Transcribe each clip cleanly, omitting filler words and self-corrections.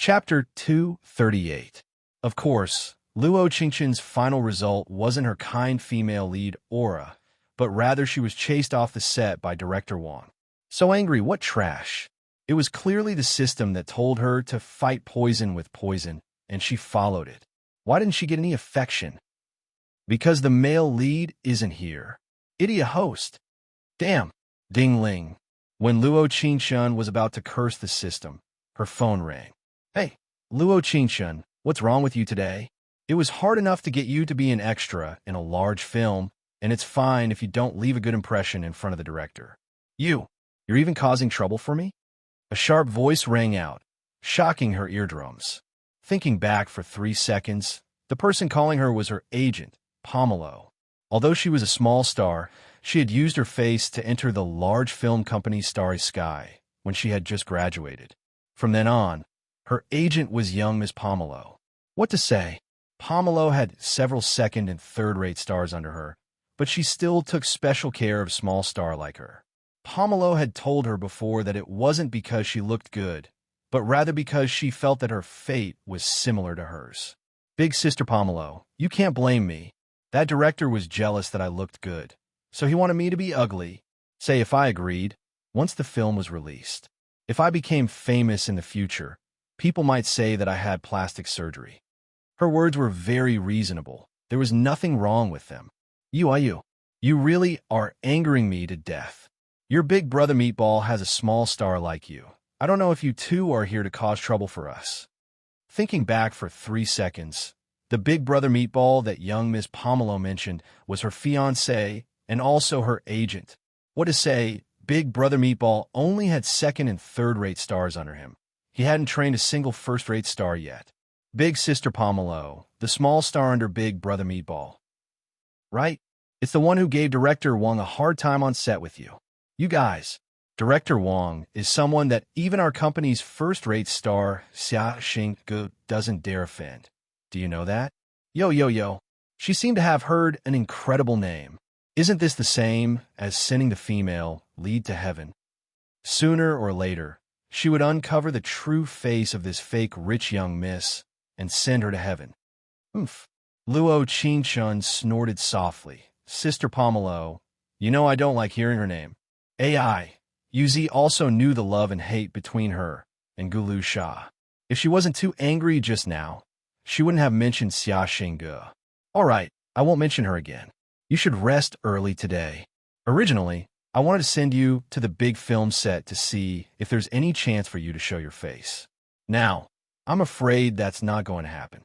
Chapter 238. Of course, Luo Qingqian's final result wasn't her kind female lead, Aura, but rather she was chased off the set by director Wang. So angry, what trash. It was clearly the system that told her to fight poison with poison, and she followed it. Why didn't she get any affection? Because the male lead isn't here. Idiot host. Damn. Ding-ling. When Luo Qingqian was about to curse the system, her phone rang. Hey, Luo Qingqian, what's wrong with you today? It was hard enough to get you to be an extra in a large film, and it's fine if you don't leave a good impression in front of the director. You're even causing trouble for me? A sharp voice rang out, shocking her eardrums. Thinking back for 3 seconds, the person calling her was her agent, Pomelo. Although she was a small star, she had used her face to enter the large film company's starry sky when she had just graduated. From then on, her agent was young Miss Pomelo. What to say? Pomelo had several second and third-rate stars under her, but she still took special care of small star like her. Pomelo had told her before that it wasn't because she looked good, but rather because she felt that her fate was similar to hers. Big sister Pomelo, you can't blame me. That director was jealous that I looked good, so he wanted me to be ugly. Say if I agreed, once the film was released. If I became famous in the future, people might say that I had plastic surgery. Her words were very reasonable. There was nothing wrong with them. You really are angering me to death. Your big brother Meatball has a small star like you. I don't know if you two are here to cause trouble for us. Thinking back for 3 seconds, the big brother Meatball that young Miss Pomelo mentioned was her fiancé and also her agent. What to say, big brother Meatball only had second and third-rate stars under him. He hadn't trained a single first-rate star yet. Big sister Pomelo, the small star under big brother Meatball. Right? It's the one who gave director Wang a hard time on set with you. You guys. Director Wang is someone that even our company's first-rate star, Xia Xingge, doesn't dare offend. Do you know that? Yo. She seemed to have heard an incredible name. Isn't this the same as sending the female lead to heaven? Sooner or later, she would uncover the true face of this fake rich young miss and send her to heaven. Oomph. Luo Qingqian snorted softly. Sister Pomelo, you know I don't like hearing her name. AI. Yuzi also knew the love and hate between her and Gulu Sha. If she wasn't too angry just now, she wouldn't have mentioned Xia Xingge. All right, I won't mention her again. You should rest early today. Originally, I wanted to send you to the big film set to see if there's any chance for you to show your face. Now, I'm afraid that's not going to happen.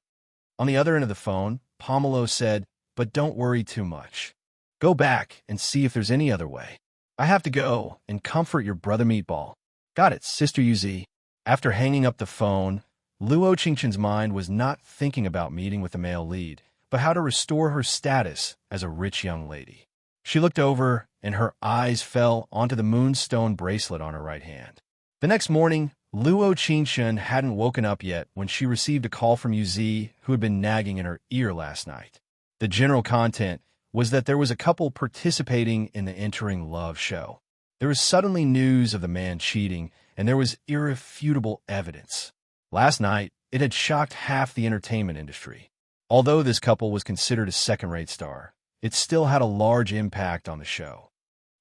On the other end of the phone, Pomelo said, but don't worry too much. Go back and see if there's any other way. I have to go and comfort your brother Meatball. Got it, Sister Yuzi. After hanging up the phone, Luo Qingqian's mind was not thinking about meeting with the male lead, but how to restore her status as a rich young lady. She looked over, and her eyes fell onto the moonstone bracelet on her right hand. The next morning, Luo Qingqian hadn't woken up yet when she received a call from Yuzi, who had been nagging in her ear last night. The general content was that there was a couple participating in the Entering Love show. There was suddenly news of the man cheating, and there was irrefutable evidence. Last night, it had shocked half the entertainment industry. Although this couple was considered a second-rate star, it still had a large impact on the show.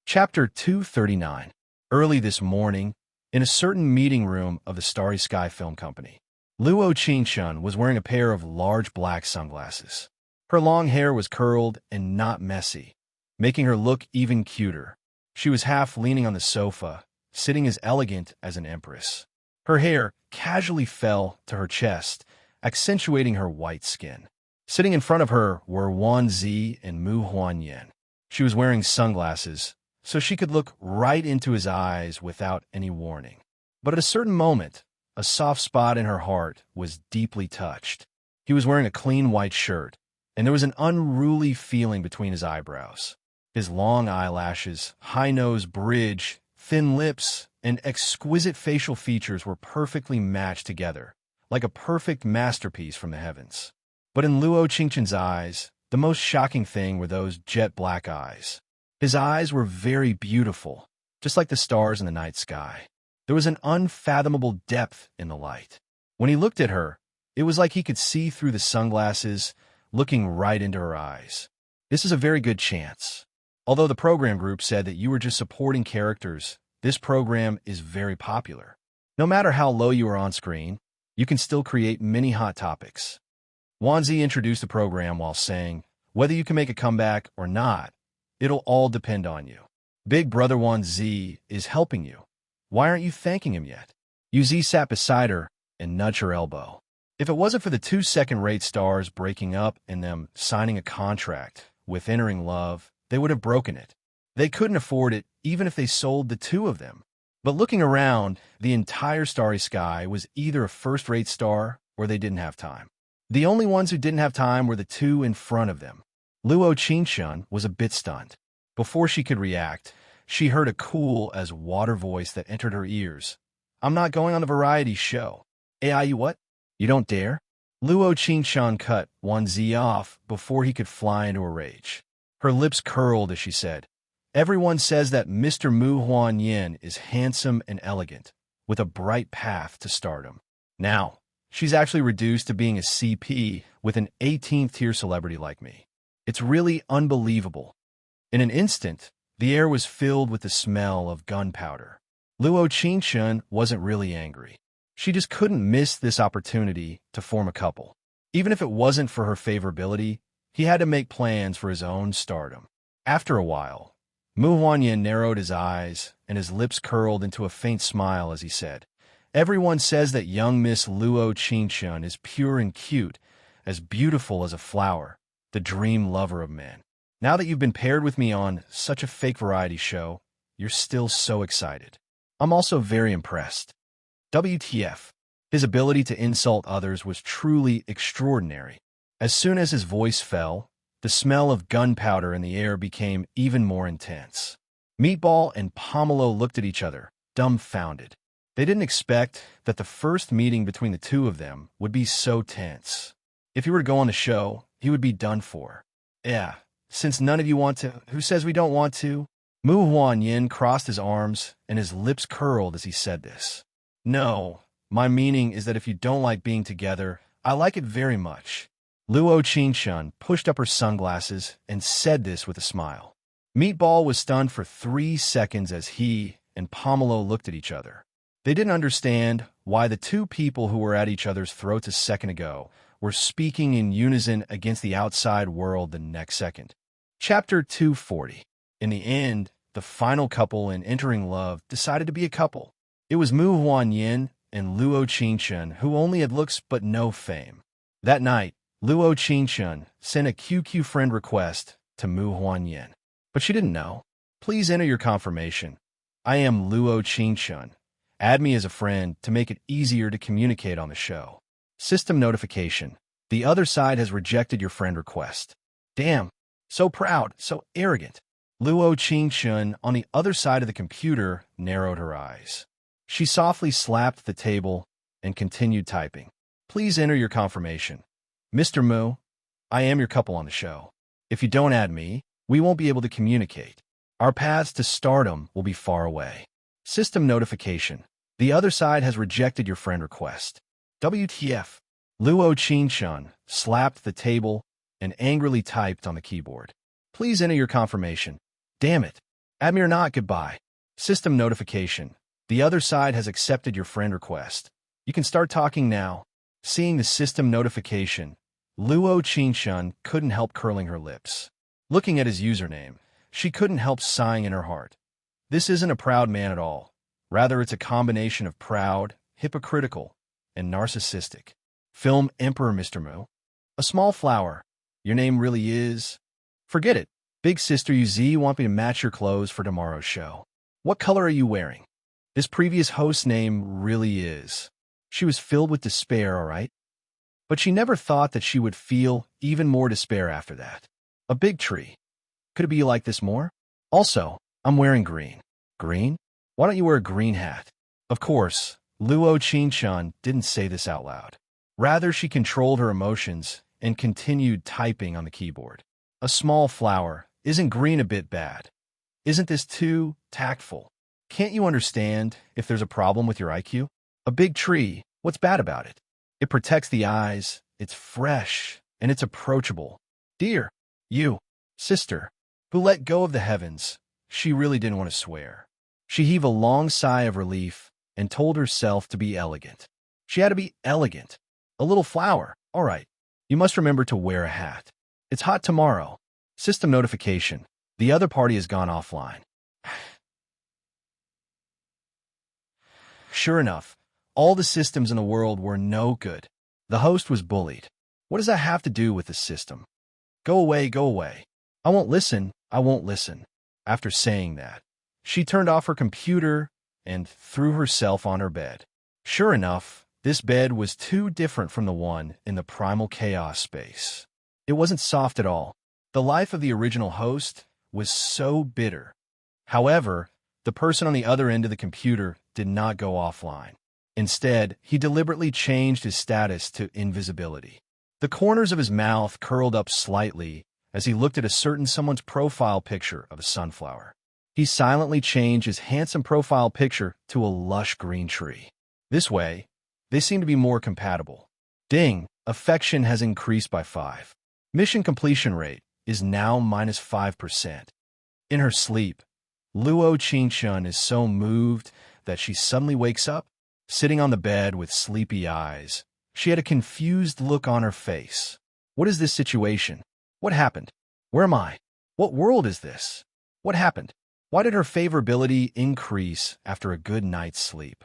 Chapter 239. Early this morning, in a certain meeting room of the Starry Sky Film Company, Luo Qingqian was wearing a pair of large black sunglasses. Her long hair was curled and not messy, making her look even cuter. She was half leaning on the sofa, sitting as elegant as an empress. Her hair casually fell to her chest, accentuating her white skin. Sitting in front of her were Wan Zi and Mu Huanyan. She was wearing sunglasses, so she could look right into his eyes without any warning. But at a certain moment, a soft spot in her heart was deeply touched. He was wearing a clean white shirt, and there was an unruly feeling between his eyebrows. His long eyelashes, high nose bridge, thin lips, and exquisite facial features were perfectly matched together, like a perfect masterpiece from the heavens. But in Luo Qingqian's eyes, the most shocking thing were those jet black eyes. His eyes were very beautiful, just like the stars in the night sky. There was an unfathomable depth in the light. When he looked at her, it was like he could see through the sunglasses, looking right into her eyes. This is a very good chance. Although the program group said that you were just supporting characters, this program is very popular. No matter how low you are on screen, you can still create many hot topics. Wanzi introduced the program while saying, whether you can make a comeback or not, it'll all depend on you. Big Brother Wanzi is helping you. Why aren't you thanking him yet? Yuzi sat beside her and nudged her elbow. If it wasn't for the 2 second-rate stars breaking up and them signing a contract with Entering Love, they would have broken it. They couldn't afford it even if they sold the 2 of them. But looking around, the entire Starry Sky was either a first-rate star or they didn't have time. The only ones who didn't have time were the 2 in front of them. Luo Qingshun was a bit stunned. Before she could react, she heard a cool as water voice that entered her ears. I'm not going on a variety show. AI, you what? You don't dare? Luo Qingshun cut Wanzi off before he could fly into a rage. Her lips curled as she said, everyone says that Mr. Mu Huanyin is handsome and elegant, with a bright path to stardom. Now, she's actually reduced to being a CP with an 18th-tier celebrity like me. It's really unbelievable. In an instant, the air was filled with the smell of gunpowder. Luo Qingshun wasn't really angry. She just couldn't miss this opportunity to form a couple. Even if it wasn't for her favorability, he had to make plans for his own stardom. After a while, Mu Huanyin narrowed his eyes and his lips curled into a faint smile as he said, everyone says that young Miss Luo Qingshun is pure and cute, as beautiful as a flower, the dream lover of men. Now that you've been paired with me on such a fake variety show, you're still so excited. I'm also very impressed. WTF. His ability to insult others was truly extraordinary. As soon as his voice fell, the smell of gunpowder in the air became even more intense. Meatball and Pomelo looked at each other, dumbfounded. They didn't expect that the first meeting between the 2 of them would be so tense. If he were to go on the show, he would be done for. Yeah, since none of you want to, who says we don't want to? Mu Huanyin crossed his arms and his lips curled as he said this. No, my meaning is that if you don't like being together, I like it very much. Luo Qingshun pushed up her sunglasses and said this with a smile. Meatball was stunned for 3 seconds as he and Pomelo looked at each other. They didn't understand why the 2 people who were at each other's throats a second ago were speaking in unison against the outside world the next second. Chapter 240. In the end, the final couple in Entering Love decided to be a couple. It was Mu Huanyin and Luo Qingshun who only had looks but no fame. That night, Luo Qingshun sent a QQ friend request to Mu Huanyin. But she didn't know. Please enter your confirmation. I am Luo Qingshun. Add me as a friend to make it easier to communicate on the show. System notification. The other side has rejected your friend request. Damn. So proud, so arrogant. Luo Qingshun on the other side of the computer narrowed her eyes. She softly slapped the table and continued typing. Please enter your confirmation. Mr. Mu, I am your couple on the show. If you don't add me, we won't be able to communicate. Our paths to stardom will be far away. System notification. The other side has rejected your friend request. WTF. Luo Qingshun slapped the table and angrily typed on the keyboard. Please enter your confirmation. Damn it. Add me or not, goodbye. System notification. The other side has accepted your friend request. You can start talking now. Seeing the system notification, Luo Qingshun couldn't help curling her lips. Looking at his username, she couldn't help sighing in her heart. This isn't a proud man at all. Rather, it's a combination of proud, hypocritical, and narcissistic. Film Emperor Mr. Mu. A small flower. Your name really is... Forget it. Big sister UZ want me to match your clothes for tomorrow's show. What color are you wearing? This previous host's name really is. She was filled with despair, all right? But she never thought that she would feel even more despair after that. A big tree. Could it be like this more? Also, I'm wearing green. Green? Why don't you wear a green hat? Of course, Luo Qingshun didn't say this out loud. Rather, she controlled her emotions and continued typing on the keyboard. A small flower. Isn't green a bit bad? Isn't this too tactful? Can't you understand if there's a problem with your IQ? A big tree. What's bad about it? It protects the eyes, it's fresh, and it's approachable. Dear, you, sister, who let go of the heavens, she really didn't want to swear. She heaved a long sigh of relief and told herself to be elegant. She had to be elegant. A little flower, all right. You must remember to wear a hat. It's hot tomorrow. System notification. The other party has gone offline. Sure enough, all the systems in the world were no good. The host was bullied. What does that have to do with the system? Go away, go away. I won't listen, I won't listen. After saying that, she turned off her computer and threw herself on her bed. Sure enough, this bed was too different from the one in the primal chaos space. It wasn't soft at all. The life of the original host was so bitter. However, the person on the other end of the computer did not go offline. Instead, he deliberately changed his status to invisibility. The corners of his mouth curled up slightly as he looked at a certain someone's profile picture of a sunflower. He silently changed his handsome profile picture to a lush green tree. This way, they seem to be more compatible. Ding, affection has increased by 5. Mission completion rate is now -5%. In her sleep, Luo Qingshun is so moved that she suddenly wakes up, sitting on the bed with sleepy eyes. She had a confused look on her face. What is this situation? What happened? Where am I? What world is this? What happened? Why did her favorability increase after a good night's sleep?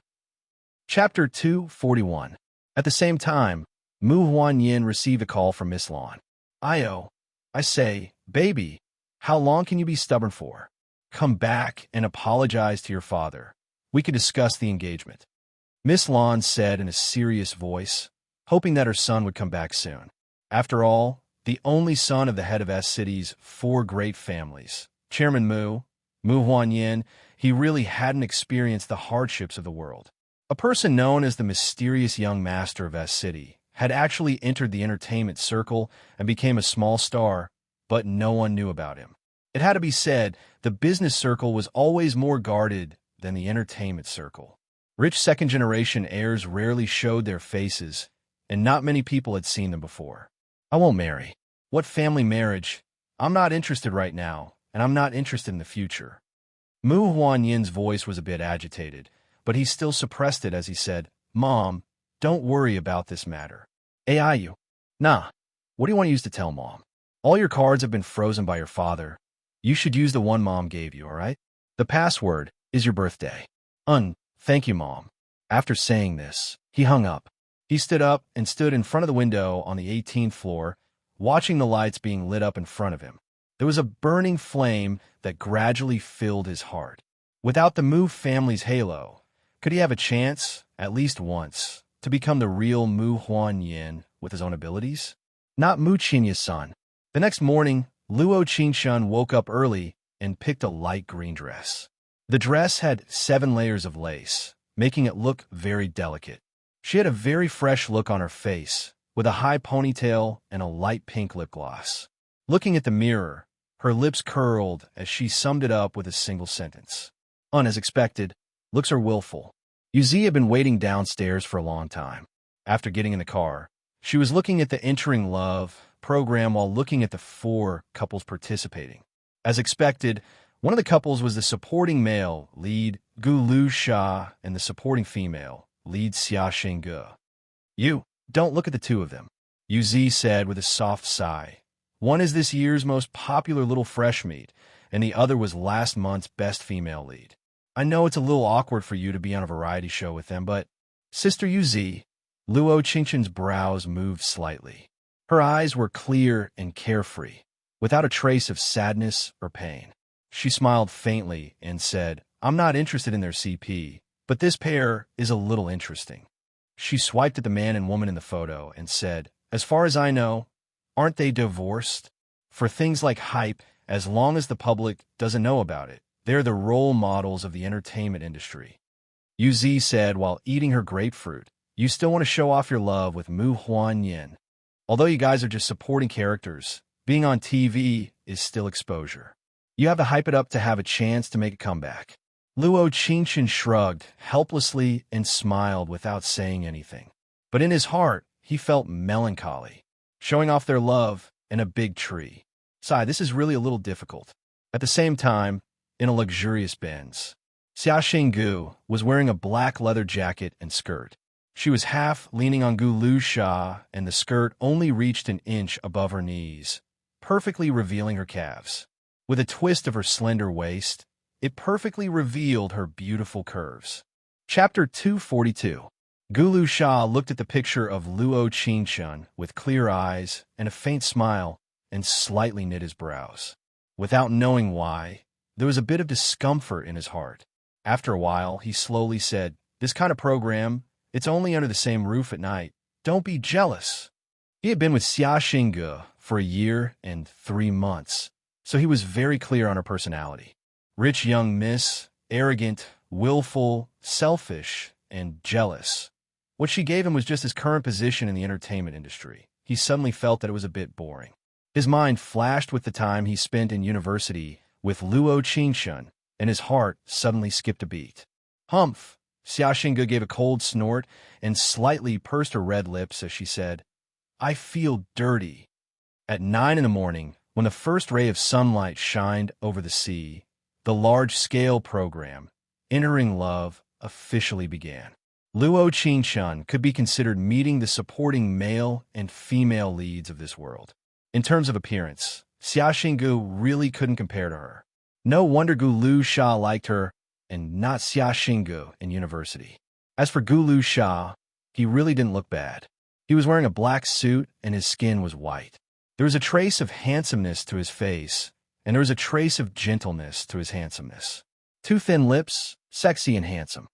Chapter 241. At the same time, Mu Huanyin received a call from Miss Lan. I say, baby, how long can you be stubborn for? Come back and apologize to your father. We can discuss the engagement. Miss Lan said in a serious voice, hoping that her son would come back soon. After all, the only son of the head of S City's 4 great families, Chairman Mu Huanyin, he really hadn't experienced the hardships of the world. A person known as the mysterious young master of S City had actually entered the entertainment circle and became a small star, but no one knew about him. It had to be said, the business circle was always more guarded than the entertainment circle. Rich second-generation heirs rarely showed their faces, and not many people had seen them before. I won't marry. What family marriage? I'm not interested right now, and I'm not interested in the future. Mu Huanyin's voice was a bit agitated, but he still suppressed it as he said, Mom, don't worry about this matter. You. Nah. What do you want to use to tell Mom? All your cards have been frozen by your father. You should use the one Mom gave you, all right? The password is your birthday. Thank you, Mom. After saying this, he hung up. He stood up and stood in front of the window on the 18th floor, watching the lights being lit up in front of him. There was a burning flame that gradually filled his heart. Without the Mu family's halo, could he have a chance, at least once, to become the real Mu Huanyin with his own abilities? Not Mu Qinya's son. The next morning, Luo Qingshun woke up early and picked a light green dress. The dress had 7 layers of lace, making it look very delicate. She had a very fresh look on her face, with a high ponytail and a light pink lip gloss. Looking at the mirror, her lips curled as she summed it up with a single sentence. As expected, looks are willful. Yuzi had been waiting downstairs for a long time. After getting in the car, she was looking at the Entering Love program while looking at the 4 couples participating. As expected, one of the couples was the supporting male, lead Gu Lu Sha, and the supporting female, lead Xia Shengge. You, don't look at the 2 of them, Yuzi said with a soft sigh. One is this year's most popular little fresh meat, and the other was last month's best female lead. I know it's a little awkward for you to be on a variety show with them, but Sister Yuzi, Luo Qingshun's brows moved slightly. Her eyes were clear and carefree, without a trace of sadness or pain. She smiled faintly and said, I'm not interested in their CP, but this pair is a little interesting. She swiped at the man and woman in the photo and said, as far as I know, aren't they divorced? For things like hype, as long as the public doesn't know about it, they're the role models of the entertainment industry. Yuzi said while eating her grapefruit, you still want to show off your love with Mu Huanyin. Although you guys are just supporting characters, being on TV is still exposure. You have to hype it up to have a chance to make a comeback. Luo Qingshun shrugged helplessly and smiled without saying anything. But in his heart, he felt melancholy, showing off their love in a big tree. Sigh, this is really a little difficult. At the same time, in a luxurious Benz, Xia Xinggu was wearing a black leather jacket and skirt. She was half leaning on Gu Lu Sha, and the skirt only reached an inch above her knees, perfectly revealing her calves. With a twist of her slender waist, it perfectly revealed her beautiful curves. Chapter 242. Gu Lu Sha looked at the picture of Luo Qingshun with clear eyes and a faint smile and slightly knit his brows. Without knowing why, there was a bit of discomfort in his heart. After a while, he slowly said, "This kind of program, it's only under the same roof at night. Don't be jealous." He had been with Xia Xingge for a year and 3 months, so he was very clear on her personality. Rich young miss, arrogant, willful, selfish, and jealous. What she gave him was just his current position in the entertainment industry. He suddenly felt that it was a bit boring. His mind flashed with the time he spent in university with Luo Qingshun, and his heart suddenly skipped a beat. Humph! Xia Xingge gave a cold snort and slightly pursed her red lips as she said, "I feel dirty." At 9 in the morning, when the first ray of sunlight shined over the sea, the large-scale program, Entering Love, officially began. Luo Qingshun could be considered meeting the supporting male and female leads of this world. In terms of appearance, Xia Xinggu really couldn't compare to her. No wonder Gu Lu Sha liked her, and not Xia Xinggu in university. As for Gu Lu Sha, he really didn't look bad. He was wearing a black suit, and his skin was white. There was a trace of handsomeness to his face, and there was a trace of gentleness to his handsomeness. 2 thin lips, sexy and handsome.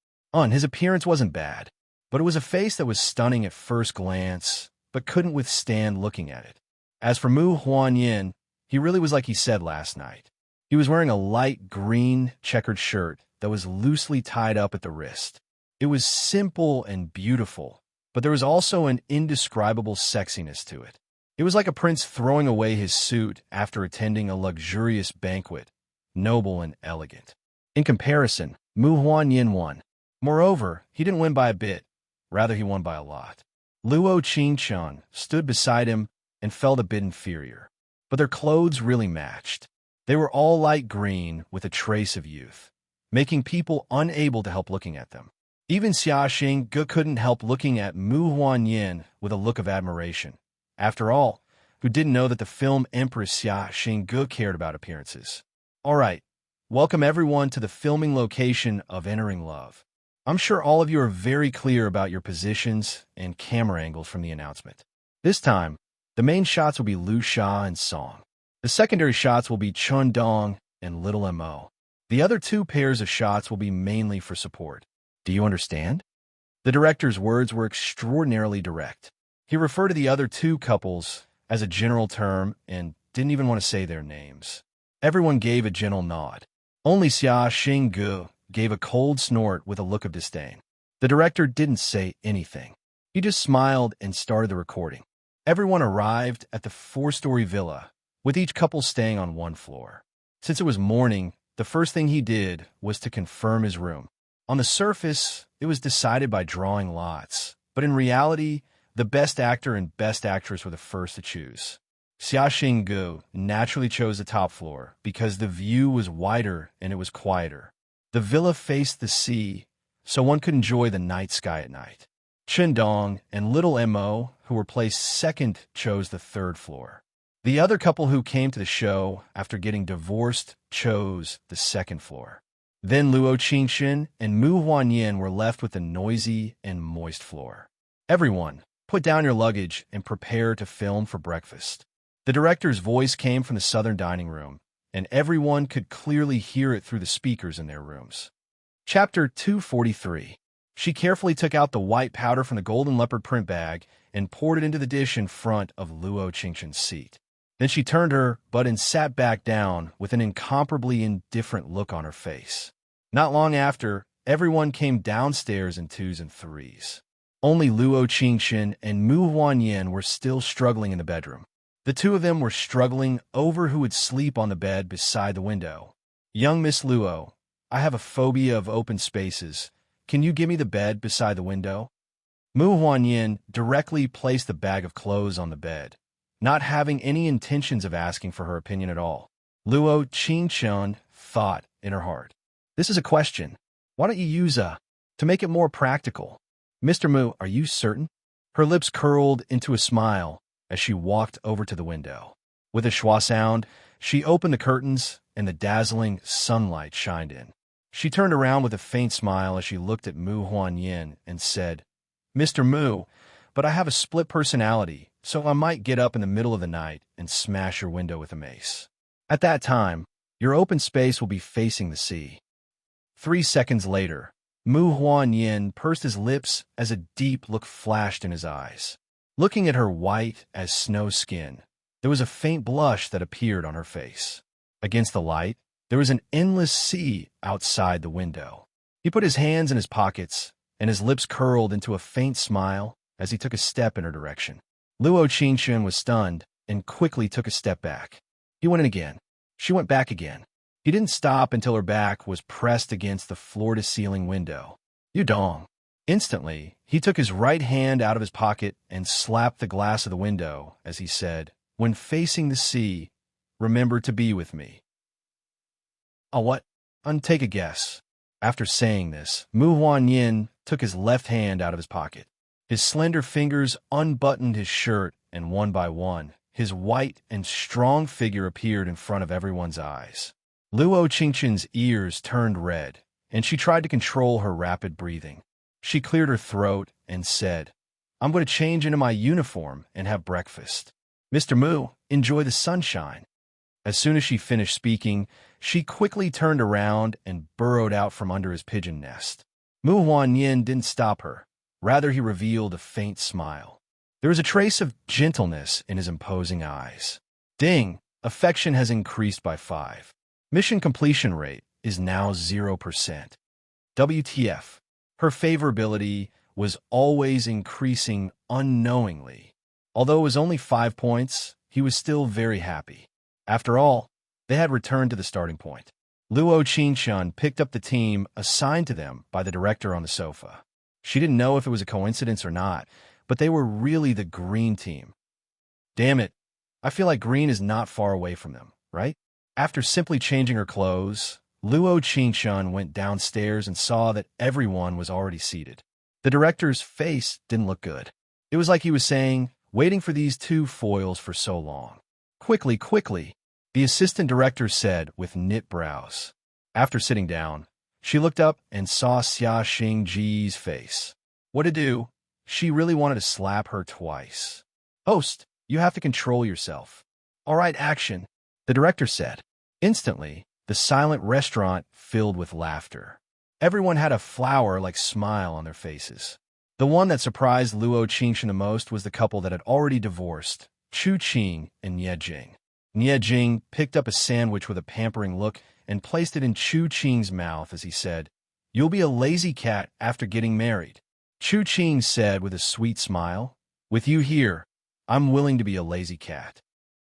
His appearance wasn't bad, but it was a face that was stunning at first glance, but couldn't withstand looking at it. As for Mu Huanyin, he really was like he said last night. He was wearing a light green checkered shirt that was loosely tied up at the wrist. It was simple and beautiful, but there was also an indescribable sexiness to it. It was like a prince throwing away his suit after attending a luxurious banquet, noble and elegant. In comparison, Mu Huanyin won. Moreover, he didn't win by a bit, rather he won by a lot. Luo Qingshun stood beside him and felt a bit inferior, but their clothes really matched. They were all light green with a trace of youth, making people unable to help looking at them. Even Xia Xingge couldn't help looking at Mu Huanyin with a look of admiration. After all, who didn't know that the film Empress Xia Xingge cared about appearances? All right, welcome everyone to the filming location of Entering Love. I'm sure all of you are very clear about your positions and camera angles from the announcement. This time, the main shots will be Lu Sha and Song. The secondary shots will be Chun Dong and Little Mo. The other 2 pairs of shots will be mainly for support. Do you understand? The director's words were extraordinarily direct. He referred to the other 2 couples as a general term and didn't even want to say their names. Everyone gave a gentle nod. Only Xia Xingge gave a cold snort with a look of disdain. The director didn't say anything. He just smiled and started the recording. Everyone arrived at the 4-story villa, with each couple staying on 1 floor. Since it was morning, the first thing he did was to confirm his room. On the surface, it was decided by drawing lots, but in reality, the best actor and best actress were the first to choose. Xia Xinggu naturally chose the top floor because the view was wider and it was quieter. The villa faced the sea, so one could enjoy the night sky at night. Chen Dong and Little Mo, who were placed second, chose the 3rd floor. The other couple who came to the show after getting divorced chose the 2nd floor. Then Luo Qingshun and Mu Huanyin were left with the noisy and moist floor. Everyone, put down your luggage and prepare to film for breakfast. The director's voice came from the southern dining room, and everyone could clearly hear it through the speakers in their rooms. Chapter 243. She carefully took out the white powder from the golden leopard print bag and poured it into the dish in front of Luo Qingshun's seat. Then she turned her butt and sat back down with an incomparably indifferent look on her face. Not long after, everyone came downstairs in 2s and 3s. Only Luo Qingshun and Mu Huanyin were still struggling in the bedroom. The 2 of them were struggling over who would sleep on the bed beside the window. "Young Miss Luo, I have a phobia of open spaces. Can you give me the bed beside the window?" Mu Huanyin directly placed the bag of clothes on the bed, not having any intentions of asking for her opinion at all. Luo Qingchun thought in her heart, "This is a question. Why don't you use a to make it more practical? Mr. Mu, are you certain?" Her lips curled into a smile as she walked over to the window. With a schwa sound, she opened the curtains and the dazzling sunlight shined in. She turned around with a faint smile as she looked at Mu Huanyin and said, "Mr. Mu, but I have a split personality, so I might get up in the middle of the night and smash your window with a mace. At that time, your open space will be facing the sea." 3 seconds later, Mu Huanyin pursed his lips as a deep look flashed in his eyes. Looking at her white as snow skin, there was a faint blush that appeared on her face. Against the light, there was an endless sea outside the window. He put his hands in his pockets, and his lips curled into a faint smile as he took a step in her direction. Luo Qingchun was stunned and quickly took a step back. He went in again. She went back again. He didn't stop until her back was pressed against the floor-to-ceiling window. "You dong." Instantly, he took his right hand out of his pocket and slapped the glass of the window as he said, "When facing the sea, remember to be with me." "Oh, what? Take a guess." After saying this, Mu Huanyin took his left hand out of his pocket. His slender fingers unbuttoned his shirt, and one by one, his white and strong figure appeared in front of everyone's eyes. Luo Qingchun's ears turned red, and she tried to control her rapid breathing. She cleared her throat and said, "I'm going to change into my uniform and have breakfast. Mr. Mu, enjoy the sunshine." As soon as she finished speaking, she quickly turned around and burrowed out from under his pigeon nest. Mu Huanyin didn't stop her. Rather, he revealed a faint smile. There was a trace of gentleness in his imposing eyes. "Ding, affection has increased by 5. Mission completion rate is now 0%. WTF. Her favorability was always increasing unknowingly. Although it was only 5 points, he was still very happy. After all, they had returned to the starting point. Luo Qingchun picked up the team assigned to them by the director on the sofa. She didn't know if it was a coincidence or not, but they were really the green team. Damn it, I feel like green is not far away from them, right? After simply changing her clothes, Luo Qingchun went downstairs and saw that everyone was already seated. The director's face didn't look good. It was like he was saying, "Waiting for these 2 foils for so long. Quickly, quickly," the assistant director said with knit brows. After sitting down, she looked up and saw Xia Xingji's face. What to do? She really wanted to slap her twice. "Host, you have to control yourself." "All right, action," the director said. Instantly, the silent restaurant filled with laughter. Everyone had a flower-like smile on their faces. The one that surprised Luo Qingchun the most was the couple that had already divorced, Chu Qing and Nie Jing. Nie Jing picked up a sandwich with a pampering look and placed it in Chu Qing's mouth as he said, "You'll be a lazy cat after getting married." Chu Qing said with a sweet smile, "With you here, I'm willing to be a lazy cat."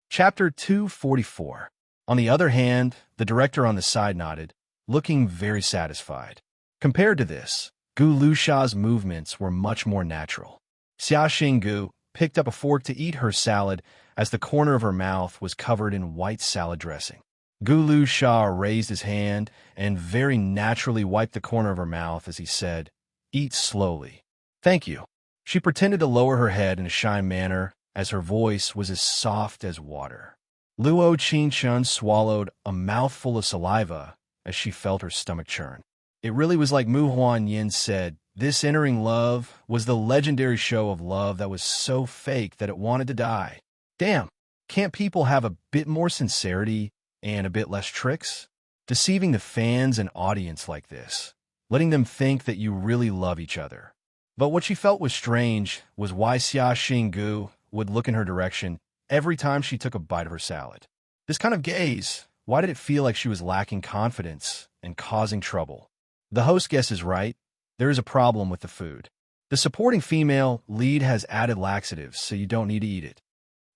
Chapter 244. On the other hand, the director on the side nodded, looking very satisfied. Compared to this, Gu Lusha's movements were much more natural. Xia Xinggu picked up a fork to eat her salad as the corner of her mouth was covered in white salad dressing. Gu Lusha raised his hand and very naturally wiped the corner of her mouth as he said, "Eat slowly." "Thank you." She pretended to lower her head in a shy manner as her voice was as soft as water. Luo Qingchun swallowed a mouthful of saliva as she felt her stomach churn. It really was like Mu Huanyin said, this entering love was the legendary show of love that was so fake that it wanted to die. Damn, can't people have a bit more sincerity and a bit less tricks? Deceiving the fans and audience like this, letting them think that you really love each other. But what she felt was strange was why Xia Xinggu would look in her direction every time she took a bite of her salad. This kind of gaze, why did it feel like she was lacking confidence and causing trouble? The host guesses right. There is a problem with the food. The supporting female lead has added laxatives, so you don't need to eat it.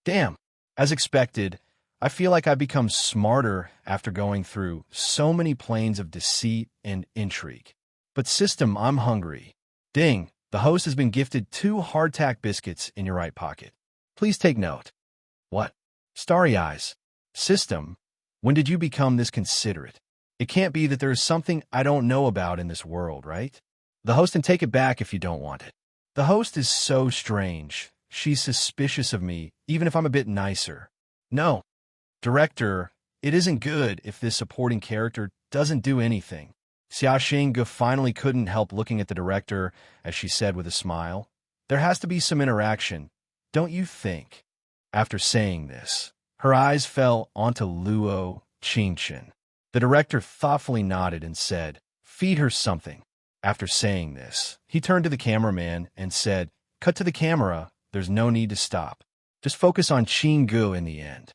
Damn, as expected, I feel like I've become smarter after going through so many planes of deceit and intrigue. But system, I'm hungry. Ding, The host has been gifted 2 hardtack biscuits in your right pocket. Please take note. What? Starry eyes. System, when did you become this considerate? It can't be that there is something I don't know about in this world, right? The host, and take it back if you don't want it. The host is so strange. She's suspicious of me, even if I'm a bit nicer. No. Director, it isn't good if this supporting character doesn't do anything. Xia Xingge finally couldn't help looking at the director as she said with a smile, "There has to be some interaction, don't you think?" After saying this, her eyes fell onto Luo Qingchen. The director thoughtfully nodded and said, "Feed her something." After saying this, he turned to the cameraman and said, "Cut to the camera, there's no need to stop. Just focus on Qingge in the end."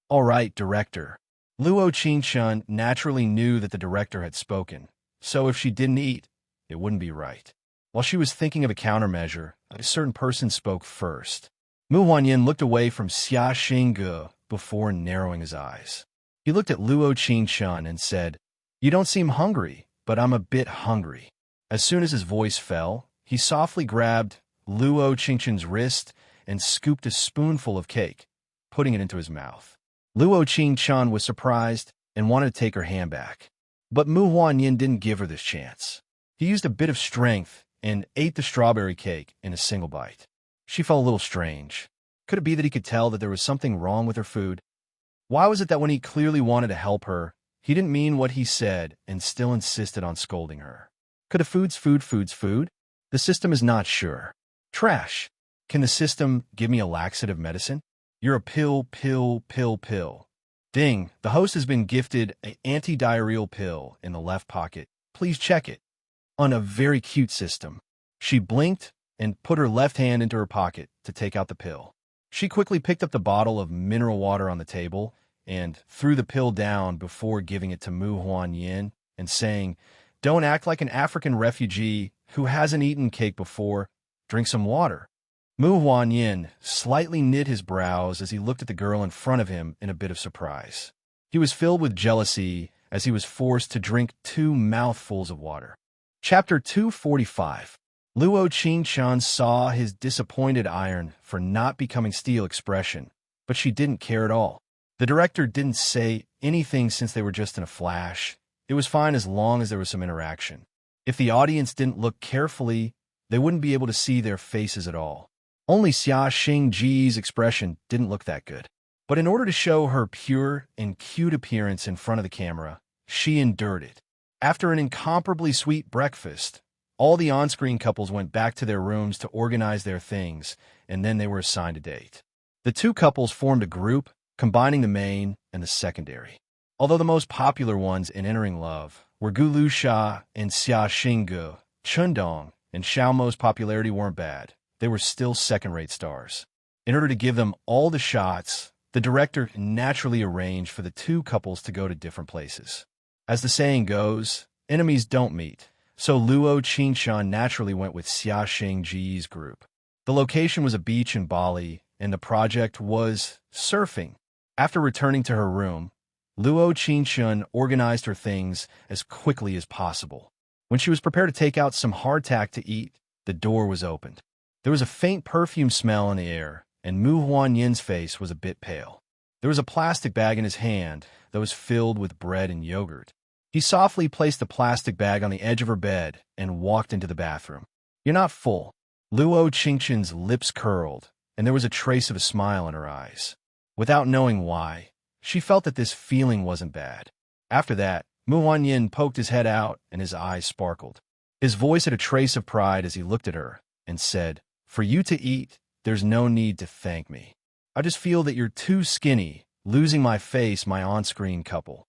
"All right, director." Luo Qingchen naturally knew that the director had spoken, so if she didn't eat, it wouldn't be right. While she was thinking of a countermeasure, a certain person spoke first. Mu Huanyin looked away from Xia Xingge before narrowing his eyes. He looked at Luo Qingchen and said, "You don't seem hungry, but I'm a bit hungry." As soon as his voice fell, he softly grabbed Luo Qingchen's wrist and scooped a spoonful of cake, putting it into his mouth. Luo Qingchen was surprised and wanted to take her hand back. But Mu Huanyin didn't give her this chance. He used a bit of strength and ate the strawberry cake in a single bite. She felt a little strange. Could it be that he could tell that there was something wrong with her food? Why was it that when he clearly wanted to help her, he didn't mean what he said and still insisted on scolding her? Could a food? The system is not sure. Trash. Can the system give me a laxative medicine? You're a pill. Ding, the host has been gifted an anti-diarrheal pill in the left pocket. Please check it. On a very cute system. She blinked and put her left hand into her pocket to take out the pill. She quickly picked up the bottle of mineral water on the table and threw the pill down before giving it to Mu Huanyin and saying, "Don't act like an African refugee who hasn't eaten cake before. Drink some water." Mu Huanyin slightly knit his brows as he looked at the girl in front of him in a bit of surprise. He was filled with jealousy as he was forced to drink 2 mouthfuls of water. Chapter 245. Luo Qingchen saw his disappointed iron for not becoming steel expression, but she didn't care at all. The director didn't say anything since they were just in a flash. It was fine as long as there was some interaction. If the audience didn't look carefully, they wouldn't be able to see their faces at all. Only Xia Xingji's expression didn't look that good. But in order to show her pure and cute appearance in front of the camera, she endured it. After an incomparably sweet breakfast, all the on-screen couples went back to their rooms to organize their things, and then they were assigned a date. The 2 couples formed a group, combining the main and the secondary. Although the most popular ones in entering love were Gu Lusha and Xia Xingge, Chundong and Xiaomo's popularity weren't bad. They were still second-rate stars. In order to give them all the shots, the director naturally arranged for the 2 couples to go to different places. As the saying goes, enemies don't meet. So Luo Qingchen naturally went with Xia Xingji's group. The location was a beach in Bali, and the project was surfing. After returning to her room, Luo Qingchen organized her things as quickly as possible. When she was prepared to take out some hardtack to eat, the door was opened. There was a faint perfume smell in the air, and Mu Huanyin's face was a bit pale. There was a plastic bag in his hand that was filled with bread and yogurt. He softly placed the plastic bag on the edge of her bed and walked into the bathroom. "You're not full." Luo Qingchen's lips curled, and there was a trace of a smile in her eyes. Without knowing why, she felt that this feeling wasn't bad. After that, Mu Huanyin poked his head out and his eyes sparkled. His voice had a trace of pride as he looked at her and said, "For you to eat, there's no need to thank me. I just feel that you're too skinny, losing my face, my on-screen couple."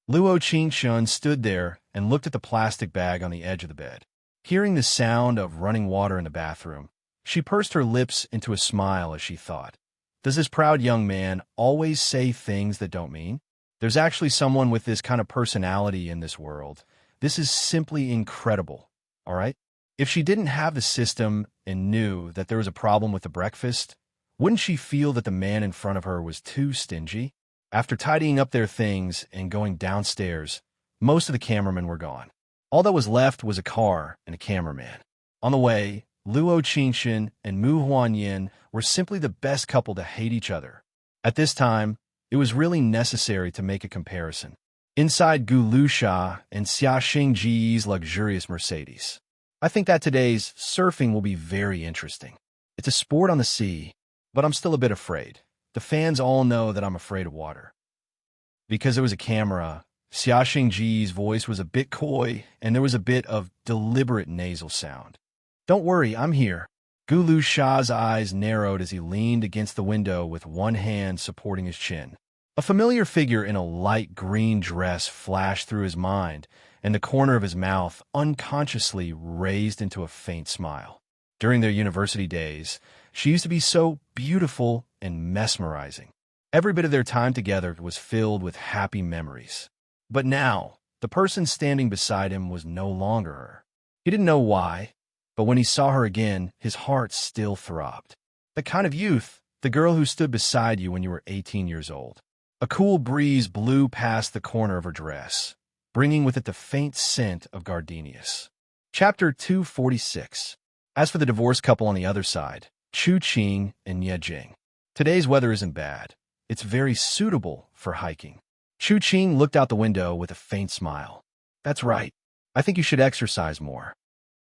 Luo Qingchen stood there and looked at the plastic bag on the edge of the bed. Hearing the sound of running water in the bathroom, she pursed her lips into a smile as she thought, "Does this proud young man always say things that don't mean? There's actually someone with this kind of personality in this world. This is simply incredible, all right?" If she didn't have the system and knew that there was a problem with the breakfast, wouldn't she feel that the man in front of her was too stingy? After tidying up their things and going downstairs, most of the cameramen were gone. All that was left was a car and a cameraman. On the way, Luo Qingxun and Mu Huanyin were simply the best couple to hate each other. At this time, it was really necessary to make a comparison. Inside Gu Lusha and Xia Xingji's luxurious Mercedes. I think that today's surfing will be very interesting. It's a sport on the sea, but I'm still a bit afraid. The fans all know that I'm afraid of water. Because there was a camera, Xia Xingji's voice was a bit coy, and there was a bit of deliberate nasal sound. Don't worry, I'm here. Gu Lusha's eyes narrowed as he leaned against the window with one hand supporting his chin. A familiar figure in a light green dress flashed through his mind, and the corner of his mouth unconsciously raised into a faint smile. During their university days, she used to be so beautiful and mesmerizing. Every bit of their time together was filled with happy memories. But now, the person standing beside him was no longer her. He didn't know why, but when he saw her again, his heart still throbbed. The kind of youth, the girl who stood beside you when you were 18 years old. A cool breeze blew past the corner of her dress, bringing with it the faint scent of gardenias. Chapter 246. As for the divorced couple on the other side, Chu Qing and Ye Jing. Today's weather isn't bad. It's very suitable for hiking. Chu Qing looked out the window with a faint smile. That's right. I think you should exercise more.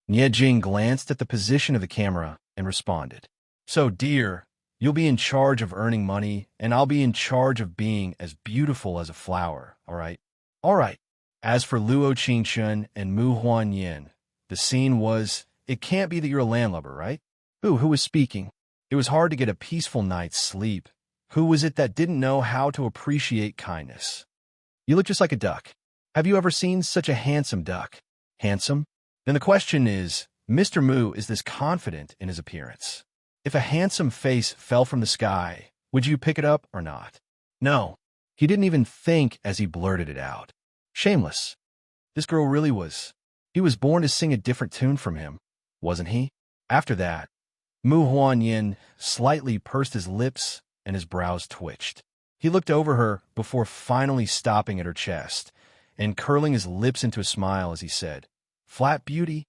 Ye Jing glanced at the position of the camera and responded. So, dear, you'll be in charge of earning money, and I'll be in charge of being as beautiful as a flower, all right? All right. As for Luo Qingxun and Mu Huanyin, the scene was, it can't be that you're a landlubber, right? Who was speaking? It was hard to get a peaceful night's sleep. Who was it that didn't know how to appreciate kindness? You look just like a duck. Have you ever seen such a handsome duck? Handsome? Then the question is, Mr. Mu is this confident in his appearance? If a handsome face fell from the sky, would you pick it up or not? No. He didn't even think as he blurted it out. Shameless. This girl really was. He was born to sing a different tune from him, wasn't he? After that, Mu Huanyin slightly pursed his lips and his brows twitched. He looked over her before finally stopping at her chest and curling his lips into a smile as he said, Flat beauty?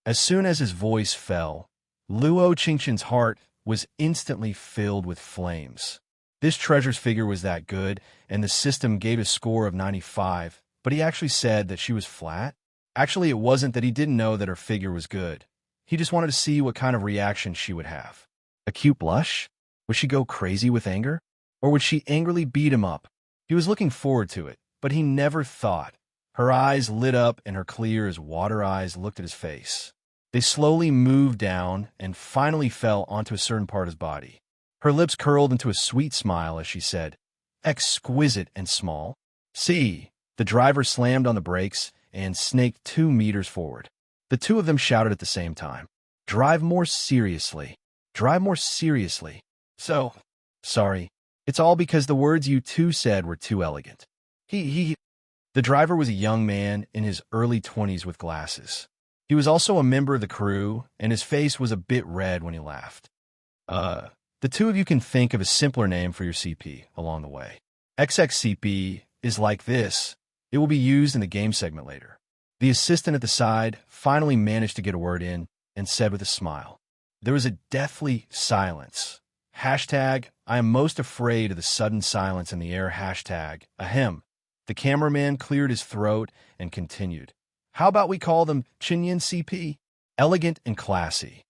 As soon as his voice fell, Luo Qingxun's heart was instantly filled with flames. This treasure's figure was that good, and the system gave a score of 95, but he actually said that she was flat? Actually, it wasn't that he didn't know that her figure was good. He just wanted to see what kind of reaction she would have. A cute blush? Would she go crazy with anger? Or would she angrily beat him up? He was looking forward to it, but he never thought. Her eyes lit up and her clear as water eyes looked at his face. They slowly moved down and finally fell onto a certain part of his body. Her lips curled into a sweet smile as she said, Exquisite and small. See, the driver slammed on the brakes and snaked 2 meters forward. The two of them shouted at the same time, Drive more seriously. Drive more seriously. So, sorry. It's all because the words you two said were too elegant. The driver was a young man in his early 20s with glasses. He was also a member of the crew, and his face was a bit red when he laughed. The two of you can think of a simpler name for your CP along the way. XXCP is like this. It will be used in the game segment later. The assistant at the side finally managed to get a word in and said with a smile. There was a deathly silence. Hashtag, I am most afraid of the sudden silence in the air. Hashtag, ahem. The cameraman cleared his throat and continued. How about we call them Chinyan CP? Elegant and classy.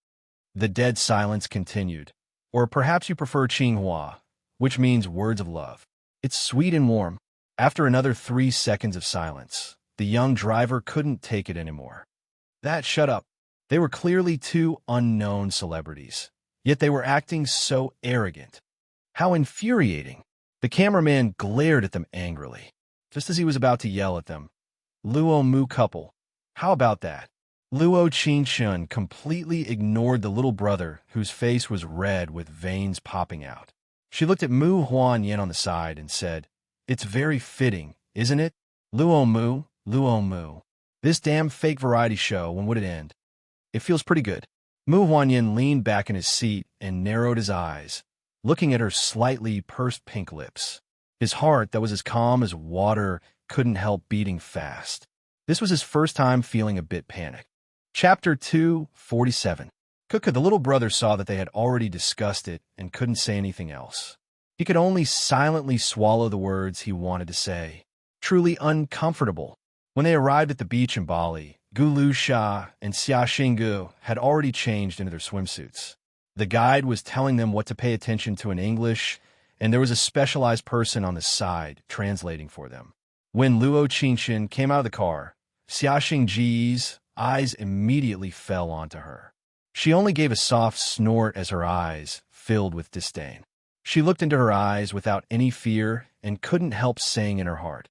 The dead silence continued. Or perhaps you prefer Qinghua, which means words of love. It's sweet and warm. After another 3 seconds of silence, the young driver couldn't take it anymore. Shut up. They were clearly 2 unknown celebrities, yet they were acting so arrogant. How infuriating. The cameraman glared at them angrily. Just as he was about to yell at them, Luo Mu couple. How about that? Luo Qingxun completely ignored the little brother whose face was red with veins popping out. She looked at Mu Huanyin on the side and said, It's very fitting, isn't it? Luo Mu. This damn fake variety show, when would it end? It feels pretty good. Mu Huanyin leaned back in his seat and narrowed his eyes, looking at her slightly pursed pink lips. His heart, that was as calm as water, couldn't help beating fast. This was his first time feeling a bit panicked. Chapter 247. Kuka, the little brother, saw that they had already discussed it and couldn't say anything else. He could only silently swallow the words he wanted to say. Truly uncomfortable. When they arrived at the beach in Bali, Gulu Shah and Xia Xinggu had already changed into their swimsuits. The guide was telling them what to pay attention to in English, and there was a specialized person on the side translating for them. When Luo Qingxin came out of the car, Xia Xingji's eyes immediately fell onto her. She only gave a soft snort as her eyes filled with disdain. She looked into her eyes without any fear and couldn't help saying in her heart,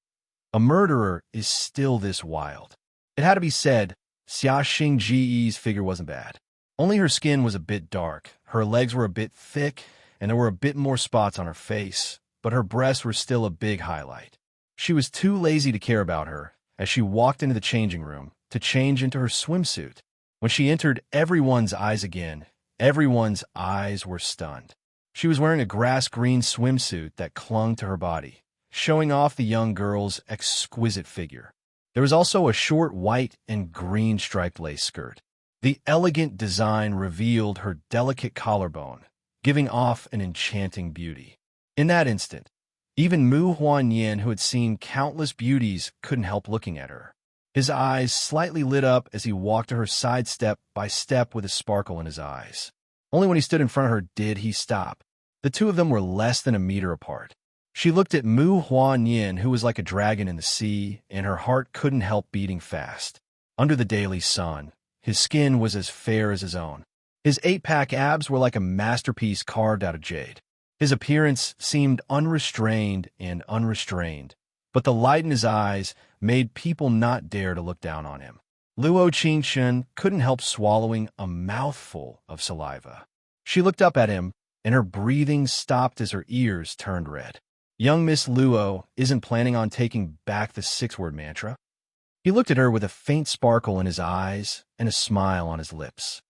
"A murderer is still this wild." It had to be said, Xia Xingji's figure wasn't bad. Only her skin was a bit dark, her legs were a bit thick, and there were a bit more spots on her face, but her breasts were still a big highlight. She was too lazy to care about her as she walked into the changing room to change into her swimsuit. When she entered everyone's eyes again, everyone's eyes were stunned. She was wearing a grass-green swimsuit that clung to her body, showing off the young girl's exquisite figure. There was also a short white and green striped lace skirt. The elegant design revealed her delicate collarbone, giving off an enchanting beauty. In that instant, even Mu Huanyan, who had seen countless beauties, couldn't help looking at her. His eyes slightly lit up as he walked to her side step by step with a sparkle in his eyes. Only when he stood in front of her did he stop. The two of them were less than a meter apart. She looked at Mu Huanyan, who was like a dragon in the sea, and her heart couldn't help beating fast. Under the daily sun, his skin was as fair as his own. His 8-pack abs were like a masterpiece carved out of jade. His appearance seemed unrestrained and unrestrained, but the light in his eyes made people not dare to look down on him. Luo Qingxin couldn't help swallowing a mouthful of saliva. She looked up at him, and her breathing stopped as her ears turned red. Young Miss Luo isn't planning on taking back the 6-word mantra. He looked at her with a faint sparkle in his eyes and a smile on his lips.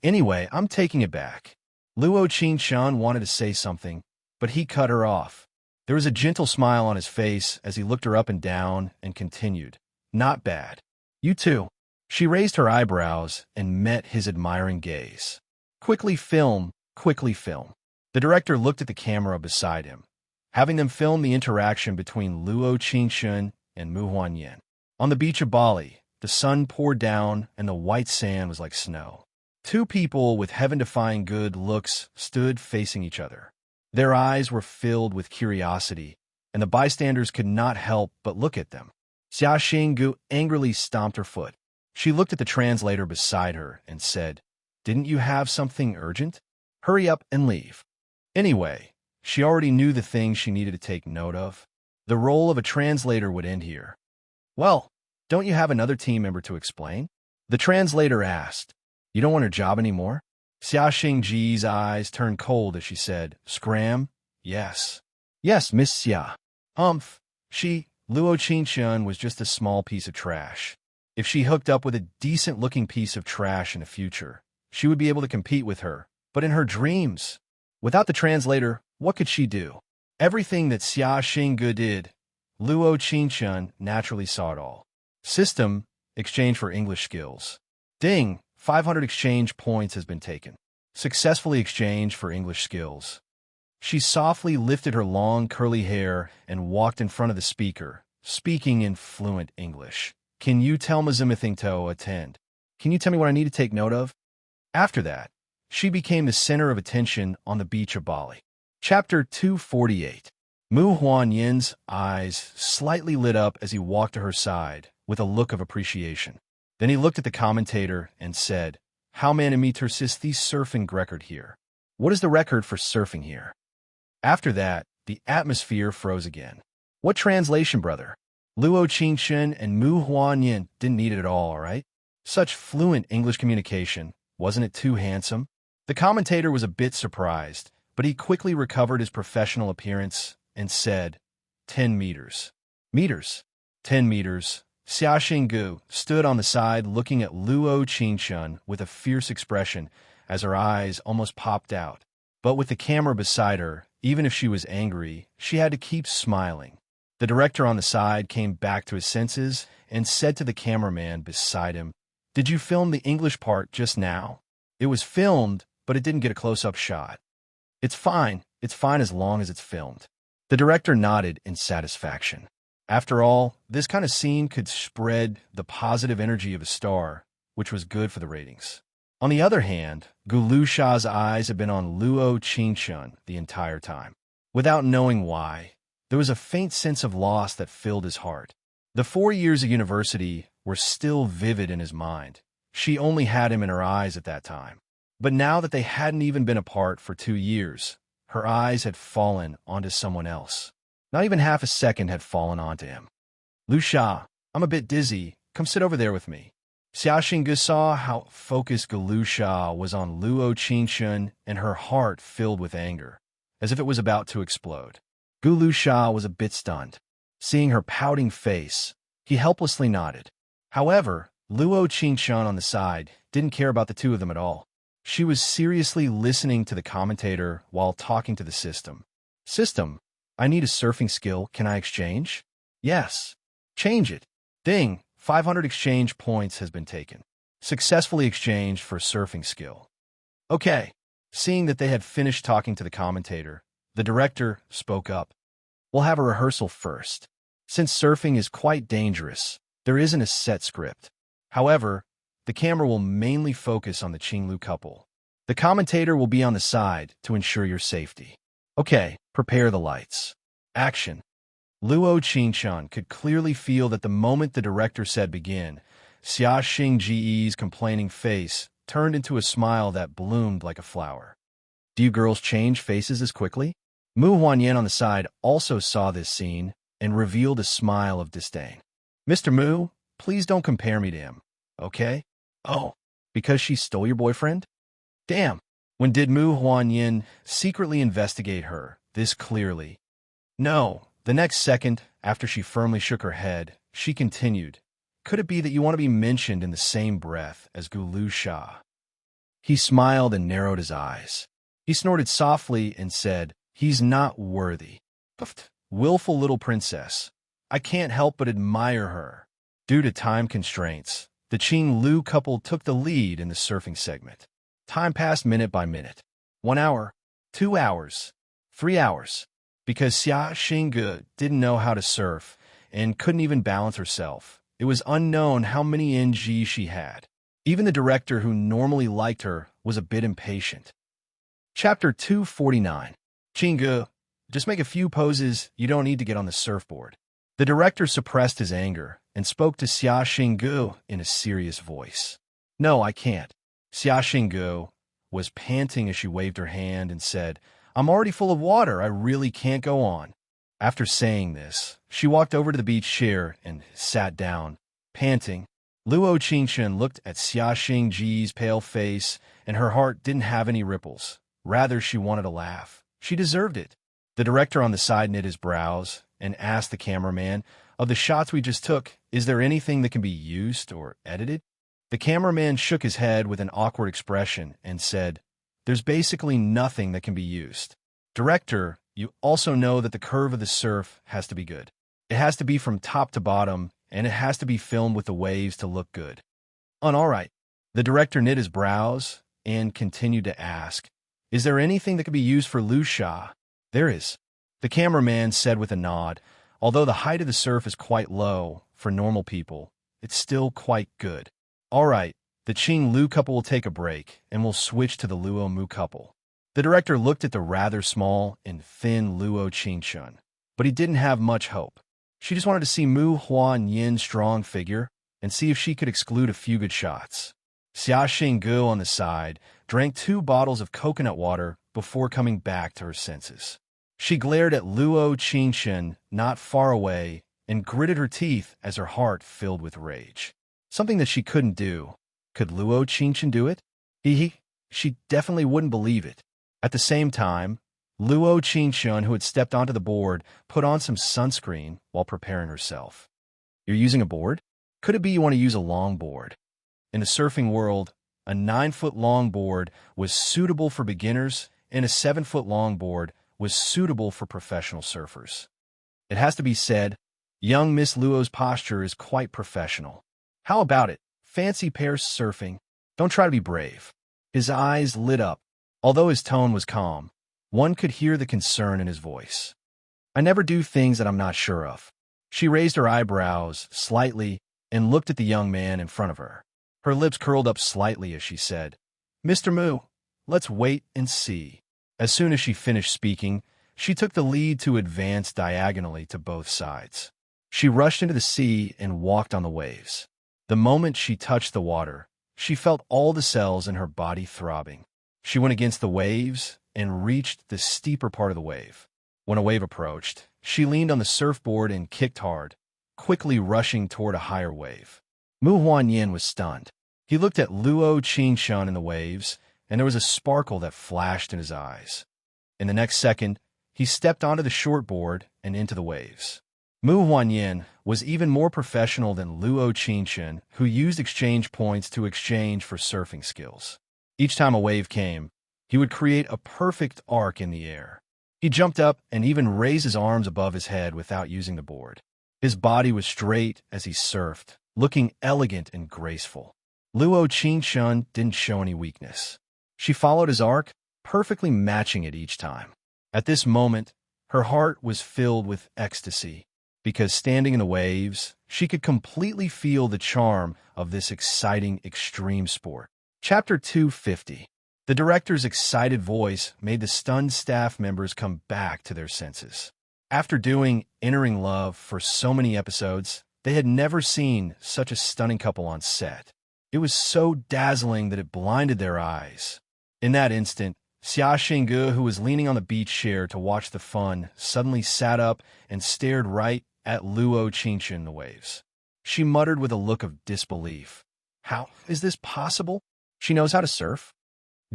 Anyway, I'm taking it back. Luo Qingxin wanted to say something, but he cut her off. There was a gentle smile on his face as he looked her up and down and continued, "Not bad. You too." She raised her eyebrows and met his admiring gaze. Quickly film, quickly film." The director looked at the camera beside him, having them film the interaction between Luo Qingxin and Mu Huanyan. On the beach of Bali, the sun poured down and the white sand was like snow. Two people with heaven-defying good looks stood facing each other. Their eyes were filled with curiosity, and the bystanders could not help but look at them. Xia Xinggu angrily stomped her foot. She looked at the translator beside her and said, "Didn't you have something urgent? Hurry up and leave." Anyway, she already knew the things she needed to take note of. The role of a translator would end here. "Well, don't you have another team member to explain?" The translator asked. "You don't want her job anymore?" Xia Xingji's eyes turned cold as she said, "Scram? Yes. Yes, Miss Xia. Luo Qingxin was just a small piece of trash. If she hooked up with a decent-looking piece of trash in the future, she would be able to compete with her, but in her dreams. Without the translator, what could she do? Everything that Xia Xinggu did, Luo Qingxin naturally saw it all. System, exchange for English skills. Ding, 500 exchange points has been taken. Successfully exchanged for English skills. She softly lifted her long curly hair and walked in front of the speaker, speaking in fluent English. "Can you tell Mazimithing to attend? Can you tell me what I need to take note of?" After that, she became the center of attention on the beach of Bali. Chapter 248. Mu Huanyan's eyes slightly lit up as he walked to her side with a look of appreciation. Then he looked at the commentator and said, "How many meters is the surfing record here? What is the record for surfing here?" After that, the atmosphere froze again. What translation, brother? Luo Qingxin and Mu Huanyan didn't need it at all right? Such fluent English communication, wasn't it too handsome? The commentator was a bit surprised, but he quickly recovered his professional appearance and said, 10 meters. Meters. 10 meters. Xia Xinggu stood on the side looking at Luo Qingxin with a fierce expression as her eyes almost popped out. But with the camera beside her, even if she was angry, she had to keep smiling. The director on the side came back to his senses and said to the cameraman beside him, "Did you film the English part just now?" It was filmed, but it didn't get a close-up shot. It's fine. It's fine as long as it's filmed. The director nodded in satisfaction. After all, this kind of scene could spread the positive energy of a star, which was good for the ratings. On the other hand, Gulusha's eyes had been on Luo Qingshun the entire time. Without knowing why, there was a faint sense of loss that filled his heart. The 4 years of university were still vivid in his mind. She only had him in her eyes at that time. But now that they hadn't even been apart for 2 years, her eyes had fallen onto someone else. Not even half a second had fallen onto him. "Lu Sha, I'm a bit dizzy. Come sit over there with me." Xia Xingge saw how focused Gulusha was on Luo Qingshun, and her heart filled with anger, as if it was about to explode. Gulusha was a bit stunned. Seeing her pouting face, he helplessly nodded. However, Luo Qingshun on the side didn't care about the two of them at all. She was seriously listening to the commentator while talking to the system. "System, I need a surfing skill. Can I exchange?" "Yes." "Change it." "Ding, 500 exchange points has been taken. Successfully exchanged for surfing skill." "Okay." Seeing that they had finished talking to the commentator, the director spoke up. "We'll have a rehearsal first. Since surfing is quite dangerous, there isn't a set script. However, the camera will mainly focus on the Qinglu couple. The commentator will be on the side to ensure your safety." "Okay, prepare the lights. Action." Luo Qingshun could clearly feel that the moment the director said begin, Xia Xingji's complaining face turned into a smile that bloomed like a flower. "Do you girls change faces as quickly?" Mu Huanyan on the side also saw this scene and revealed a smile of disdain. "Mr. Mu, please don't compare me to him, okay?" "Oh, because she stole your boyfriend?" "Damn, when did Mu Huanyan secretly investigate her this clearly?" "No." The next second, after she firmly shook her head, she continued, "Could it be that you want to be mentioned in the same breath as Gulusha?" He smiled and narrowed his eyes. He snorted softly and said, "He's not worthy. Puffed. Willful little princess. I can't help but admire her." Due to time constraints, the Qing-Lu couple took the lead in the surfing segment. Time passed minute by minute. 1 hour, 2 hours, 3 hours. Because Xia Xingge didn't know how to surf and couldn't even balance herself, it was unknown how many NG she had. Even the director, who normally liked her, was a bit impatient. Chapter 249. "Qingge, just make a few poses. You don't need to get on the surfboard." The director suppressed his anger and spoke to Xia Xingge in a serious voice. "No, I can't." Xia Xingge was panting as she waved her hand and said, "I'm already full of water. I really can't go on." After saying this, she walked over to the beach chair and sat down, panting. Luo Qingshun looked at Xia Xingji's pale face, and her heart didn't have any ripples. Rather, she wanted to laugh. She deserved it. The director on the side knit his brows and asked the cameraman, "Of the shots we just took, is there anything that can be used or edited?" The cameraman shook his head with an awkward expression and said, "There's basically nothing that can be used. Director, you also know that the curve of the surf has to be good. It has to be from top to bottom, and it has to be filmed with the waves to look good." All right." The director knit his brows and continued to ask, "Is there anything that can be used for Lu Sha?" "There is," the cameraman said with a nod. "Although the height of the surf is quite low for normal people, it's still quite good." "All right. The Qing-Lu couple will take a break, and we'll switch to the Luo-Mu couple." The director looked at the rather small and thin Luo Qingshun, but he didn't have much hope. She just wanted to see Mu Huanyan's strong figure and see if she could exclude a few good shots. Xia Xingge on the side drank 2 bottles of coconut water before coming back to her senses. She glared at Luo Qingshun not far away and gritted her teeth as her heart filled with rage. Something that she couldn't do. Could Luo Qingshun do it? She definitely wouldn't believe it. At the same time, Luo Qingshun, who had stepped onto the board, put on some sunscreen while preparing herself. "You're using a board? Could it be you want to use a longboard?" In the surfing world, a 9-foot longboard was suitable for beginners, and a 7-foot longboard was suitable for professional surfers. It has to be said, young Miss Luo's posture is quite professional. "How about it? Fancy pair surfing? Don't try to be brave." His eyes lit up. Although his tone was calm, one could hear the concern in his voice. I never do things that I'm not sure of. She raised her eyebrows slightly and looked at the young man in front of her. Her lips curled up slightly as she said, Mr. Mu, let's wait and see. As soon as she finished speaking, she took the lead to advance diagonally to both sides. She rushed into the sea and walked on the waves. The moment she touched the water, she felt all the cells in her body throbbing. She went against the waves and reached the steeper part of the wave. When a wave approached, she leaned on the surfboard and kicked hard, quickly rushing toward a higher wave. Mu Huanyin was stunned. He looked at Luo Qingshun in the waves, and there was a sparkle that flashed in his eyes. In the next second, he stepped onto the shortboard and into the waves. Mu Huanyin was even more professional than Luo Qingshun, who used exchange points to exchange for surfing skills. Each time a wave came, he would create a perfect arc in the air. He jumped up and even raised his arms above his head without using the board. His body was straight as he surfed, looking elegant and graceful. Luo Qingshun didn't show any weakness. She followed his arc, perfectly matching it each time. At this moment, her heart was filled with ecstasy, because standing in the waves, she could completely feel the charm of this exciting extreme sport. Chapter 250. The director's excited voice made the stunned staff members come back to their senses. After doing Entering Love for so many episodes, they had never seen such a stunning couple on set. It was so dazzling that it blinded their eyes. In that instant, Xia Xingge, who was leaning on the beach chair to watch the fun, suddenly sat up and stared right at Luo Qingshun in the waves. She muttered with a look of disbelief. How is this possible? She knows how to surf?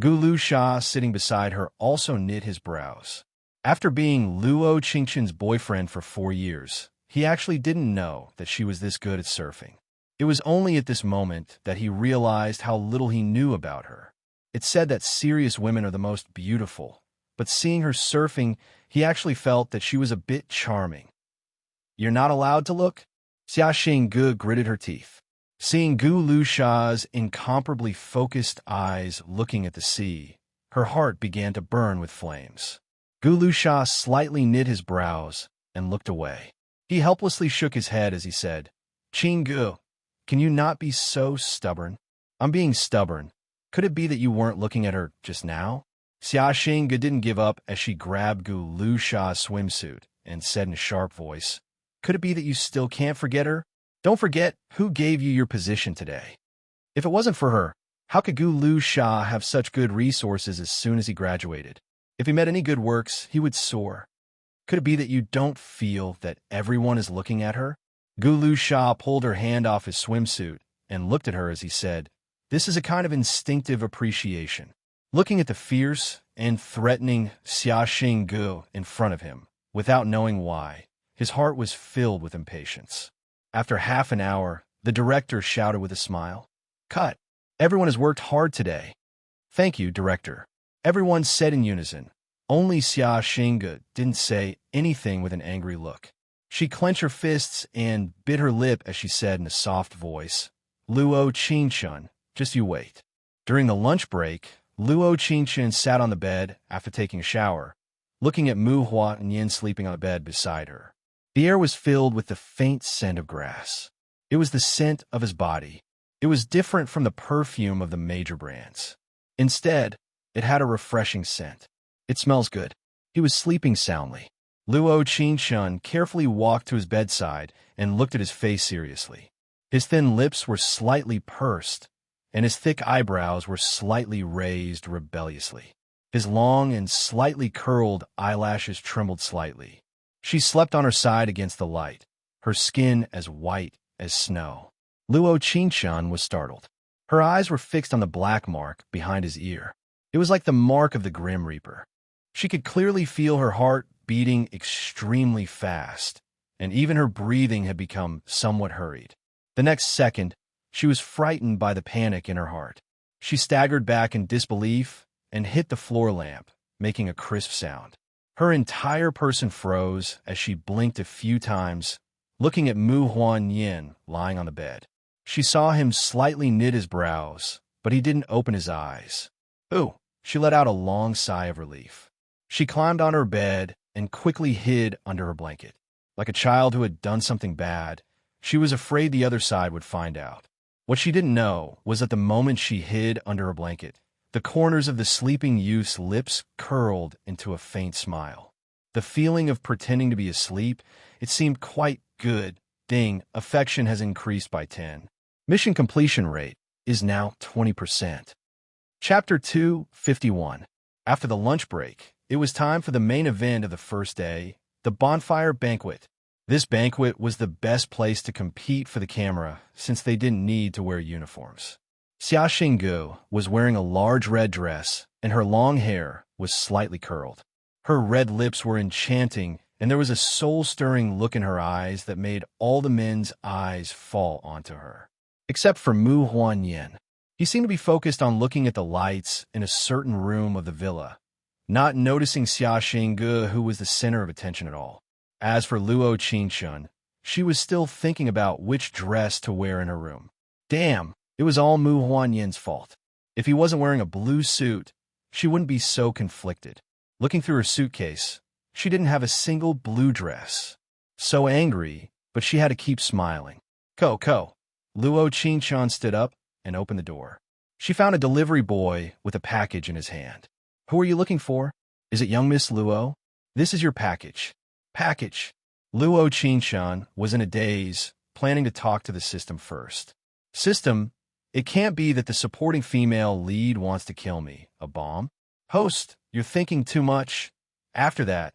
Gu Lu Sha, sitting beside her, also knit his brows. After being Luo Qingshun's boyfriend for 4 years, he actually didn't know that she was this good at surfing. It was only at this moment that he realized how little he knew about her. It's said that serious women are the most beautiful, but seeing her surfing, he actually felt that she was a bit charming. You're not allowed to look? Xia Xingge gritted her teeth. Seeing Gu Lu Sha's incomparably focused eyes looking at the sea, her heart began to burn with flames. Gu Lu Sha slightly knit his brows and looked away. He helplessly shook his head as he said, Qingge, can you not be so stubborn? I'm being stubborn. Could it be that you weren't looking at her just now? Xia Xingge didn't give up as she grabbed Gu Lu Sha's swimsuit and said in a sharp voice, Could it be that you still can't forget her? Don't forget who gave you your position today. If it wasn't for her, how could Gu Lu Sha have such good resources as soon as he graduated? If he met any good works, he would soar. Could it be that you don't feel that everyone is looking at her? Gu Lu Sha pulled her hand off his swimsuit and looked at her as he said, This is a kind of instinctive appreciation. Looking at the fierce and threatening Xia Xingge in front of him, without knowing why, his heart was filled with impatience. After half an hour, the director shouted with a smile, Cut! Everyone has worked hard today. Thank you, director. Everyone said in unison. Only Xia Xingge didn't say anything with an angry look. She clenched her fists and bit her lip as she said in a soft voice, Luo Qingshun, just you wait. During the lunch break, Luo Qingshun sat on the bed after taking a shower, looking at Mu Huanyin sleeping on the bed beside her. The air was filled with the faint scent of grass. It was the scent of his body. It was different from the perfume of the major brands. Instead, it had a refreshing scent. It smells good. He was sleeping soundly. Luo Qingshun carefully walked to his bedside and looked at his face seriously. His thin lips were slightly pursed, and his thick eyebrows were slightly raised rebelliously. His long and slightly curled eyelashes trembled slightly. She slept on her side against the light, her skin as white as snow. Luo Qingshun was startled. Her eyes were fixed on the black mark behind his ear. It was like the mark of the Grim Reaper. She could clearly feel her heart beating extremely fast, and even her breathing had become somewhat hurried. The next second, she was frightened by the panic in her heart. She staggered back in disbelief and hit the floor lamp, making a crisp sound. Her entire person froze as she blinked a few times, looking at Mu Huanyin lying on the bed. She saw him slightly knit his brows, but he didn't open his eyes. Ooh, she let out a long sigh of relief. She climbed on her bed and quickly hid under her blanket. Like a child who had done something bad, she was afraid the other side would find out. What she didn't know was that the moment she hid under her blanket, the corners of the sleeping youth's lips curled into a faint smile. The feeling of pretending to be asleep, it seemed quite good. Ding, affection has increased by 10. Mission completion rate is now 20%. Chapter 251. After the lunch break, it was time for the main event of the first day, the bonfire banquet. This banquet was the best place to compete for the camera since they didn't need to wear uniforms. Xia Xinggu was wearing a large red dress, and her long hair was slightly curled. Her red lips were enchanting, and there was a soul-stirring look in her eyes that made all the men's eyes fall onto her. Except for Mu Huanyan. He seemed to be focused on looking at the lights in a certain room of the villa, not noticing Xia Xinggu, who was the center of attention at all. As for Luo Qingshun, she was still thinking about which dress to wear in her room. Damn, it was all Mu Huanyan's fault. If he wasn't wearing a blue suit, she wouldn't be so conflicted. Looking through her suitcase, she didn't have a single blue dress. So angry, but she had to keep smiling. Ko. Luo Qingshun stood up and opened the door. She found a delivery boy with a package in his hand. Who are you looking for? Is it young Miss Luo? This is your package. Package. Luo Qingshun was in a daze, planning to talk to the system first. System, it can't be that the supporting female lead wants to kill me. A bomb? Host, you're thinking too much. After that,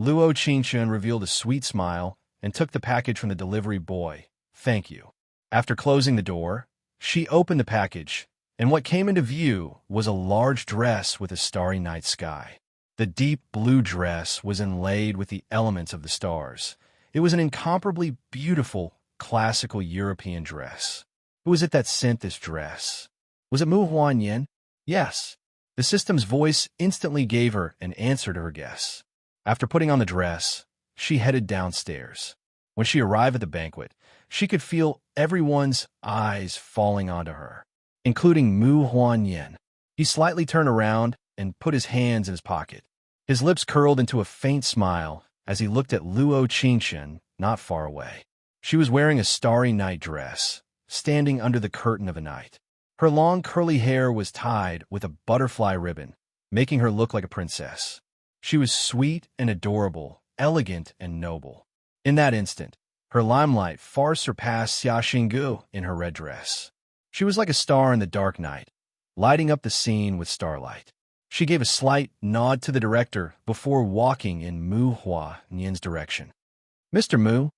Luo Qingshun revealed a sweet smile and took the package from the delivery boy. Thank you. After closing the door, she opened the package, and what came into view was a large dress with a starry night sky. The deep blue dress was inlaid with the elements of the stars. It was an incomparably beautiful, classical European dress. Who was it that sent this dress? Was it Mu Huanyan? Yes. The system's voice instantly gave her an answer to her guess. After putting on the dress, she headed downstairs. When she arrived at the banquet, she could feel everyone's eyes falling onto her, including Mu Huanyan. He slightly turned around and put his hands in his pocket. His lips curled into a faint smile as he looked at Luo Qingshun not far away. She was wearing a starry night dress, standing under the curtain of a night. Her long curly hair was tied with a butterfly ribbon, making her look like a princess. She was sweet and adorable, elegant and noble. In that instant, her limelight far surpassed Xia Xinggu in her red dress. She was like a star in the dark night, lighting up the scene with starlight. She gave a slight nod to the director before walking in Mu Huanyan's direction. Mr. Mu,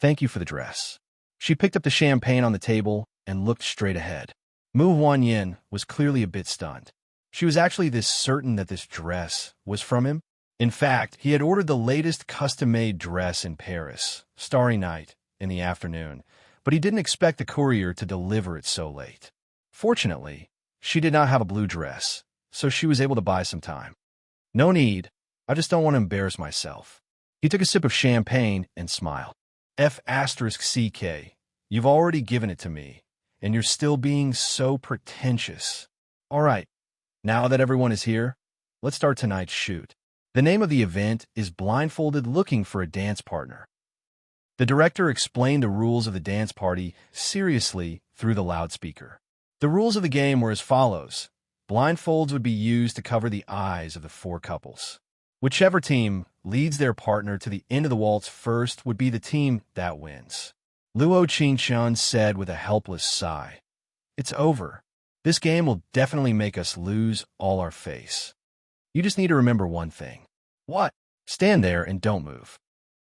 thank you for the dress. She picked up the champagne on the table and looked straight ahead. Mu Huanyan was clearly a bit stunned. She was actually this certain that this dress was from him. In fact, he had ordered the latest custom-made dress in Paris, Starry Night, in the afternoon, but he didn't expect the courier to deliver it so late. Fortunately, she did not have a blue dress, so she was able to buy some time. No need. I just don't want to embarrass myself. He took a sip of champagne and smiled. F***CK. You've already given it to me, and you're still being so pretentious. All right, now that everyone is here, let's start tonight's shoot. The name of the event is Blindfolded Looking for a Dance Partner. The director explained the rules of the dance party seriously through the loudspeaker. The rules of the game were as follows. Blindfolds would be used to cover the eyes of the four couples. Whichever team leads their partner to the end of the waltz first would be the team that wins. Luo Qingshun said with a helpless sigh. It's over. This game will definitely make us lose all our face. You just need to remember one thing. What? Stand there and don't move.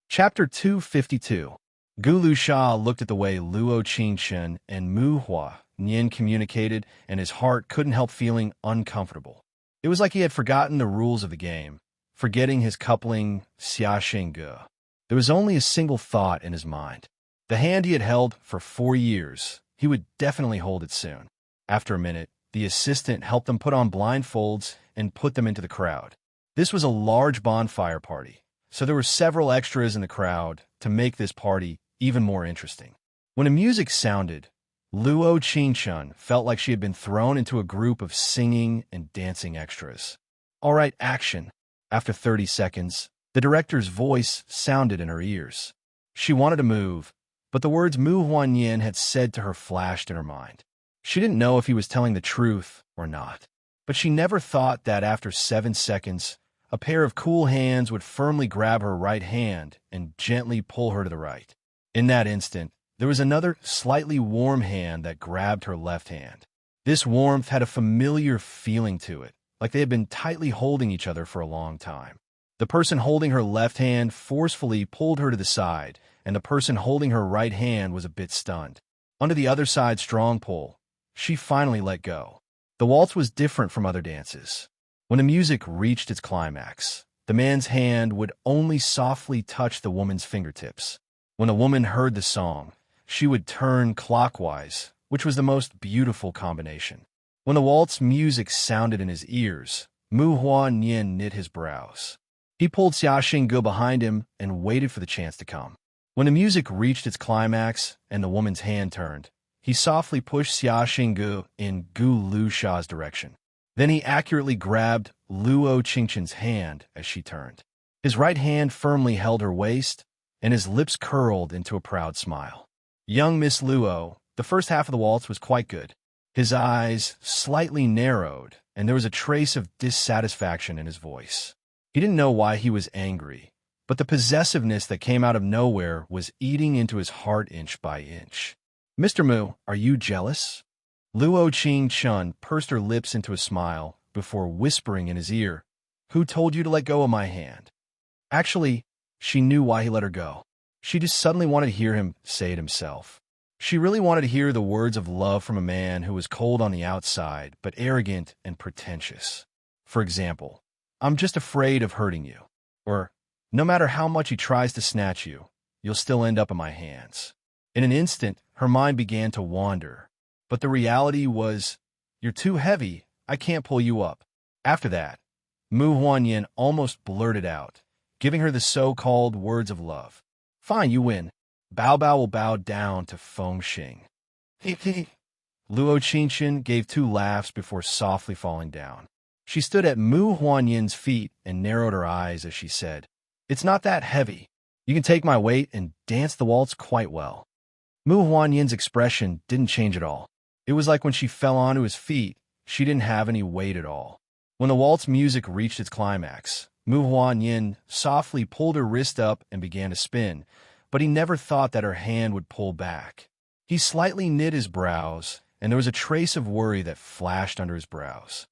Chapter 252. Gulu Sha looked at the way Luo Qingshun and Mu Huanyan communicated, and his heart couldn't help feeling uncomfortable. It was like he had forgotten the rules of the game, forgetting his coupling Xia Xinggu. There was only a single thought in his mind. The hand he had held for 4 years, he would definitely hold it soon. After a minute, the assistant helped them put on blindfolds and put them into the crowd. This was a large bonfire party, so there were several extras in the crowd to make this party even more interesting. When the music sounded, Luo Qingchun felt like she had been thrown into a group of singing and dancing extras. All right, action. After 30 seconds, the director's voice sounded in her ears. She wanted to move, but the words Mu Huanyin had said to her flashed in her mind. She didn't know if he was telling the truth or not, but she never thought that after 7 seconds, a pair of cool hands would firmly grab her right hand and gently pull her to the right. In that instant, there was another slightly warm hand that grabbed her left hand. This warmth had a familiar feeling to it, like they had been tightly holding each other for a long time. The person holding her left hand forcefully pulled her to the side, and the person holding her right hand was a bit stunned. Under the other side's strong pull, she finally let go. The waltz was different from other dances. When the music reached its climax, the man's hand would only softly touch the woman's fingertips. When the woman heard the song, she would turn clockwise, which was the most beautiful combination. When the waltz music sounded in his ears, Mu Huanyin knit his brows. He pulled Xia Xingge behind him and waited for the chance to come. When the music reached its climax and the woman's hand turned, he softly pushed Xia Xingge in Gu Lusha's direction. Then he accurately grabbed Luo Qingchun's hand as she turned. His right hand firmly held her waist, and his lips curled into a proud smile. Young Miss Luo, the first half of the waltz was quite good. His eyes slightly narrowed, and there was a trace of dissatisfaction in his voice. He didn't know why he was angry, but the possessiveness that came out of nowhere was eating into his heart inch by inch. "Mr. Mu, are you jealous?" Luo Qingchun pursed her lips into a smile before whispering in his ear, "Who told you to let go of my hand?" Actually, she knew why he let her go. She just suddenly wanted to hear him say it himself. She really wanted to hear the words of love from a man who was cold on the outside, but arrogant and pretentious. For example, "I'm just afraid of hurting you." Or, "No matter how much he tries to snatch you, you'll still end up in my hands." In an instant, her mind began to wander. But the reality was, "You're too heavy, I can't pull you up." After that, Mu Huanyin almost blurted out, giving her the so-called words of love. "Fine, you win. Bao Bao will bow down to Feng Xing." Luo Qingchun gave 2 laughs before softly falling down. She stood at Mu Huanyin's feet and narrowed her eyes as she said, "It's not that heavy. You can take my weight and dance the waltz quite well." Mu Huanyin's expression didn't change at all. It was like when she fell onto his feet, she didn't have any weight at all. When the waltz music reached its climax, Mu Huanyin softly pulled her wrist up and began to spin, but he never thought that her hand would pull back. He slightly knit his brows, and there was a trace of worry that flashed under his brows.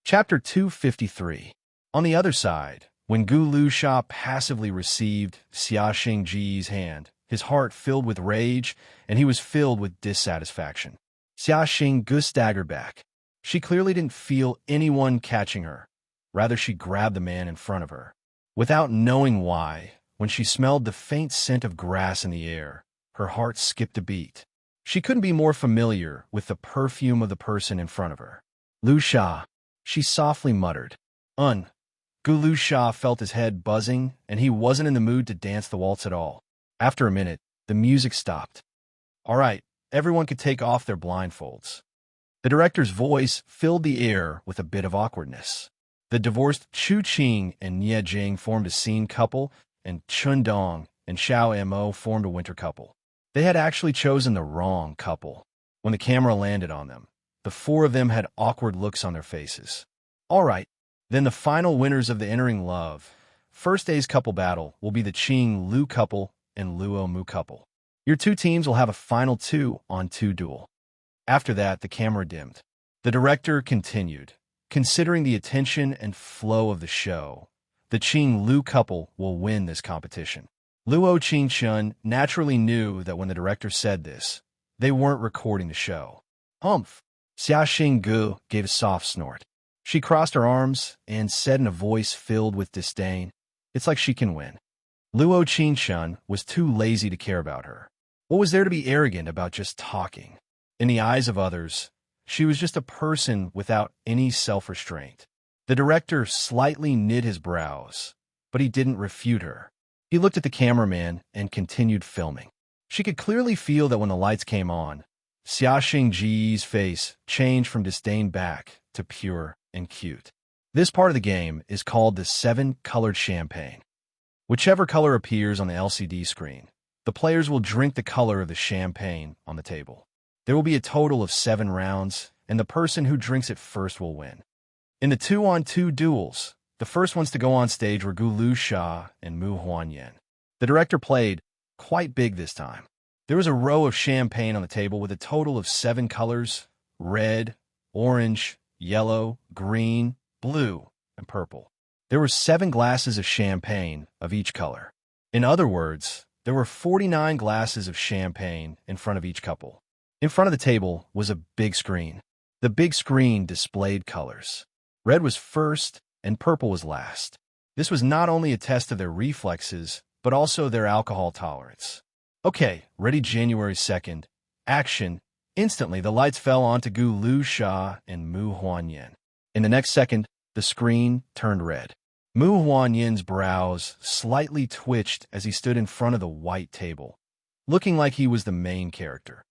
Chapter 253. On the other side, when Gu Lusha passively received Xia Xingji's hand, his heart filled with rage, and he was filled with dissatisfaction. Xia Xingge staggered back. She clearly didn't feel anyone catching her. Rather, she grabbed the man in front of her. Without knowing why, when she smelled the faint scent of grass in the air, her heart skipped a beat. She couldn't be more familiar with the perfume of the person in front of her. "Lusha," she softly muttered. Gu Lusha felt his head buzzing, and he wasn't in the mood to dance the waltz at all. After a minute, the music stopped. "All right, everyone could take off their blindfolds." The director's voice filled the air with a bit of awkwardness. The divorced Chu Qing and Nie Jing formed a scene couple, and Chun Dong and Xiao Mo formed a winter couple. They had actually chosen the wrong couple. When the camera landed on them, the 4 of them had awkward looks on their faces. All right, then the final winners of the Entering Love First day's couple battle will be the Qing Lu couple and Luo Mu couple. Your 2 teams will have a final 2-on-2 duel. After that, the camera dimmed. The director continued, "Considering the attention and flow of the show, the Qing Lu couple will win this competition." Luo Qingchun naturally knew that when the director said this, they weren't recording the show. "Humph!" Xia Xingge gave a soft snort. She crossed her arms and said in a voice filled with disdain, "It's like she can win." Luo Qingchun was too lazy to care about her. What was there to be arrogant about just talking? In the eyes of others, she was just a person without any self-restraint. The director slightly knit his brows, but he didn't refute her. He looked at the cameraman and continued filming. She could clearly feel that when the lights came on, Xia Xingji's face changed from disdain back to pure and cute. This part of the game is called the 7-colored champagne. Whichever color appears on the LCD screen, the players will drink the color of the champagne on the table. There will be a total of 7 rounds, and the person who drinks it first will win. In the 2-on-2 duels, the first ones to go on stage were Gu Lu Sha and Mu Huanyan. The director played quite big this time. There was a row of champagne on the table with a total of 7 colors: red, orange, yellow, green, blue, and purple. There were 7 glasses of champagne of each color. In other words, there were 49 glasses of champagne in front of each couple. In front of the table was a big screen. The big screen displayed colors. Red was first and purple was last. This was not only a test of their reflexes, but also their alcohol tolerance. Okay, ready January 2nd. Action. Instantly, the lights fell onto Gu Lu Sha and Mu Huanyan. In the next second, the screen turned red. Mu Huanyan's brows slightly twitched as he stood in front of the white table, looking like he was the main character.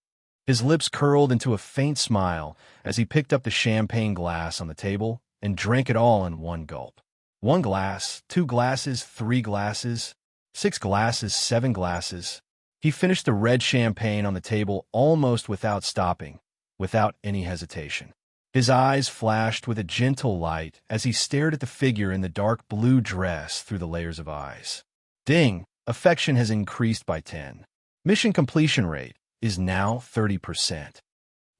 His lips curled into a faint smile as he picked up the champagne glass on the table and drank it all in one gulp. 1 glass, 2 glasses, 3 glasses, 6 glasses, 7 glasses. He finished the red champagne on the table almost without stopping, without any hesitation. His eyes flashed with a gentle light as he stared at the figure in the dark blue dress through the layers of eyes. Ding! Affection has increased by 10. Mission completion rate is now 30%.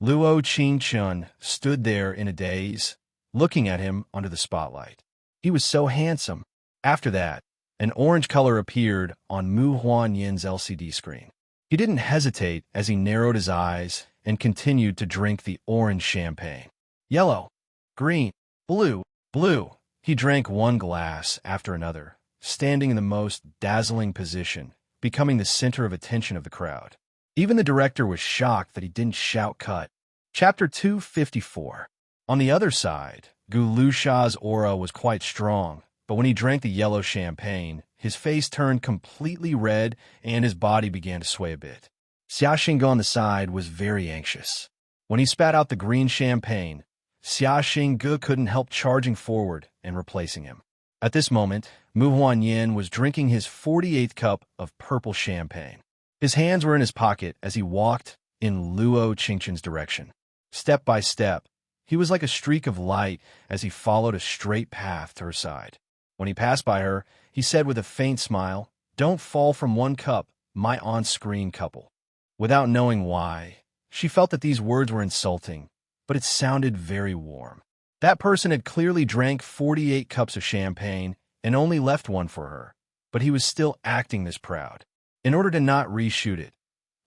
Luo Qingchun stood there in a daze, looking at him under the spotlight. He was so handsome. After that, an orange color appeared on Mu Huanyan's LCD screen. He didn't hesitate as he narrowed his eyes and continued to drink the orange champagne. Yellow, green, blue, blue. He drank 1 glass after another, standing in the most dazzling position, becoming the center of attention of the crowd. Even the director was shocked that he didn't shout cut. Chapter 254. On the other side, Gu Lu Sha's aura was quite strong, but when he drank the yellow champagne, his face turned completely red and his body began to sway a bit. Xia Xingge on the side was very anxious. When he spat out the green champagne, Xia Xingge couldn't help charging forward and replacing him. At this moment, Mu Huanyan was drinking his 48th cup of purple champagne. His hands were in his pocket as he walked in Luo Qingchun's direction. Step by step, he was like a streak of light as he followed a straight path to her side. When he passed by her, he said with a faint smile, "Don't fall from 1 cup, my on-screen couple." Without knowing why, she felt that these words were insulting, but it sounded very warm. That person had clearly drank 48 cups of champagne and only left 1 for her, but he was still acting this proud. In order to not reshoot it,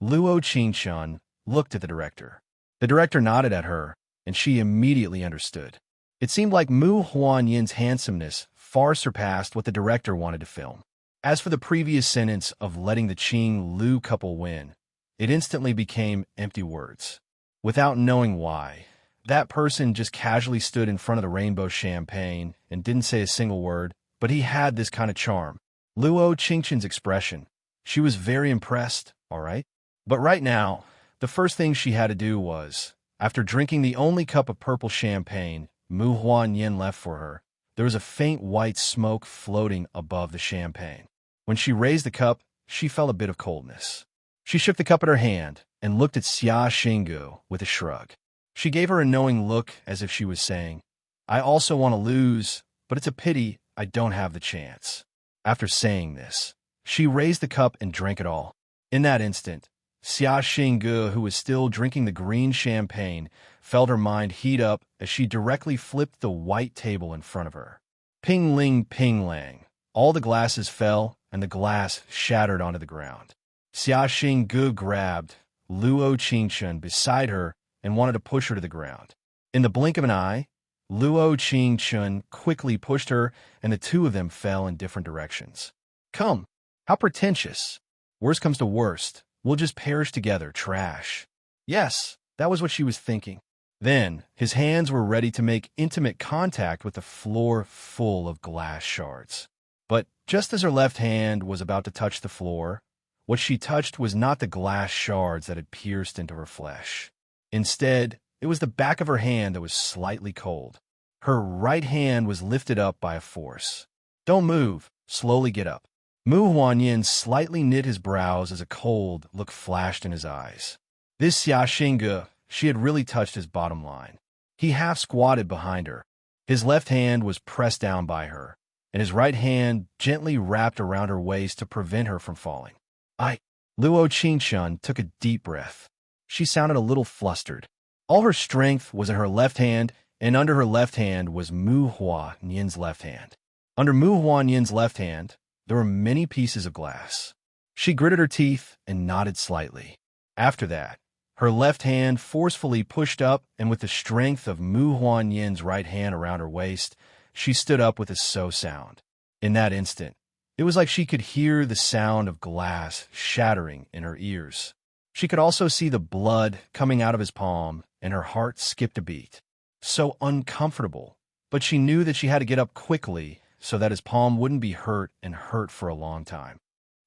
Luo Qingchun looked at the director. The director nodded at her, and she immediately understood. It seemed like Mu Huanyan's handsomeness far surpassed what the director wanted to film. As for the previous sentence of letting the Qing Lu couple win, it instantly became empty words. Without knowing why, that person just casually stood in front of the rainbow champagne and didn't say a single word, but he had this kind of charm. Luo Qingchun's expression. She was very impressed, all right? But right now, the first thing she had to do was, after drinking the only cup of purple champagne Mu Huanyan left for her, there was a faint white smoke floating above the champagne. When she raised the cup, she felt a bit of coldness. She shook the cup in her hand and looked at Xia Xingge with a shrug. She gave her a knowing look as if she was saying, "I also want to lose, but it's a pity I don't have the chance." After saying this, she raised the cup and drank it all. In that instant, Xia Xingge, who was still drinking the green champagne, felt her mind heat up as she directly flipped the white table in front of her. Ping ling ping lang. All the glasses fell, and the glass shattered onto the ground. Xia Xingge grabbed Luo Qingchun beside her and wanted to push her to the ground. In the blink of an eye, Luo Qingchun quickly pushed her, and the two of them fell in different directions. Come, how pretentious. Worst comes to worst, we'll just perish together, trash. Yes, that was what she was thinking. Then, his hands were ready to make intimate contact with the floor full of glass shards. But just as her left hand was about to touch the floor, what she touched was not the glass shards that had pierced into her flesh. Instead, it was the back of her hand that was slightly cold. Her right hand was lifted up by a force. Don't move. Slowly get up. Mu Huanyin slightly knit his brows as a cold look flashed in his eyes. This Xia Xingge, she had really touched his bottom line. He half squatted behind her. His left hand was pressed down by her, and his right hand gently wrapped around her waist to prevent her from falling. Luo Qingshun took a deep breath. She sounded a little flustered. All her strength was in her left hand, and under her left hand was Mu Huanyin's left hand. Under Mu Huanyin's left hand, there were many pieces of glass. She gritted her teeth and nodded slightly. After that, her left hand forcefully pushed up, and with the strength of Mu Huanyin's right hand around her waist, she stood up with a so sound. In that instant, it was like she could hear the sound of glass shattering in her ears. She could also see the blood coming out of his palm, and her heart skipped a beat. So uncomfortable, but she knew that she had to get up quickly so that his palm wouldn't be hurt and hurt for a long time.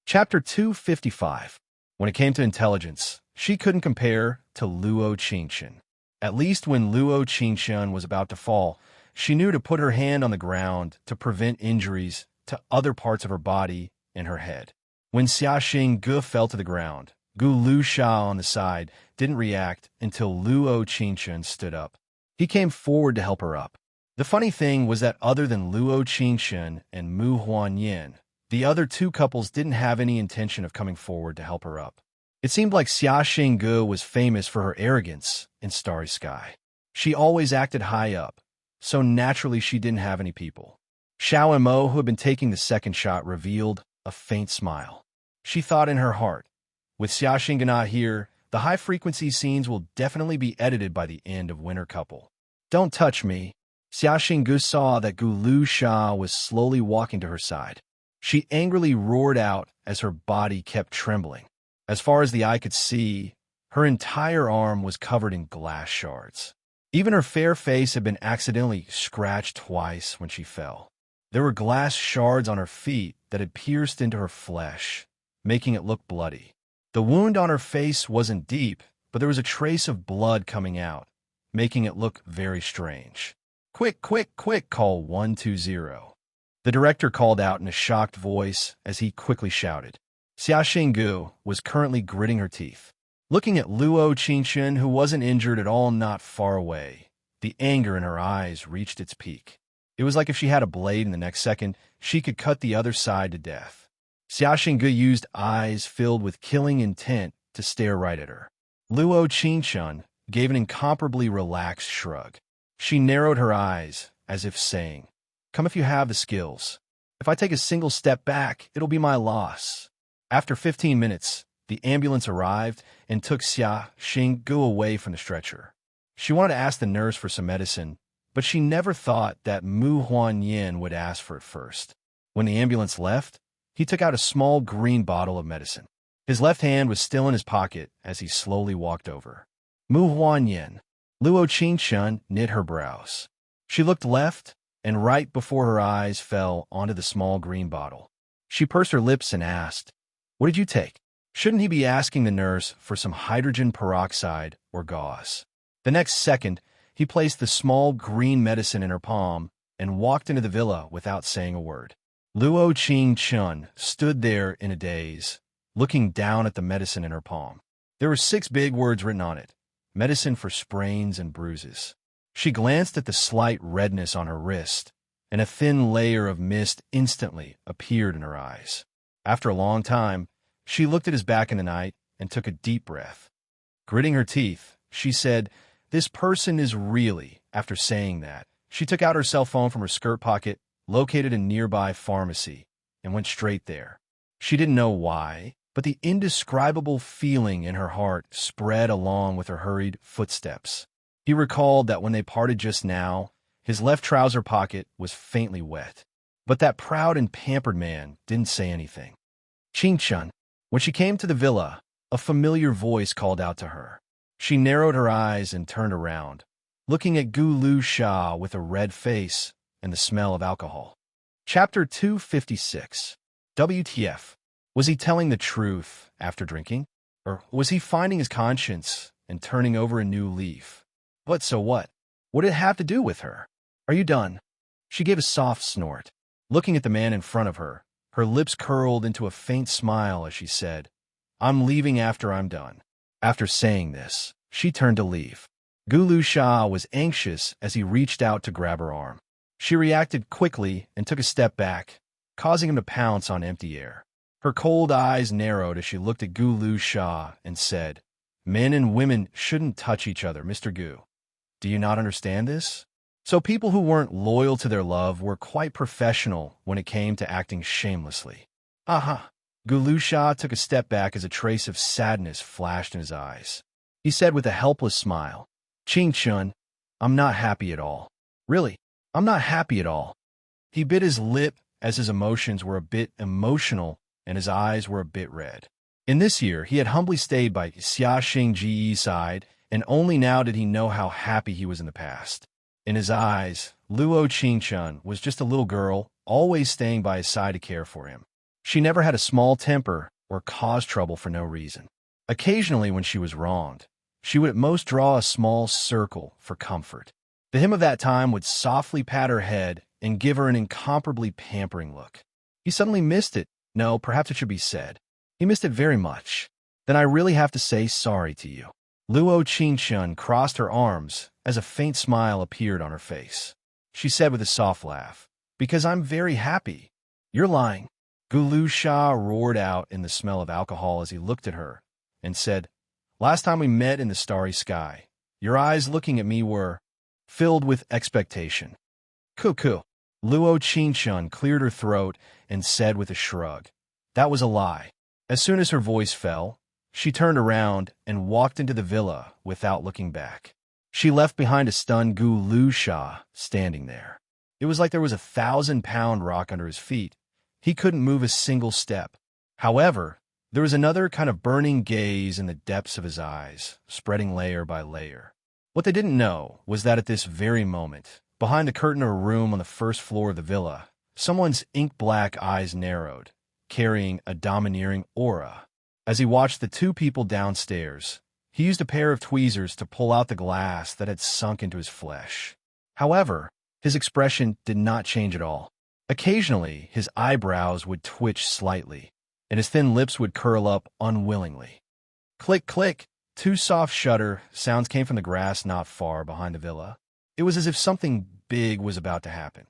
Chapter 255. When it came to intelligence, she couldn't compare to Luo Qingshun. At least when Luo Qingshun was about to fall, she knew to put her hand on the ground to prevent injuries to other parts of her body and her head. When Xia Xingge fell to the ground, Gu Lu Sha on the side didn't react until Luo Qingshun stood up. He came forward to help her up. The funny thing was that other than Luo Qingshun and Mu Huanyin, the other two couples didn't have any intention of coming forward to help her up. It seemed like Xia Xingge was famous for her arrogance in Starry Sky. She always acted high up, so naturally she didn't have any people. Xiao Mo, who had been taking the second shot, revealed a faint smile. She thought in her heart, with Xia Xingge not here, the high-frequency scenes will definitely be edited by the end of Winter Couple. Don't touch me. Xia Xingge saw that Gu Lu Sha was slowly walking to her side. She angrily roared out as her body kept trembling. As far as the eye could see, her entire arm was covered in glass shards. Even her fair face had been accidentally scratched twice when she fell. There were glass shards on her feet that had pierced into her flesh, making it look bloody. The wound on her face wasn't deep, but there was a trace of blood coming out, making it look very strange. Quick, quick, quick, call 120. The director called out in a shocked voice as he quickly shouted. Xia Xingge was currently gritting her teeth. Looking at Luo Qingshun, who wasn't injured at all not far away, the anger in her eyes reached its peak. It was like if she had a blade in the next second, she could cut the other side to death. Xia Xingge used eyes filled with killing intent to stare right at her. Luo Qingshun gave an incomparably relaxed shrug. She narrowed her eyes, as if saying, "Come if you have the skills. If I take a single step back, it'll be my loss." After 15 minutes, the ambulance arrived and took Xia Xingge away from the stretcher. She wanted to ask the nurse for some medicine, but she never thought that Mu Huanyin would ask for it first. When the ambulance left, he took out a small green bottle of medicine. His left hand was still in his pocket as he slowly walked over. Mu Huanyin. Luo Qingshun knit her brows. She looked left, and right before her eyes fell onto the small green bottle. She pursed her lips and asked, "What did you take?" Shouldn't he be asking the nurse for some hydrogen peroxide or gauze? The next second, he placed the small green medicine in her palm and walked into the villa without saying a word. Luo Qingshun stood there in a daze, looking down at the medicine in her palm. There were 6 big words written on it, medicine for sprains and bruises. She glanced at the slight redness on her wrist, and a thin layer of mist instantly appeared in her eyes. After a long time, she looked at his back in the night and took a deep breath. Gritting her teeth, she said, "This person is really," after saying that, she took out her cell phone from her skirt pocket, located a nearby pharmacy, and went straight there. She didn't know why, but the indescribable feeling in her heart spread along with her hurried footsteps. He recalled that when they parted just now, his left trouser pocket was faintly wet. But that proud and pampered man didn't say anything. "Qingshun." When she came to the villa, a familiar voice called out to her. She narrowed her eyes and turned around, looking at Gu Lu Sha with a red face and the smell of alcohol. Chapter 256. WTF? Was he telling the truth after drinking? Or was he finding his conscience and turning over a new leaf. But so what? What did it have to do with her? Are you done? She gave a soft snort. Looking at the man in front of her, her lips curled into a faint smile as she said, I'm leaving after I'm done. After saying this, she turned to leave. Gulu Shah was anxious as he reached out to grab her arm. She reacted quickly and took a step back, causing him to pounce on empty air. Her cold eyes narrowed as she looked at Gulu Shah and said, Men and women shouldn't touch each other, Mr. Gu. Do you not understand this? So people who weren't loyal to their love were quite professional when it came to acting shamelessly. Aha! Gulu Shah took a step back as a trace of sadness flashed in his eyes. He said with a helpless smile, Ching Chun, I'm not happy at all. Really, I'm not happy at all. He bit his lip as his emotions were a bit emotional and his eyes were a bit red. In this year, he had humbly stayed by Xia Xingji's side, and only now did he know how happy he was in the past. In his eyes, Luo Qingchun was just a little girl, always staying by his side to care for him. She never had a small temper or caused trouble for no reason. Occasionally, when she was wronged, she would at most draw a small circle for comfort. The him of that time would softly pat her head and give her an incomparably pampering look. He suddenly missed it. No, perhaps it should be said. He missed it very much. Then I really have to say sorry to you. Luo Qingchun crossed her arms as a faint smile appeared on her face. She said with a soft laugh, Because I'm very happy. You're lying. Gulu Shah roared out in the smell of alcohol as he looked at her and said, Last time we met in the starry sky, your eyes looking at me were filled with expectation. Cuckoo. Luo Qingchun cleared her throat and said with a shrug, That was a lie. As soon as her voice fell, she turned around and walked into the villa without looking back. She left behind a stunned Gulu Shah standing there. It was like there was a 1,000-pound rock under his feet. He couldn't move a single step. However, there was another kind of burning gaze in the depths of his eyes, spreading layer by layer. What they didn't know was that at this very moment, behind the curtain of a room on the first floor of the villa, someone's ink-black eyes narrowed, carrying a domineering aura. As he watched the two people downstairs, he used a pair of tweezers to pull out the glass that had sunk into his flesh. However, his expression did not change at all. Occasionally, his eyebrows would twitch slightly, and his thin lips would curl up unwillingly. Click, click! Two soft shutter sounds came from the grass not far behind the villa. It was as if something big was about to happen.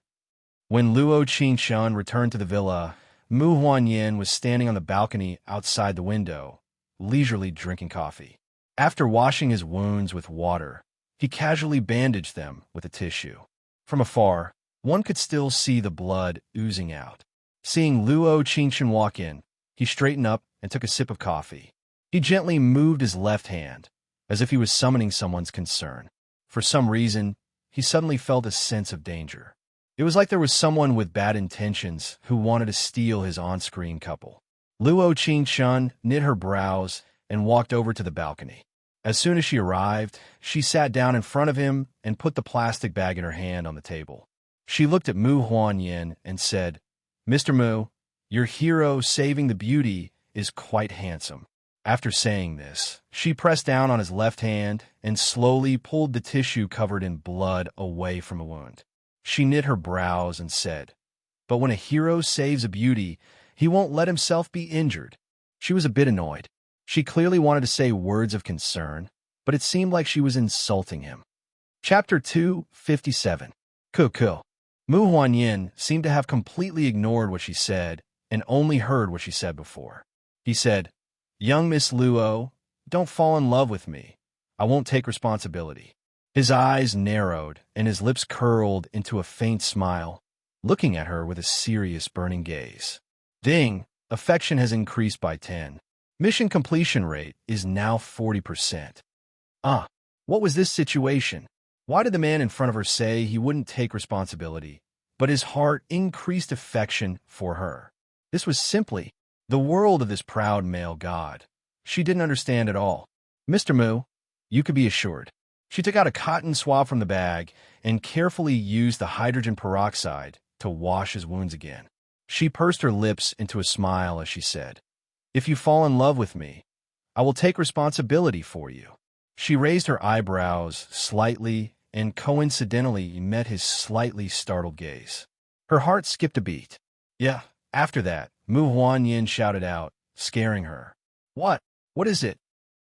When Luo Qingchun returned to the villa, Mu Huanyin was standing on the balcony outside the window, leisurely drinking coffee. After washing his wounds with water, he casually bandaged them with a tissue. From afar, one could still see the blood oozing out. Seeing Luo Qingchun walk in, he straightened up and took a sip of coffee. He gently moved his left hand, as if he was summoning someone's concern. For some reason, he suddenly felt a sense of danger. It was like there was someone with bad intentions who wanted to steal his on-screen couple. Luo Qingchun knit her brows and walked over to the balcony. As soon as she arrived, she sat down in front of him and put the plastic bag in her hand on the table. She looked at Mu Huanyin and said, Mr. Mu, your hero saving the beauty is quite handsome. After saying this, she pressed down on his left hand and slowly pulled the tissue covered in blood away from a wound. She knit her brows and said, But when a hero saves a beauty, he won't let himself be injured. She was a bit annoyed. She clearly wanted to say words of concern, but it seemed like she was insulting him. Chapter 257. Cuckoo. Mu Huanyin seemed to have completely ignored what she said and only heard what she said before. He said, Young Miss Luo, don't fall in love with me. I won't take responsibility. His eyes narrowed and his lips curled into a faint smile, looking at her with a serious burning gaze. Ding! Affection has increased by 10. Mission completion rate is now 40%. What was this situation? Why did the man in front of her say he wouldn't take responsibility, but his heart increased affection for her? This was simply the world of this proud male god. She didn't understand at all. Mr. Mu, you could be assured. She took out a cotton swab from the bag and carefully used the hydrogen peroxide to wash his wounds again. She pursed her lips into a smile as she said, If you fall in love with me, I will take responsibility for you. She raised her eyebrows slightly and coincidentally met his slightly startled gaze. Her heart skipped a beat. Yeah, after that, Mu Huanyin shouted out, scaring her. What? What is it?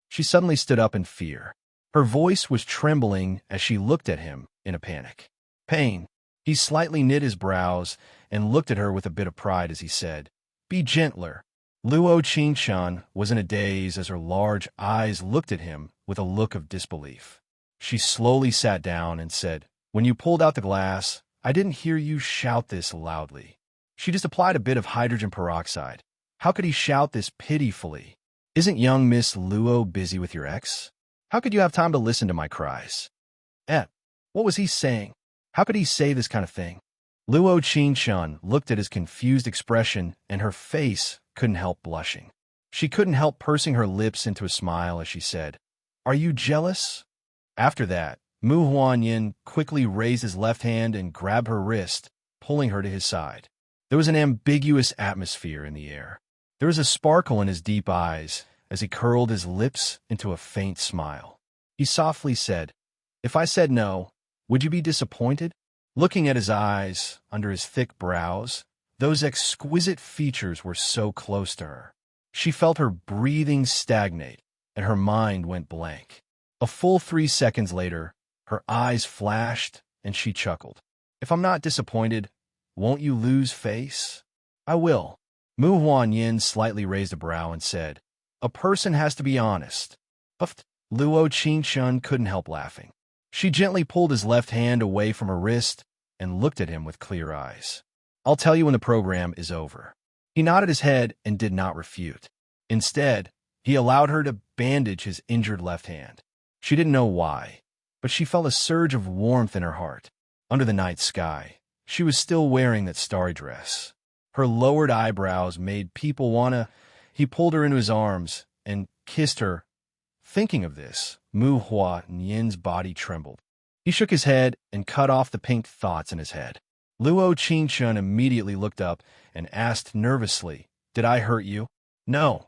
She suddenly stood up in fear. Her voice was trembling as she looked at him in a panic. Pain. He slightly knit his brows and looked at her with a bit of pride as he said, Be gentler. Luo Qingshan was in a daze as her large eyes looked at him with a look of disbelief. She slowly sat down and said, When you pulled out the glass, I didn't hear you shout this loudly. She just applied a bit of hydrogen peroxide. How could he shout this pitifully? Isn't young Miss Luo busy with your ex? How could you have time to listen to my cries? What was he saying? How could he say this kind of thing? Luo Qingshan looked at his confused expression and her face couldn't help blushing. She couldn't help pursing her lips into a smile as she said, Are you jealous? After that, Mu Huanyin quickly raised his left hand and grabbed her wrist, pulling her to his side. There was an ambiguous atmosphere in the air. There was a sparkle in his deep eyes as he curled his lips into a faint smile. He softly said, If I said no, would you be disappointed? Looking at his eyes under his thick brows, those exquisite features were so close to her. She felt her breathing stagnate and her mind went blank. A full 3 seconds later, her eyes flashed and she chuckled. If I'm not disappointed, won't you lose face? I will. Mu Huanyin slightly raised a brow and said, A person has to be honest. Luo Qingshan couldn't help laughing. She gently pulled his left hand away from her wrist and looked at him with clear eyes. I'll tell you when the program is over. He nodded his head and did not refute. Instead, he allowed her to bandage his injured left hand. She didn't know why, but she felt a surge of warmth in her heart. Under the night sky, she was still wearing that starry dress. Her lowered eyebrows made people wanna. He pulled her into his arms and kissed her. Thinking of this, Mu Huanyin's body trembled. He shook his head and cut off the pink thoughts in his head. Luo Qingshan immediately looked up and asked nervously, Did I hurt you? No.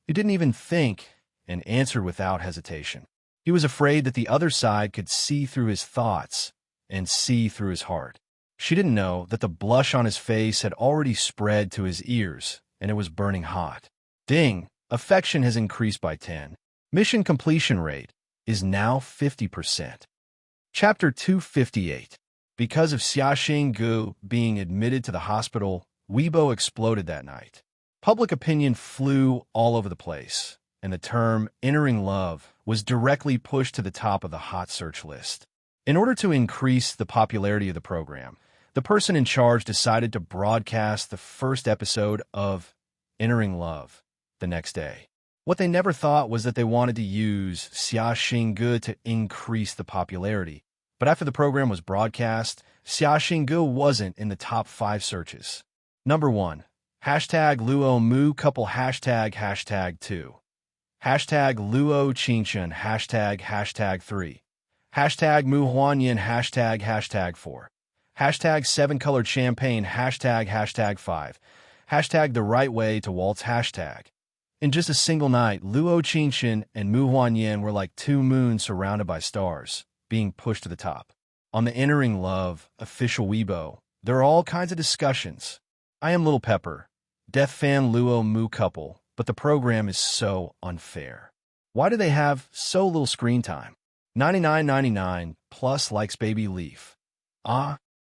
He didn't even think and answered without hesitation. He was afraid that the other side could see through his thoughts and see through his heart. She didn't know that the blush on his face had already spread to his ears and it was burning hot. Ding! Affection has increased by 10. Mission completion rate is now 50%. Chapter 258. Because of Xiaxing Gu being admitted to the hospital, Weibo exploded that night. Public opinion flew all over the place, and the term entering love was directly pushed to the top of the hot search list. In order to increase the popularity of the program, the person in charge decided to broadcast the first episode of Entering Love the next day. What they never thought was that they wanted to use Xiaxing Gu to increase the popularity. But after the program was broadcast, Xiaxing Gu wasn't in the top 5 searches. Number 1. Hashtag Luo Mu couple hashtag 2. Hashtag Luo Qingshan hashtag 3. Hashtag Mu Huanyin hashtag 4. Hashtag 7-colored champagne hashtag 5. Hashtag the right way to waltz hashtag. In just a single night, Luo Qingshan and Mu Huanyin were like 2 moons surrounded by stars, being pushed to the top. On the Entering Love official Weibo, there are all kinds of discussions. I am Little Pepper, Death Fan Luo Mu couple, but the program is so unfair. Why do they have so little screen time? 99.99 plus likes Baby Leaf.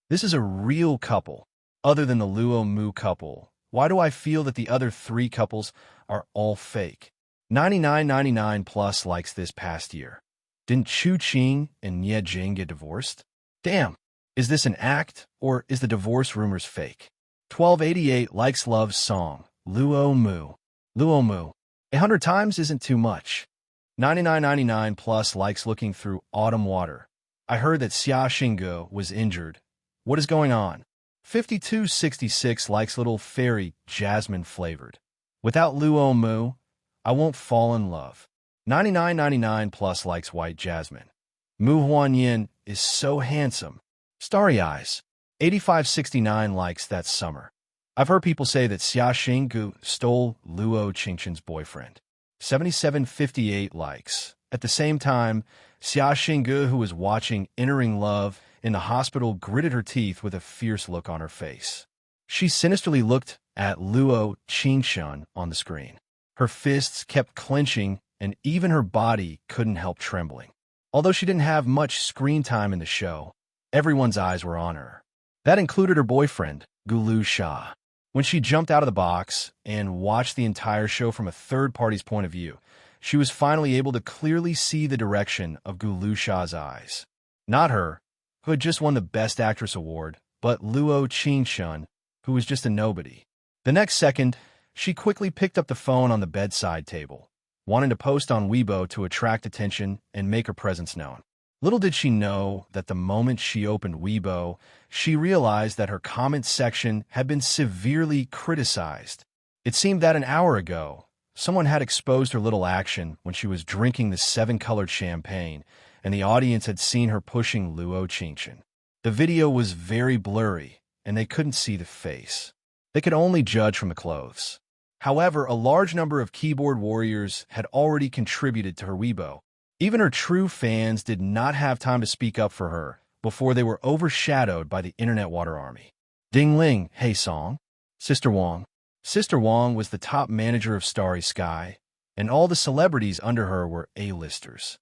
This is a real couple. Other than the Luo Mu couple, why do I feel that the other 3 couples are all fake? 99.99 plus likes this past year. Didn't Chu Qing and Nie Jing get divorced? Damn, is this an act or is the divorce rumors fake? 1288 likes Love's song, Luo Mu. Luo Mu. 100 times isn't too much. 99.99 plus likes Looking Through Autumn Water. I heard that Xiaxing Gu was injured. What is going on? 5266 likes Little Fairy Jasmine Flavored. Without Luo Mu, I won't fall in love. 99.99 plus likes White Jasmine. Mu Huanyin is so handsome. Starry Eyes. 8569 likes That Summer. I've heard people say that Xiaxing Gu stole Luo Qingshan's boyfriend. 7758 likes At the same time, Xia Xingge, who was watching Entering Love in the hospital, gritted her teeth with a fierce look on her face. She sinisterly looked at Luo Qingshun on the screen. Her fists kept clenching, and even her body couldn't help trembling. Although she didn't have much screen time in the show, everyone's eyes were on her. That included her boyfriend, Gulu Sha. When she jumped out of the box and watched the entire show from a third party's point of view, she was finally able to clearly see the direction of Gulu Sha's eyes. Not her, who had just won the Best Actress award, but Luo Qingshun, who was just a nobody. The next second, she quickly picked up the phone on the bedside table, wanting to post on Weibo to attract attention and make her presence known. Little did she know that the moment she opened Weibo, she realized that her comment section had been severely criticized. It seemed that an hour ago, someone had exposed her little action when she was drinking the 7-colored champagne, and the audience had seen her pushing Luo Qingshun. The video was very blurry, and they couldn't see the face. They could only judge from the clothes. However, a large number of keyboard warriors had already contributed to her Weibo. Even her true fans did not have time to speak up for her before they were overshadowed by the internet water army. Ding Ling, hey Song. Sister Wang. Sister Wang was the top manager of Starry Sky, and all the celebrities under her were A-listers.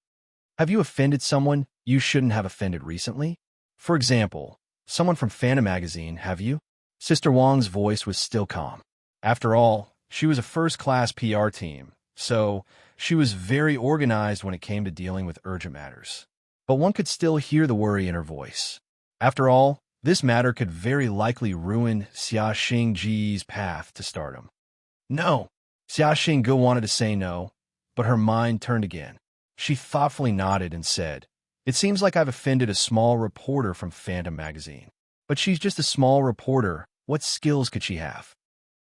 Have you offended someone you shouldn't have offended recently? For example, someone from Phantom magazine, have you? Sister Wang's voice was still calm. After all, she was a first-class PR team, so she was very organized when it came to dealing with urgent matters. But one could still hear the worry in her voice. After all, this matter could very likely ruin Xia Xingge's path to stardom. No! Xia Xingge wanted to say no, but her mind turned again. She thoughtfully nodded and said, "It seems like I've offended a small reporter from Phantom magazine. But she's just a small reporter. What skills could she have?"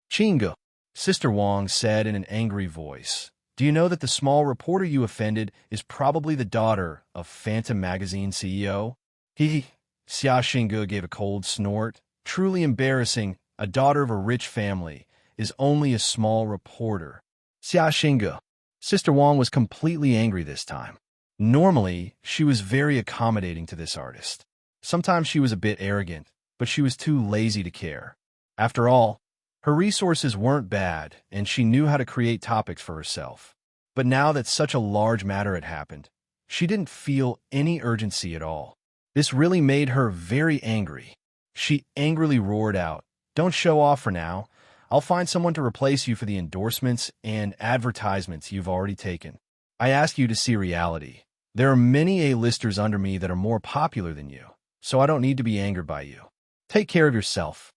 "Qingge," Sister Wang said in an angry voice, "do you know that the small reporter you offended is probably the daughter of Phantom magazine CEO?" Xia Xingge gave a cold snort. Truly embarrassing, a daughter of a rich family is only a small reporter. Xia Xingge. Sister Wang was completely angry this time. Normally, she was very accommodating to this artist. Sometimes she was a bit arrogant, but she was too lazy to care. After all, her resources weren't bad, and she knew how to create topics for herself. But now that such a large matter had happened, she didn't feel any urgency at all. This really made her very angry. She angrily roared out, "Don't show off for now. I'll find someone to replace you for the endorsements and advertisements you've already taken. I ask you to see reality. There are many A-listers under me that are more popular than you, so I don't need to be angered by you. Take care of yourself."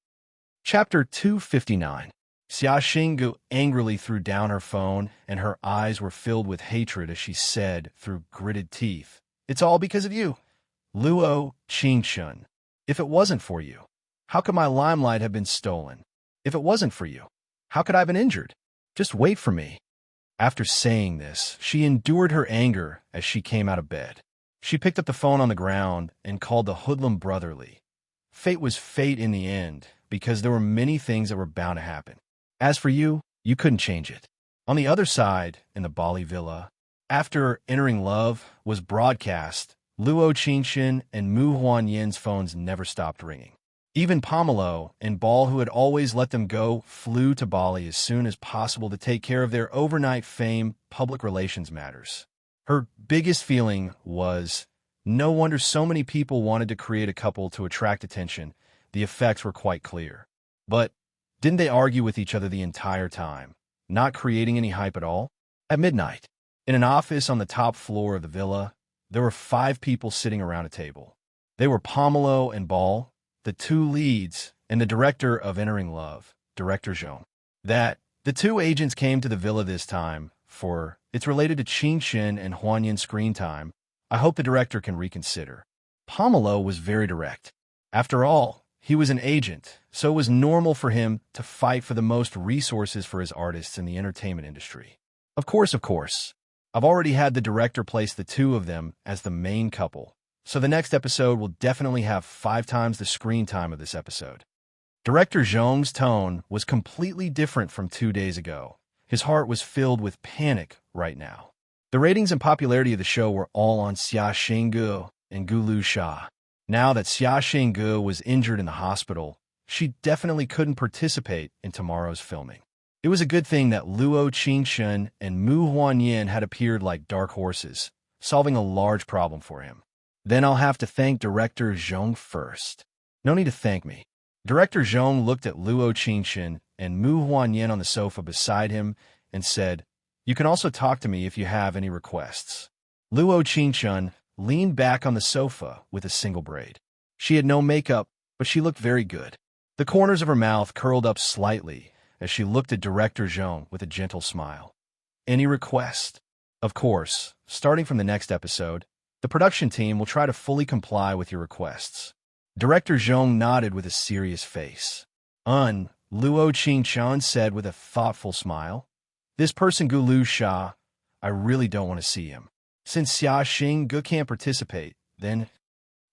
Chapter 259. Xia Xingge angrily threw down her phone, and her eyes were filled with hatred as she said through gritted teeth, "It's all because of you, Luo Qingshun. If it wasn't for you, how could my limelight have been stolen? If it wasn't for you, how could I have been injured? Just wait for me." After saying this, she endured her anger as she came out of bed. She picked up the phone on the ground and called the hoodlum brotherly. Fate was fate in the end, because there were many things that were bound to happen. As for you, you couldn't change it. On the other side, in the Bali villa, after Entering Love was broadcast, Luo Qingshun and Mu Huanyin's phones never stopped ringing. Even Pomelo and Ball, who had always let them go, flew to Bali as soon as possible to take care of their overnight fame public relations matters. Her biggest feeling was, no wonder so many people wanted to create a couple to attract attention. The effects were quite clear. But didn't they argue with each other the entire time, not creating any hype at all? At midnight, in an office on the top floor of the villa, there were 5 people sitting around a table. They were Pomelo and Ball, the 2 leads, and the director of Entering Love, Director Zhong. That the 2 agents came to the villa this time for it's related to Qingshun and Huanyin's screen time. I hope the director can reconsider. Pomelo was very direct. After all, he was an agent, so it was normal for him to fight for the most resources for his artists in the entertainment industry. Of course. I've already had the director place the 2 of them as the main couple, so the next episode will definitely have 5 times the screen time of this episode. Director Zhong's tone was completely different from 2 days ago. His heart was filled with panic right now. The ratings and popularity of the show were all on Xia Xinggu and Gu Lu Sha. Now that Xia Xinggu was injured in the hospital, she definitely couldn't participate in tomorrow's filming. It was a good thing that Luo Qingshun and Mu Huanyin had appeared like dark horses, solving a large problem for him. Then I'll have to thank Director Zhong first. No need to thank me. Director Zhong looked at Luo Qingshun and Mu Huanyin on the sofa beside him and said, "You can also talk to me if you have any requests." Luo Qingshun leaned back on the sofa with a single braid. She had no makeup, but she looked very good. The corners of her mouth curled up slightly as she looked at Director Zhong with a gentle smile. "Any request?" Of course, starting from the next episode, the production team will try to fully comply with your requests. Director Zhong nodded with a serious face. Luo Qingshun said with a thoughtful smile. "This person Gu Lu Sha, I really don't want to see him. Since Xia Xinggu can't participate, then..."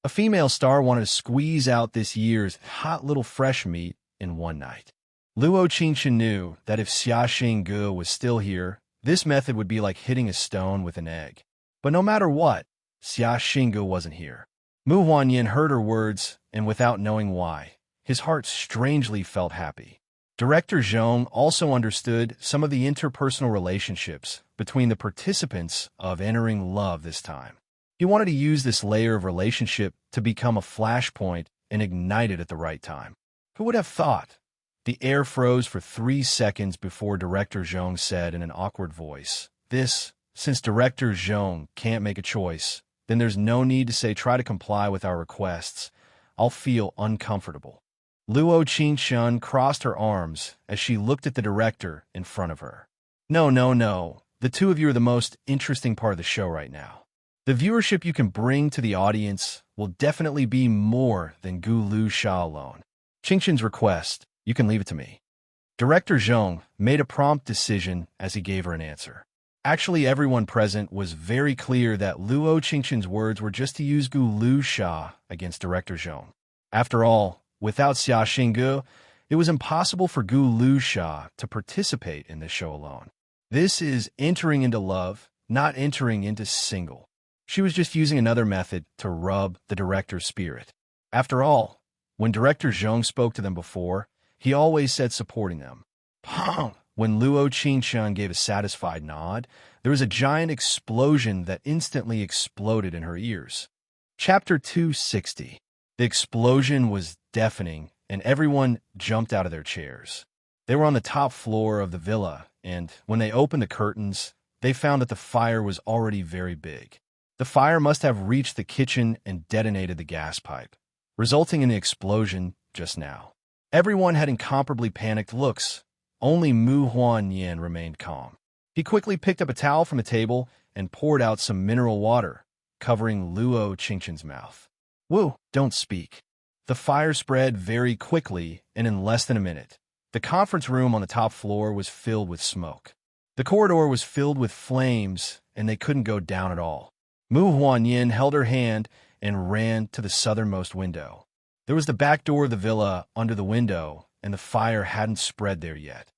A female star wanted to squeeze out this year's hot little fresh meat in one night. Luo Qingshun knew that if Xia Xinggu was still here, this method would be like hitting a stone with an egg. But no matter what, Xia Xinggu wasn't here. Mu Huanyin heard her words, and without knowing why, his heart strangely felt happy. Director Zhong also understood some of the interpersonal relationships between the participants of Entering Love this time. He wanted to use this layer of relationship to become a flashpoint and ignite it at the right time. Who would have thought? The air froze for 3 seconds before Director Zhong said in an awkward voice, Since Director Zhong can't make a choice, then there's no need to say try to comply with our requests. I'll feel uncomfortable." Luo Qingshun crossed her arms as she looked at the director in front of her. No. The two of you are the most interesting part of the show right now. The viewership you can bring to the audience will definitely be more than Gu Lu Sha alone. Qingshun's request, you can leave it to me. Director Zhong made a prompt decision as he gave her an answer. Actually, everyone present was very clear that Luo Qingshun's words were just to use Gu Lu Sha against Director Zhong. After all, without Xia Xinggu, it was impossible for Gu Lu Sha to participate in this show alone. This is entering into love, not entering into single. She was just using another method to rub the director's spirit. After all, when Director Zhong spoke to them before, he always said supporting them. Pong! When Luo Qingshun gave a satisfied nod, there was a giant explosion that instantly exploded in her ears. Chapter 260. The explosion was deafening, and everyone jumped out of their chairs. They were on the top floor of the villa, and when they opened the curtains, they found that the fire was already very big. The fire must have reached the kitchen and detonated the gas pipe, resulting in an explosion just now. Everyone had incomparably panicked looks. Only Mu Huanyin remained calm. He quickly picked up a towel from the table and poured out some mineral water, covering Luo Qingshun's mouth. "Woo, don't speak." The fire spread very quickly, and in less than a minute, the conference room on the top floor was filled with smoke. The corridor was filled with flames, and they couldn't go down at all. Mu Huanyin held her hand and ran to the southernmost window. There was the back door of the villa under the window, and the fire hadn't spread there yet.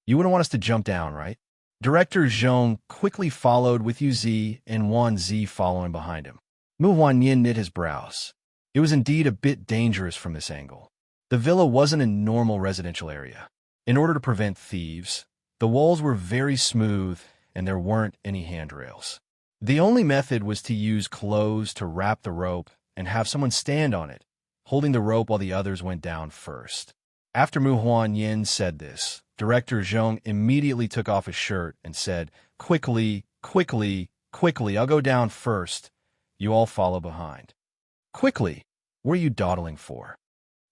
You wouldn't want us to jump down, right? Director Zhong quickly followed with Yu Zi and Wan Zi following behind him. Mu Huanyin knit his brows. It was indeed a bit dangerous from this angle. The villa wasn't a normal residential area. In order to prevent thieves, the walls were very smooth and there weren't any handrails. The only method was to use clothes to wrap the rope and have someone stand on it, holding the rope while the others went down first. After Mu Huanyin said this, Director Zhong immediately took off his shirt and said, Quickly, I'll go down first. You all follow behind." "Quickly, what are you dawdling for?"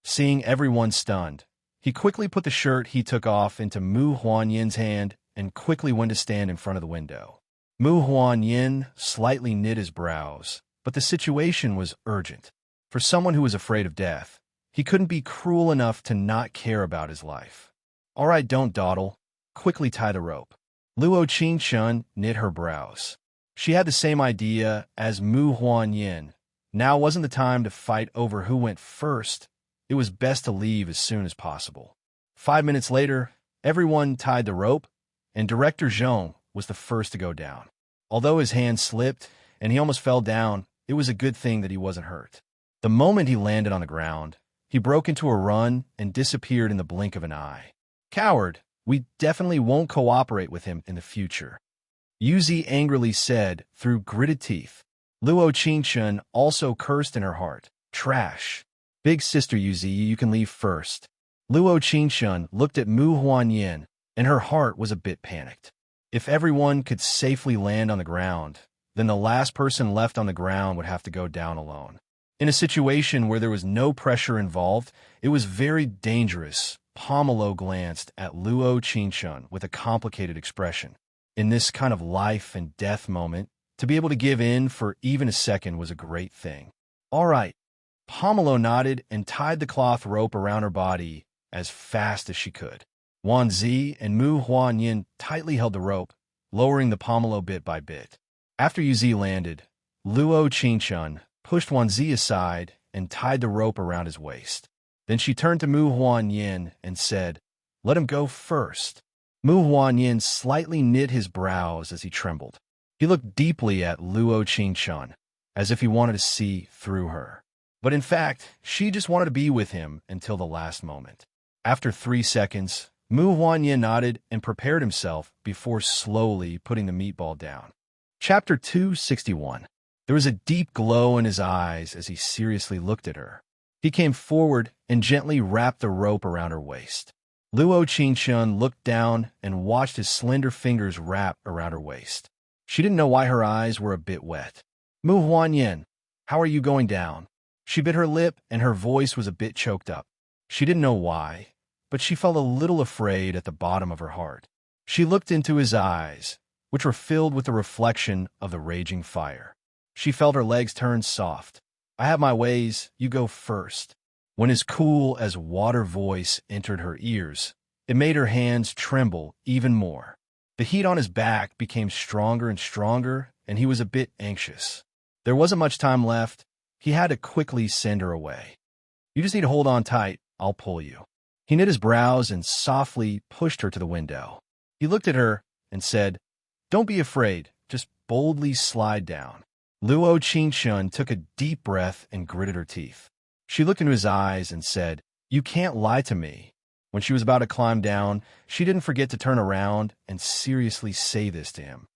Seeing everyone stunned, he quickly put the shirt he took off into Mu Huanyin's hand and quickly went to stand in front of the window. Mu Huanyin slightly knit his brows, but the situation was urgent. For someone who was afraid of death, he couldn't be cruel enough to not care about his life. "All right, don't dawdle. Quickly tie the rope." Luo Qingshun knit her brows. She had the same idea as Mu Huanyin. Now wasn't the time to fight over who went first. It was best to leave as soon as possible. 5 minutes later, everyone tied the rope, and Director Zhong was the first to go down. Although his hand slipped and he almost fell down, it was a good thing that he wasn't hurt. The moment he landed on the ground, he broke into a run and disappeared in the blink of an eye. Coward, we definitely won't cooperate with him in the future, Yuzi angrily said through gritted teeth. Luo Qingshun also cursed in her heart. Trash. Big sister Yuzi, you can leave first. Luo Qingshun looked at Mu Huanyin, and her heart was a bit panicked. If everyone could safely land on the ground, then the last person left on the ground would have to go down alone. In a situation where there was no pressure involved, it was very dangerous. Pomelo glanced at Luo Qingshun with a complicated expression. In this kind of life and death moment, to be able to give in for even a second was a great thing. All right. Pomelo nodded and tied the cloth rope around her body as fast as she could. Wan Zi and Mu Huanyin tightly held the rope, lowering the pomelo bit by bit. After Yu Zi landed, Luo Qingshun pushed Wan Zi aside and tied the rope around his waist. Then she turned to Mu Huanyin and said, "Let him go first." Mu Huanyin slightly knit his brows as he trembled. He looked deeply at Luo Qingshun, as if he wanted to see through her. But in fact, she just wanted to be with him until the last moment. After 3 seconds, Mu Huanyin nodded and prepared himself before slowly putting the meatball down. Chapter 261. There was a deep glow in his eyes as he seriously looked at her. He came forward and gently wrapped the rope around her waist. Luo Qingshun looked down and watched his slender fingers wrap around her waist. She didn't know why her eyes were a bit wet. "Mu Huanyin, how are you going down?" She bit her lip and her voice was a bit choked up. She didn't know why, but she felt a little afraid at the bottom of her heart. She looked into his eyes, which were filled with the reflection of the raging fire. She felt her legs turn soft. "I have my ways, you go first." When his cool as water voice entered her ears, it made her hands tremble even more. The heat on his back became stronger and stronger, and he was a bit anxious. There wasn't much time left. He had to quickly send her away. "You just need to hold on tight. I'll pull you." He knit his brows and softly pushed her to the window. He looked at her and said, "Don't be afraid. Just boldly slide down." Luo Qingshun took a deep breath and gritted her teeth. She looked into his eyes and said, "You can't lie to me." When she was about to climb down, she didn't forget to turn around and seriously say this to him.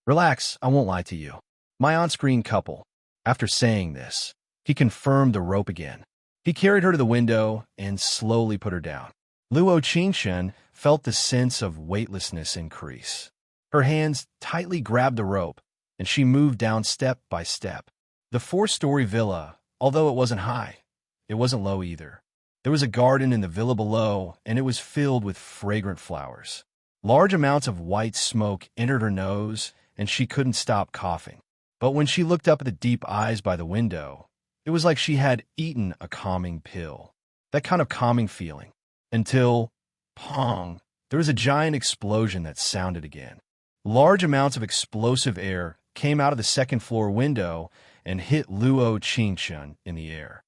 "Relax, I won't lie to you. My on-screen couple." After saying this, he confirmed the rope again. He carried her to the window and slowly put her down. Luo Qingshun felt the sense of weightlessness increase. Her hands tightly grabbed the rope, and she moved down step by step. The 4-story villa, although it wasn't high, it wasn't low either. There was a garden in the villa below, and it was filled with fragrant flowers. Large amounts of white smoke entered her nose, and she couldn't stop coughing. But when she looked up at the deep eyes by the window, it was like she had eaten a calming pill. That kind of calming feeling. Until, pong, there was a giant explosion that sounded again. Large amounts of explosive air came out of the second-floor window and hit Luo Qingshun in the air.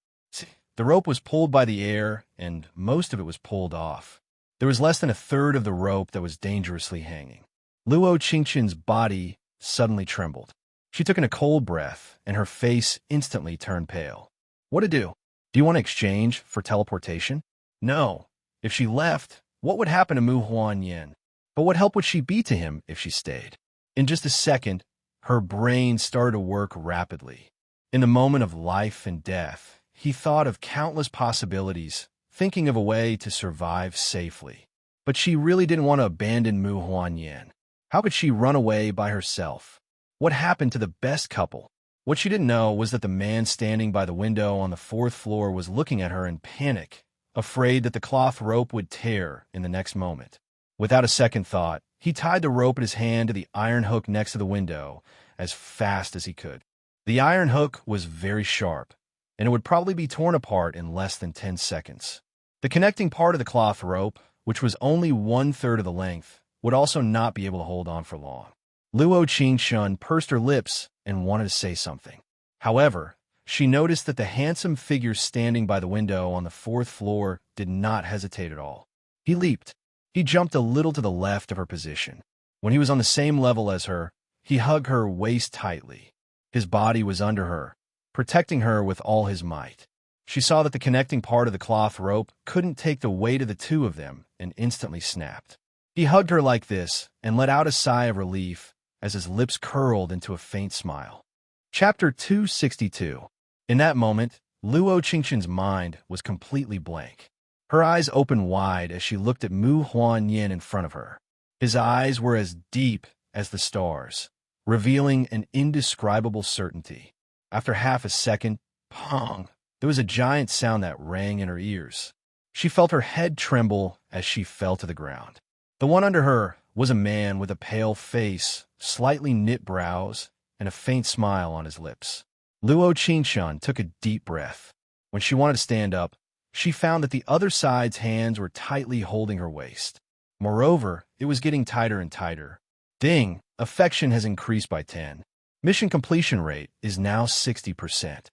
The rope was pulled by the air, and most of it was pulled off. There was less than a third of the rope that was dangerously hanging. Luo Qingshun's body suddenly trembled. She took in a cold breath, and her face instantly turned pale. What to do? Do you want to exchange for teleportation? No. If she left, what would happen to Mu Huanyin? But what help would she be to him if she stayed? In just a second, her brain started to work rapidly. In the moment of life and death, he thought of countless possibilities, thinking of a way to survive safely. But she really didn't want to abandon Mu Huanyin. How could she run away by herself? What happened to the best couple? What she didn't know was that the man standing by the window on the 4th floor was looking at her in panic, afraid that the cloth rope would tear in the next moment. Without a second thought, he tied the rope in his hand to the iron hook next to the window as fast as he could. The iron hook was very sharp, and it would probably be torn apart in less than 10 seconds. The connecting part of the cloth rope, which was only 1/3 of the length, would also not be able to hold on for long. Luo Qingshun pursed her lips and wanted to say something. However, she noticed that the handsome figure standing by the window on the 4th floor did not hesitate at all. He leaped. He jumped a little to the left of her position. When he was on the same level as her, he hugged her waist tightly. His body was under her, protecting her with all his might. She saw that the connecting part of the cloth rope couldn't take the weight of the two of them and instantly snapped. He hugged her like this and let out a sigh of relief as his lips curled into a faint smile. Chapter 262. In that moment, Luo Qingqian's mind was completely blank. Her eyes opened wide as she looked at Mu Huanyin in front of her. His eyes were as deep as the stars, revealing an indescribable certainty. After half a second, pong, there was a giant sound that rang in her ears. She felt her head tremble as she fell to the ground. The one under her was a man with a pale face, slightly knit brows, and a faint smile on his lips. Luo Qingqian took a deep breath. When she wanted to stand up, she found that the other side's hands were tightly holding her waist. Moreover, it was getting tighter and tighter. Ding! Affection has increased by 10. Mission completion rate is now 60%.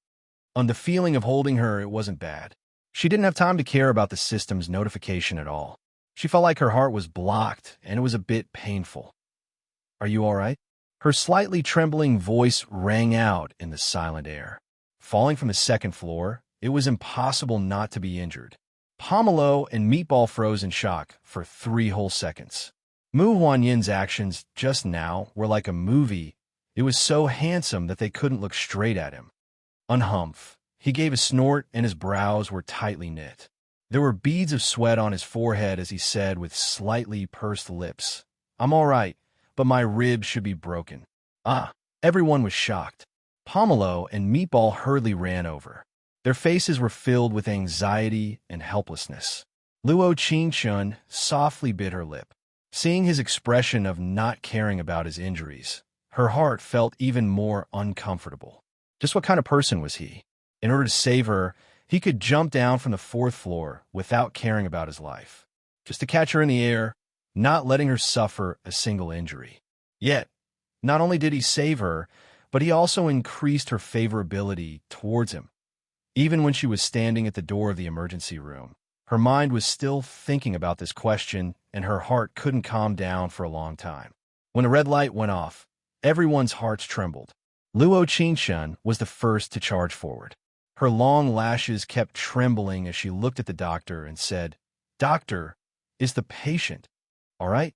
On the feeling of holding her, it wasn't bad. She didn't have time to care about the system's notification at all. She felt like her heart was blocked, and it was a bit painful. Are you all right? Her slightly trembling voice rang out in the silent air. Falling from the second floor, it was impossible not to be injured. Pomelo and Meatball froze in shock for 3 whole seconds. Mu Huanyin's actions just now were like a movie. It was so handsome that they couldn't look straight at him. Unhumph. He gave a snort and his brows were tightly knit. There were beads of sweat on his forehead as he said with slightly pursed lips, "I'm all right, but my ribs should be broken." Ah, everyone was shocked. Pomelo and Meatball hurriedly ran over. Their faces were filled with anxiety and helplessness. Luo Qingqian softly bit her lip. Seeing his expression of not caring about his injuries, her heart felt even more uncomfortable. Just what kind of person was he? In order to save her, he could jump down from the 4th floor without caring about his life, just to catch her in the air, not letting her suffer a single injury. Yet, not only did he save her, but he also increased her favorability towards him. Even when she was standing at the door of the emergency room, her mind was still thinking about this question, and her heart couldn't calm down for a long time. When the red light went off, everyone's hearts trembled. Luo Qingqian was the first to charge forward. Her long lashes kept trembling as she looked at the doctor and said, "Doctor, is the patient all right?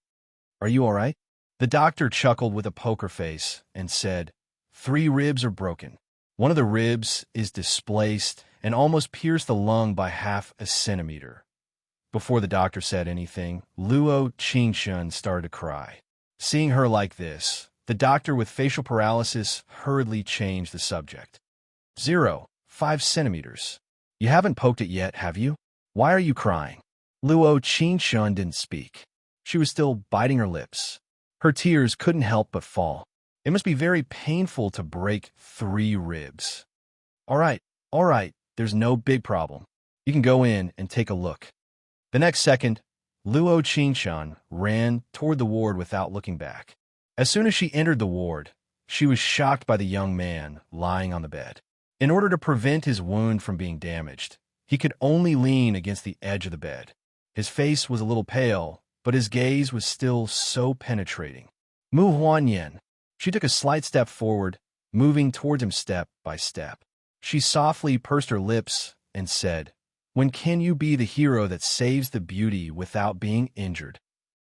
Are you all right?" The doctor chuckled with a poker face and said, 3 ribs are broken. One of the ribs is displaced and almost pierced the lung by half a centimeter. Before the doctor said anything, Luo Qingqian started to cry. Seeing her like this, the doctor with facial paralysis hurriedly changed the subject. 0.5 centimeters. You haven't poked it yet, have you? Why are you crying? Luo Qingqian didn't speak. She was still biting her lips. Her tears couldn't help but fall. It must be very painful to break 3 ribs. All right, there's no big problem. You can go in and take a look. The next second, Luo Qingqian ran toward the ward without looking back. As soon as she entered the ward, she was shocked by the young man lying on the bed. In order to prevent his wound from being damaged, he could only lean against the edge of the bed. His face was a little pale, but his gaze was still so penetrating. Mu Huanyin. She took a slight step forward, moving towards him step by step. She softly pursed her lips and said, "When can you be the hero that saves the beauty without being injured?"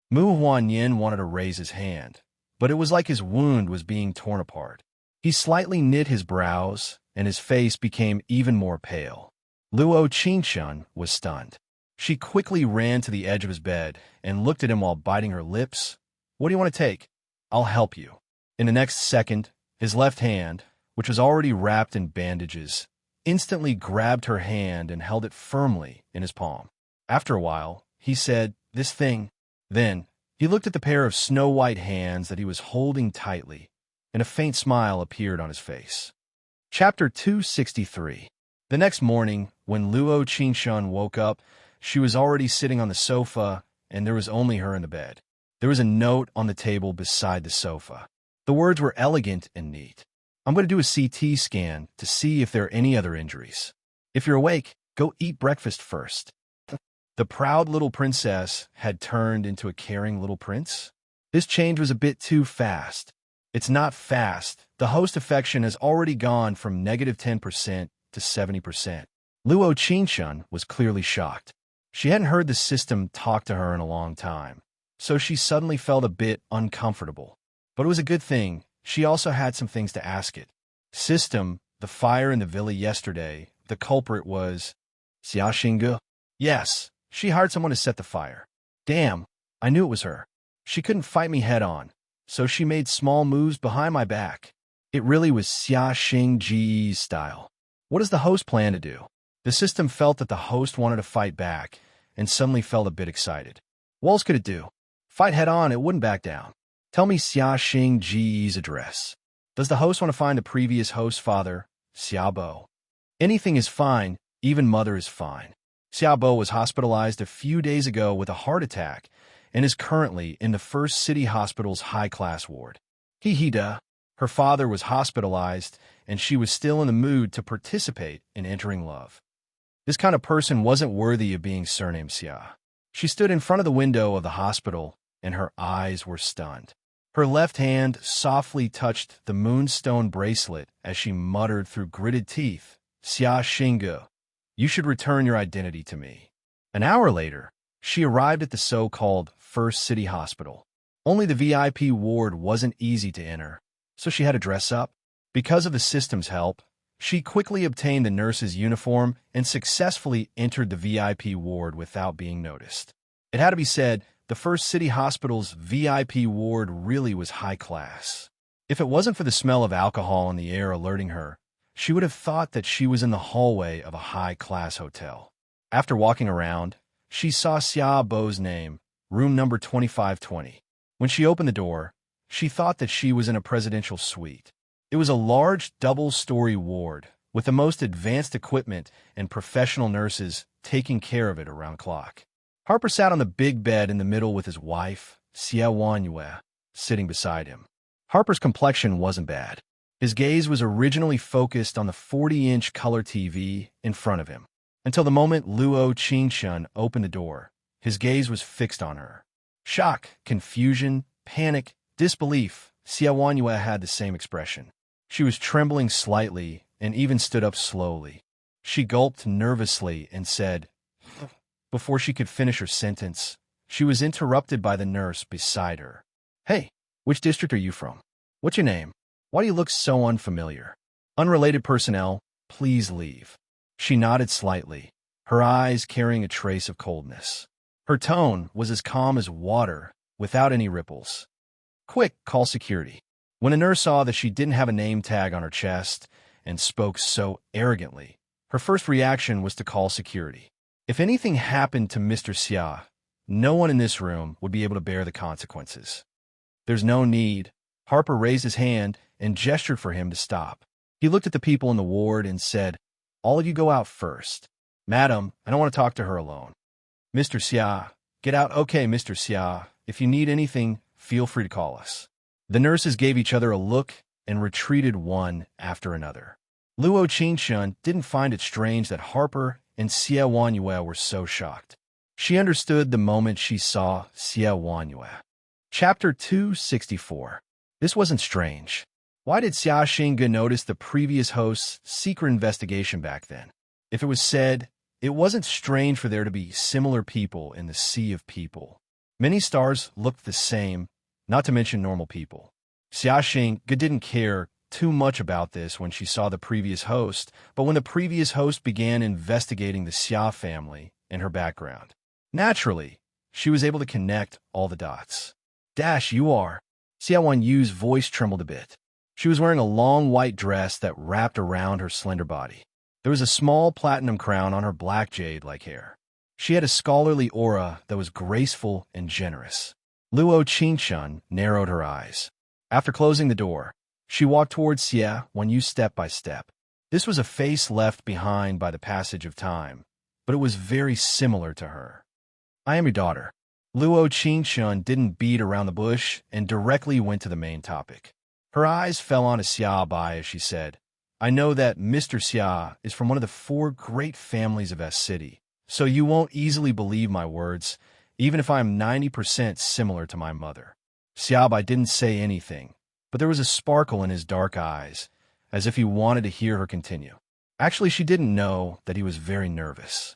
Mu Huanyin wanted to raise his hand, but it was like his wound was being torn apart. He slightly knit his brows, and his face became even more pale. Luo Qingqian was stunned. She quickly ran to the edge of his bed and looked at him while biting her lips. "What do you want to take? I'll help you." In the next second, his left hand, which was already wrapped in bandages, instantly grabbed her hand and held it firmly in his palm. After a while, he said, "This thing." Then, he looked at the pair of snow-white hands that he was holding tightly, and a faint smile appeared on his face. Chapter 263. The next morning, when Luo Qingqian woke up, she was already sitting on the sofa, and there was only her in the bed. There was a note on the table beside the sofa. The words were elegant and neat. "I'm going to do a CT scan to see if there are any other injuries. If you're awake, go eat breakfast first." The proud little princess had turned into a caring little prince? This change was a bit too fast. It's not fast. The host affection has already gone from -10% to 70%. Luo Qingshun was clearly shocked. She hadn't heard the system talk to her in a long time, so she suddenly felt a bit uncomfortable. But it was a good thing. She also had some things to ask it. System, the fire in the villa yesterday, the culprit was Xia Xingge? Yes, she hired someone to set the fire. Damn, I knew it was her. She couldn't fight me head-on, so she made small moves behind my back. It really was Xia Xingge's style. What does the host plan to do? The system felt that the host wanted to fight back, and suddenly felt a bit excited. What else could it do? Fight head-on, it wouldn't back down. Tell me Xia Xingge's address. Does the host want to find the previous host's father, Xiaobo? Anything is fine, even mother is fine. Xiaobo was hospitalized a few days ago with a heart attack and is currently in the First City Hospital's high-class ward. Duh. Her father was hospitalized, and she was still in the mood to participate in entering love. This kind of person wasn't worthy of being surnamed Xia. She stood in front of the window of the hospital, and her eyes were stunned. Her left hand softly touched the moonstone bracelet as she muttered through gritted teeth, Xia Xingge, you should return your identity to me. An hour later, she arrived at the so-called First City Hospital. Only the VIP ward wasn't easy to enter, so she had to dress up. Because of the system's help, she quickly obtained the nurse's uniform and successfully entered the VIP ward without being noticed. It had to be said, the First City Hospital's VIP ward really was high class. If it wasn't for the smell of alcohol in the air alerting her, she would have thought that she was in the hallway of a high-class hotel. After walking around, she saw Xiaobo's name, room number 2520. When she opened the door, she thought that she was in a presidential suite. It was a large double-story ward with the most advanced equipment and professional nurses taking care of it around the clock. Harper sat on the big bed in the middle with his wife, Xia Wanyue, sitting beside him. Harper's complexion wasn't bad. His gaze was originally focused on the 40-inch color TV in front of him. Until the moment Luo Qingshun opened the door, his gaze was fixed on her. Shock, confusion, panic, disbelief, Xia Wanyue had the same expression. She was trembling slightly and even stood up slowly. She gulped nervously and said, before she could finish her sentence, she was interrupted by the nurse beside her. Hey, which district are you from? What's your name? Why do you look so unfamiliar? Unrelated personnel, please leave. She nodded slightly, her eyes carrying a trace of coldness. Her tone was as calm as water, without any ripples. Quick, call security. When a nurse saw that she didn't have a name tag on her chest and spoke so arrogantly, her first reaction was to call security. If anything happened to Mr. Xia, no one in this room would be able to bear the consequences. There's no need. Harper raised his hand and gestured for him to stop. He looked at the people in the ward and said, all of you go out first. Madam, I don't want to talk to her alone. Mr. Xia, get out. Okay, Mr. Xia, if you need anything, feel free to call us. The nurses gave each other a look and retreated one after another. Luo Qingshun didn't find it strange that Harper and Xia Wanyue were so shocked. She understood the moment she saw Xia Wanyue. Chapter 264. This wasn't strange. Why did Xia Xingge notice the previous host's secret investigation back then? If it was said, it wasn't strange for there to be similar people in the sea of people. Many stars looked the same, not to mention normal people. Xia Xingge didn't care too much about this when she saw the previous host, but when the previous host began investigating the Xia family and her background. Naturally, she was able to connect all the dots. You are. Xia Wanyu's voice trembled a bit. She was wearing a long white dress that wrapped around her slender body. There was a small platinum crown on her black jade-like hair. She had a scholarly aura that was graceful and generous. Luo Qingshun narrowed her eyes. After closing the door, she walked towards Xia Wanyu step by step. This was a face left behind by the passage of time, but it was very similar to her. I am your daughter. Luo Qingshun didn't beat around the bush and directly went to the main topic. Her eyes fell on Xia Bai as she said, I know that Mr. Xia is from one of the 4 great families of S City, so you won't easily believe my words, even if I am 90% similar to my mother. Xiaobai didn't say anything, but there was a sparkle in his dark eyes, as if he wanted to hear her continue. Actually, she didn't know that he was very nervous.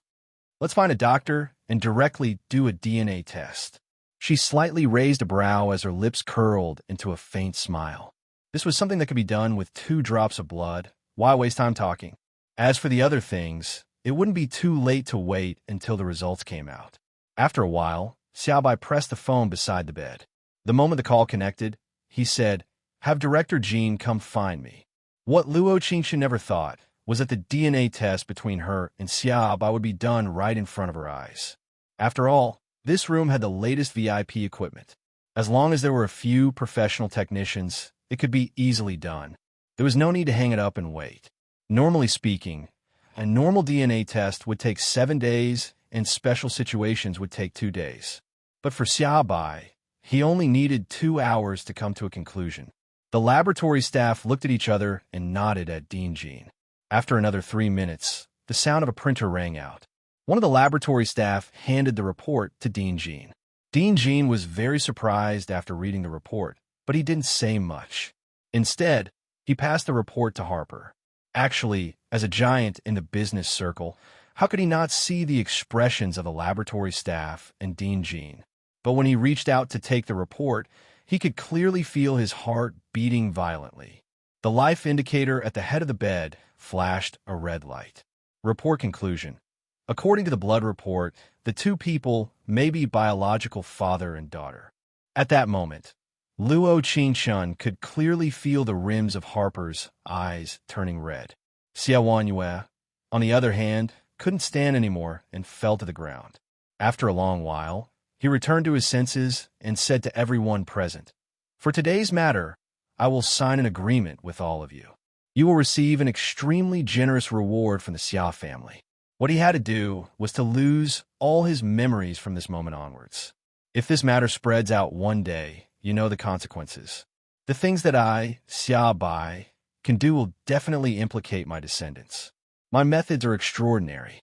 Let's find a doctor and directly do a DNA test. She slightly raised a brow as her lips curled into a faint smile. This was something that could be done with 2 drops of blood. Why waste time talking? As for the other things, it wouldn't be too late to wait until the results came out. After a while, Xiaobai pressed the phone beside the bed. The moment the call connected, he said, "Have Director Jean come find me." What Luo Qingxin never thought was that the DNA test between her and Xiaobai would be done right in front of her eyes. After all, this room had the latest VIP equipment. As long as there were a few professional technicians, it could be easily done. There was no need to hang it up and wait. Normally speaking, a normal DNA test would take 7 days, and special situations would take 2 days. But for Xiaobai, he only needed 2 hours to come to a conclusion. The laboratory staff looked at each other and nodded at Dean Jean. After another 3 minutes, the sound of a printer rang out. One of the laboratory staff handed the report to Dean Jean. Dean Jean was very surprised after reading the report, but he didn't say much. Instead, he passed the report to Harper. Actually, as a giant in the business circle, how could he not see the expressions of the laboratory staff and Dean Jean? But when he reached out to take the report, he could clearly feel his heart beating violently. The life indicator at the head of the bed flashed a red light. Report conclusion. According to the blood report, the 2 people may be biological father and daughter. At that moment, Luo Qingxun could clearly feel the rims of Harper's eyes turning red. Xia Wanyue, on the other hand, couldn't stand anymore and fell to the ground. After a long while, he returned to his senses and said to everyone present, "For today's matter, I will sign an agreement with all of you. You will receive an extremely generous reward from the Xia family." What he had to do was to lose all his memories from this moment onwards. If this matter spreads out one day, you know the consequences. The things that I, Xiaobai, can do will definitely implicate my descendants. My methods are extraordinary.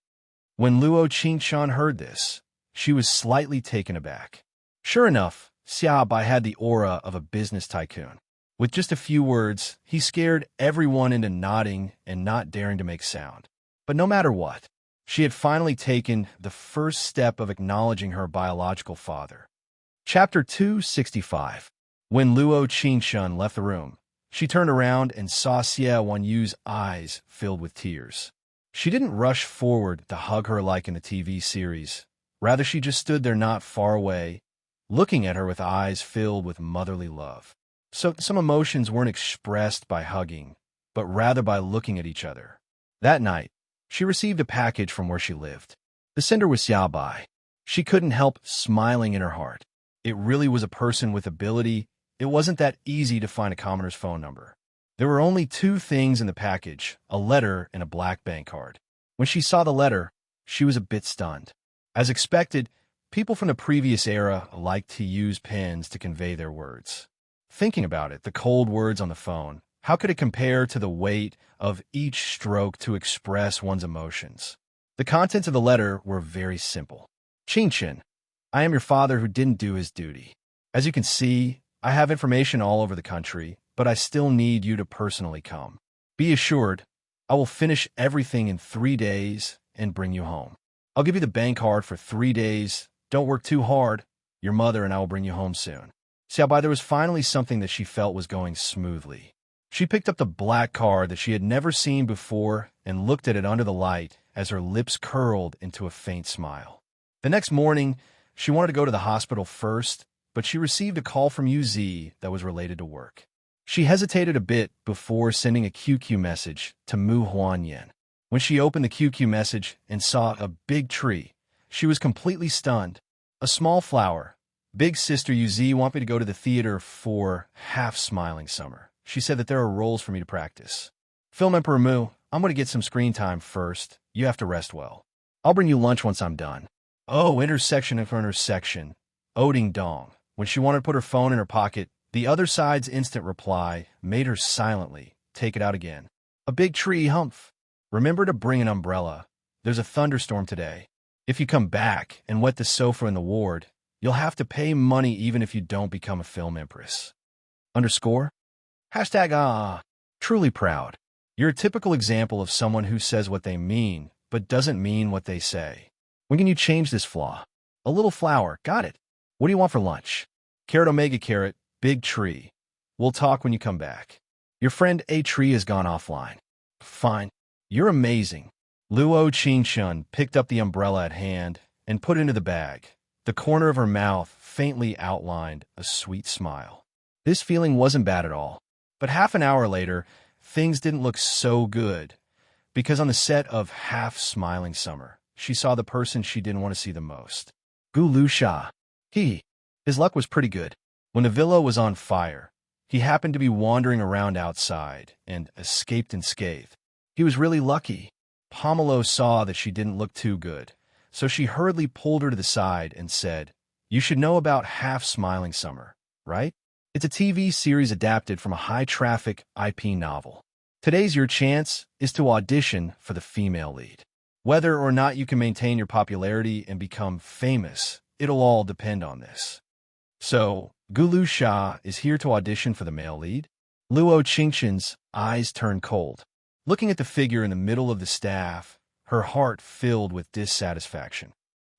When Luo Qingxun heard this, she was slightly taken aback. Sure enough, Xiaobai had the aura of a business tycoon. With just a few words, he scared everyone into nodding and not daring to make sound. But no matter what, she had finally taken the first step of acknowledging her biological father. Chapter 265. When Luo Qingxun left the room, she turned around and saw Xie Wanyu's eyes filled with tears. She didn't rush forward to hug her like in the TV series. Rather, she just stood there not far away, looking at her with eyes filled with motherly love. So some emotions weren't expressed by hugging, but rather by looking at each other. That night, she received a package from where she lived. The sender was Xiaobai. She couldn't help smiling in her heart. It really was a person with ability. It wasn't that easy to find a commoner's phone number. There were only 2 things in the package, a letter and a black bank card. When she saw the letter, she was a bit stunned. As expected, people from the previous era liked to use pens to convey their words. Thinking about it, the cold words on the phone, how could it compare to the weight of each stroke to express one's emotions? The contents of the letter were very simple. Qingxin, I am your father who didn't do his duty. As you can see, I have information all over the country, but I still need you to personally come. Be assured, I will finish everything in 3 days and bring you home. I'll give you the bank card for 3 days. Don't work too hard. Your mother and I will bring you home soon. Xiaobai, there was finally something that she felt was going smoothly. She picked up the black card that she had never seen before and looked at it under the light as her lips curled into a faint smile. The next morning, she wanted to go to the hospital first, but she received a call from UZ that was related to work. She hesitated a bit before sending a QQ message to Mu Huanyan. When she opened the QQ message and saw a big tree, she was completely stunned. A small flower. Big sister UZ want me to go to the theater for half-smiling summer. She said that there are roles for me to practice. Film Emperor Mu, I'm going to get some screen time first. You have to rest well. I'll bring you lunch once I'm done. Oh, intersection after intersection. Oding Dong. When she wanted to put her phone in her pocket, the other side's instant reply made her silently take it out again. A big tree, humph. Remember to bring an umbrella. There's a thunderstorm today. If you come back and wet the sofa in the ward, You'll have to pay money even if you don't become a film empress. Underscore? Hashtag truly proud. You're a typical example of someone who says what they mean, but doesn't mean what they say. When can you change this flaw? A little flour, got it. What do you want for lunch? Carrot omega carrot, big tree. We'll talk when you come back. Your friend A Tree has gone offline. Fine. You're amazing. Luo Qingshun picked up the umbrella at hand and put it into the bag. The corner of her mouth faintly outlined a sweet smile. This feeling wasn't bad at all. But half an hour later, things didn't look so good, because on the set of Half Smiling Summer, she saw the person she didn't want to see the most. Gu Lu Sha. His luck was pretty good. When the villa was on fire, he happened to be wandering around outside and escaped unscathed. He was really lucky. Pomelo saw that she didn't look too good, so she hurriedly pulled her to the side and said, "You should know about Half Smiling Summer, right? It's a TV series adapted from a high-traffic IP novel. Today's your chance is to audition for the female lead. Whether or not you can maintain your popularity and become famous, it'll all depend on this." So, Gulu Shah is here to audition for the male lead? Luo Qingxin's eyes turned cold. Looking at the figure in the middle of the staff, her heart filled with dissatisfaction.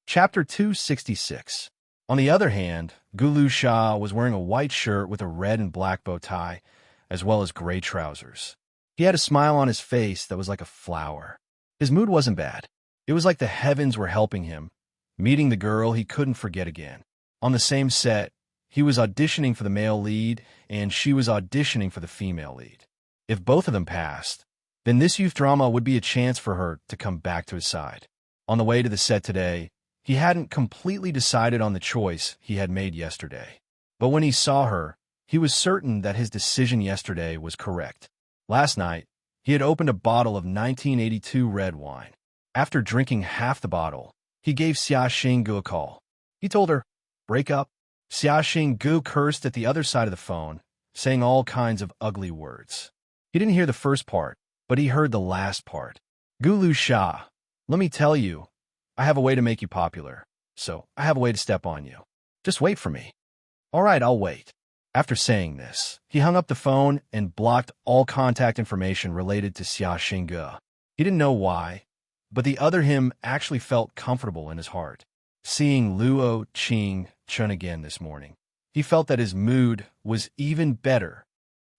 Chapter 266. On the other hand, Gulu Shah was wearing a white shirt with a red and black bow tie, as well as gray trousers. He had a smile on his face that was like a flower. His mood wasn't bad. It was like the heavens were helping him, meeting the girl he couldn't forget again. On the same set, he was auditioning for the male lead, and she was auditioning for the female lead. If both of them passed, then this youth drama would be a chance for her to come back to his side. On the way to the set today, he hadn't completely decided on the choice he had made yesterday. But when he saw her, he was certain that his decision yesterday was correct. Last night, he had opened a bottle of 1982 red wine. After drinking half the bottle, he gave Xia Xinggu a call. He told her, "Break up." Xia Xinggu cursed at the other side of the phone, saying all kinds of ugly words. He didn't hear the first part, but he heard the last part. "Gulu Shah, let me tell you, I have a way to make you popular, so I have a way to step on you. Just wait for me." "All right, I'll wait." After saying this, he hung up the phone and blocked all contact information related to Xia Xinggu. He didn't know why, but the other him actually felt comfortable in his heart. Seeing Luo Qingchun again this morning, he felt that his mood was even better.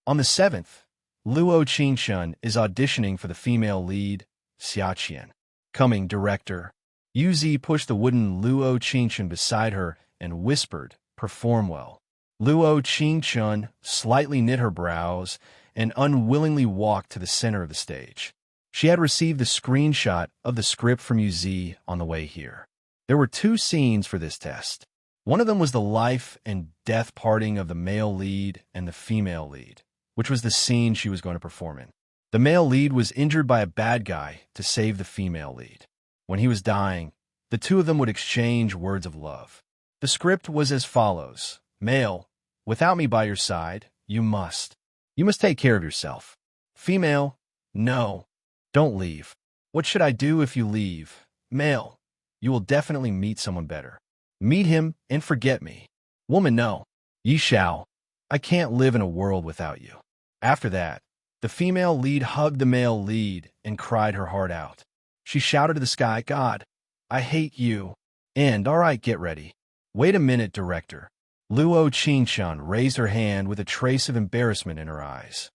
On the 7th, Luo Qingchun is auditioning for the female lead, Xiaqian. Coming, director. Yuzi pushed the wooden Luo Qingchun beside her and whispered, "Perform well." Luo Qingchun slightly knit her brows and unwillingly walked to the center of the stage. She had received the screenshot of the script from Yuzi on the way here. There were 2 scenes for this test. One of them was the life and death parting of the male lead and the female lead, which was the scene she was going to perform in. The male lead was injured by a bad guy to save the female lead. When he was dying, the 2 of them would exchange words of love. The script was as follows. Male, without me by your side, you must. You must take care of yourself. Female, no, don't leave. What should I do if you leave? Male, you will definitely meet someone better. Meet him and forget me. Woman, no. Ye shall. I can't live in a world without you. After that, the female lead hugged the male lead and cried her heart out. She shouted to the sky, "God, I hate you." And, "All right, get ready." "Wait a minute, director." Luo Qingchun raised her hand with a trace of embarrassment in her eyes.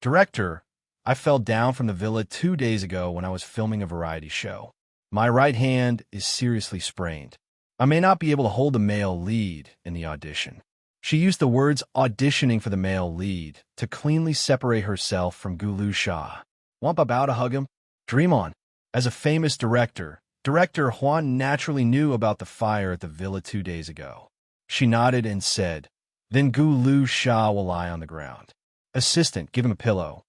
"Director, I fell down from the villa 2 days ago when I was filming a variety show. My right hand is seriously sprained. I may not be able to hold the male lead in the audition." She used the words auditioning for the male lead to cleanly separate herself from Gulu Shah. "Want Babao to hug him? Dream on." As a famous director, Director Huan naturally knew about the fire at the villa 2 days ago. She nodded and said, "Then Gulu Shah will lie on the ground. Assistant, give him a pillow."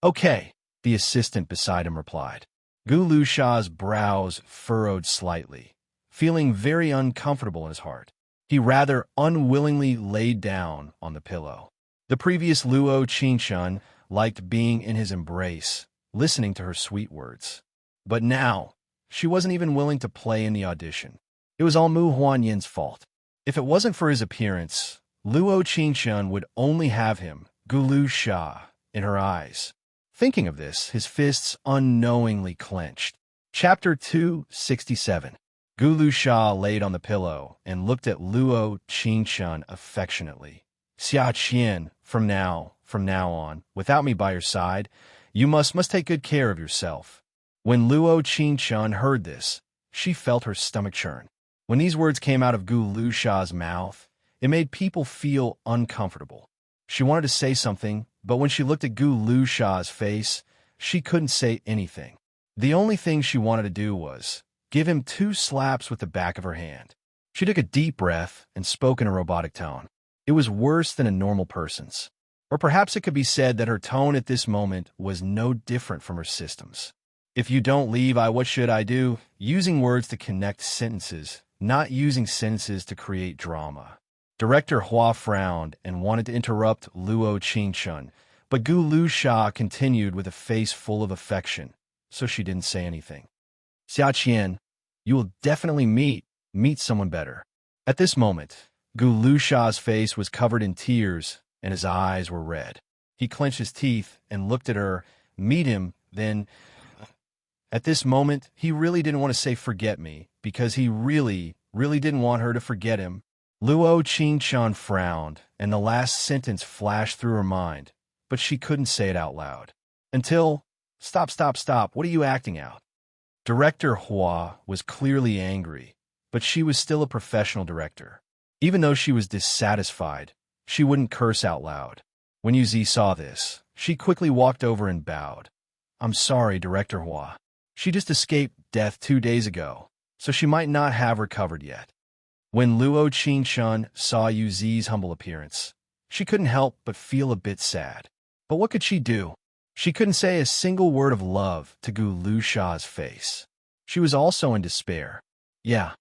"Okay," the assistant beside him replied. Gulu Shah's brows furrowed slightly, feeling very uncomfortable in his heart. He rather unwillingly laid down on the pillow. The previous Luo Qingchun liked being in his embrace, listening to her sweet words. But now, she wasn't even willing to play in the audition. It was all Mu Huanyin's fault. If it wasn't for his appearance, Luo Qingshun would only have him, Gulu Sha, in her eyes. Thinking of this, his fists unknowingly clenched. Chapter 267. Gulu Sha laid on the pillow and looked at Luo Qingshun affectionately. Xia Qian, from now on, without me by your side, you must take good care of yourself. When Luo Qingshun heard this, she felt her stomach churn. When these words came out of Gulu Sha's mouth, it made people feel uncomfortable. She wanted to say something, but when she looked at Gulu Sha's face, she couldn't say anything. The only thing she wanted to do was give him 2 slaps with the back of her hand. She took a deep breath and spoke in a robotic tone. It was worse than a normal person's. Or perhaps it could be said that her tone at this moment was no different from her system's. If you don't leave, what should I do? Using words to connect sentences, not using sentences to create drama. Director Hua frowned and wanted to interrupt Luo Qingshun, but Gulu Sha continued with a face full of affection, so she didn't say anything. Xia Qian, you will definitely meet someone better. At this moment, Gulu Sha's face was covered in tears and his eyes were red. He clenched his teeth and looked at her. Meet him, then. At this moment, he really didn't want to say forget me, because he really didn't want her to forget him. Luo Qingshun frowned, and the last sentence flashed through her mind, but she couldn't say it out loud. Until, stop, what are you acting out? Director Hua was clearly angry, but she was still a professional director. Even though she was dissatisfied, she wouldn't curse out loud. When Yuzi saw this, she quickly walked over and bowed. I'm sorry, Director Hua. She just escaped death 2 days ago, so she might not have recovered yet. When Luo Qingshun saw Yuzi's humble appearance, she couldn't help but feel a bit sad. But what could she do? She couldn't say a single word of love to Gulu Sha's face. She was also in despair. Yeah,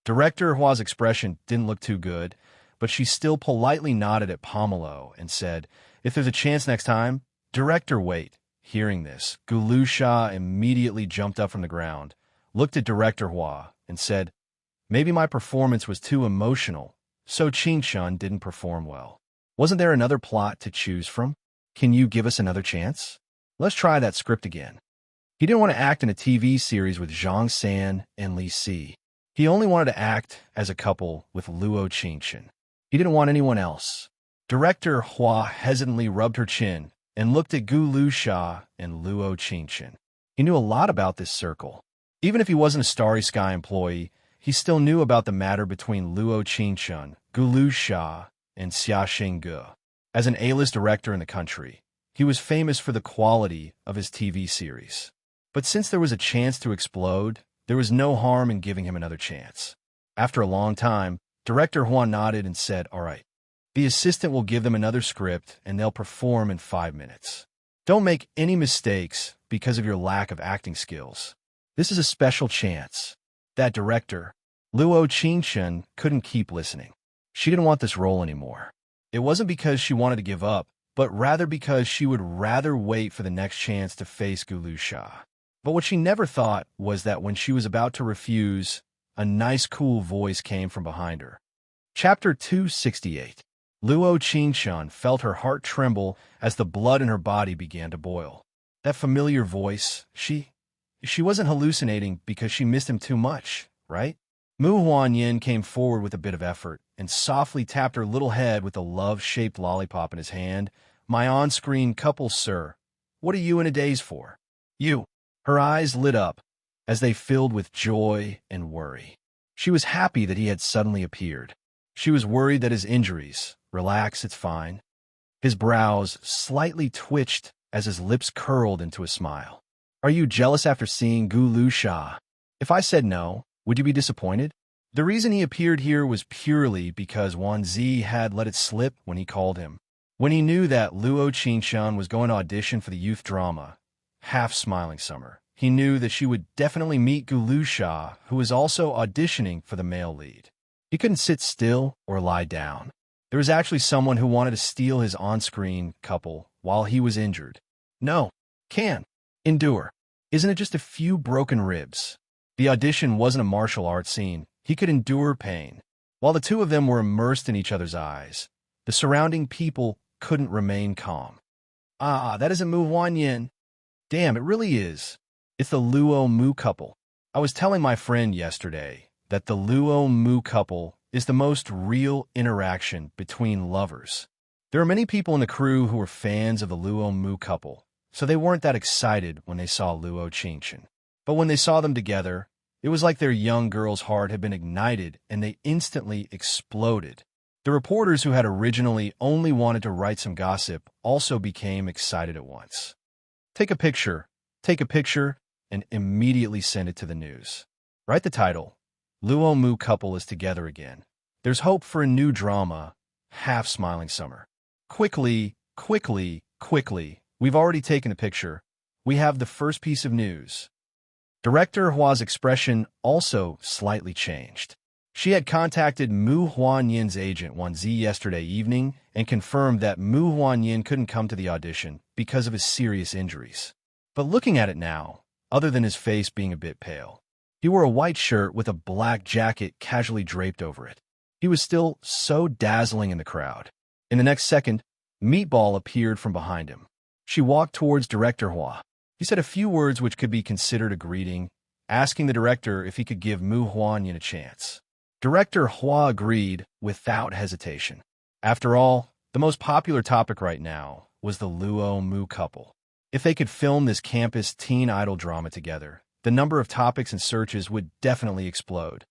Director Hua's expression didn't look too good, but she still politely nodded at Pomelo and said, if there's a chance next time, Director, wait. Hearing this, Gulu Sha immediately jumped up from the ground, looked at Director Hua, and said, maybe my performance was too emotional, so Qingshun didn't perform well. Wasn't there another plot to choose from? Can you give us another chance? Let's try that script again. He didn't want to act in a TV series with Zhang San and Li Si. He only wanted to act as a couple with Luo Qingshun. He didn't want anyone else. Director Hua hesitantly rubbed her chin and looked at Gulu Sha and Luo Qingshun. He knew a lot about this circle. Even if he wasn't a Starry Sky employee, he still knew about the matter between Luo Qingshun, Gulu Sha, and Xia Shengge. As an A-list director in the country, he was famous for the quality of his TV series. But since there was a chance to explode, there was no harm in giving him another chance. After a long time, Director Huan nodded and said, all right. The assistant will give them another script and they'll perform in 5 minutes. Don't make any mistakes because of your lack of acting skills. This is a special chance. That director, Luo Qingshun, couldn't keep listening. She didn't want this role anymore. It wasn't because she wanted to give up, but rather because she would rather wait for the next chance to face Gulu Sha. But what she never thought was that when she was about to refuse, a nice cool voice came from behind her. Chapter 268. Luo Qingshun felt her heart tremble as the blood in her body began to boil. That familiar voice, she wasn't hallucinating because she missed him too much, right? Mu Huanyin came forward with a bit of effort and softly tapped her little head with a love-shaped lollipop in his hand. My on-screen couple, sir. What are you in a daze for? You. Her eyes lit up as they filled with joy and worry. She was happy that he had suddenly appeared. She was worried that his injuries, relax, it's fine. His brows slightly twitched as his lips curled into a smile. Are you jealous after seeing Gulu Sha? If I said no, would you be disappointed? The reason he appeared here was purely because Wan Zi had let it slip when he called him. When he knew that Luo Qingshun was going to audition for the youth drama, Half-Smiling Summer, he knew that she would definitely meet Gulu Sha, who was also auditioning for the male lead. He couldn't sit still or lie down. There was actually someone who wanted to steal his on-screen couple while he was injured. No, can. Endure. Isn't it just a few broken ribs? The audition wasn't a martial arts scene. He could endure pain. While the two of them were immersed in each other's eyes, the surrounding people couldn't remain calm. Ah, that isn't Mu Huanyin. Damn, it really is. It's the Luo Mu couple. I was telling my friend yesterday that the Luo Mu couple is the most real interaction between lovers. There are many people in the crew who were fans of the Luo Mu couple, so they weren't that excited when they saw Luo Qingchen. But when they saw them together, it was like their young girl's heart had been ignited and they instantly exploded. The reporters who had originally only wanted to write some gossip also became excited at once. Take a picture, and immediately send it to the news. Write the title, Luo Mu couple is together again. There's hope for a new drama, half-smiling summer. Quickly, we've already taken a picture. We have the first piece of news. Director Hua's expression also slightly changed. She had contacted Mu Huanyin's agent Wanzi yesterday evening and confirmed that Mu Huanyin couldn't come to the audition because of his serious injuries. But looking at it now, other than his face being a bit pale, he wore a white shirt with a black jacket casually draped over it. He was still so dazzling in the crowd. In the next second, Meatball appeared from behind him. She walked towards Director Hua. He said a few words which could be considered a greeting, asking the director if he could give Mu Huanyin a chance. Director Hua agreed without hesitation. After all, the most popular topic right now was the Luo Mu couple. If they could film this campus teen idol drama together, the number of topics and searches would definitely explode.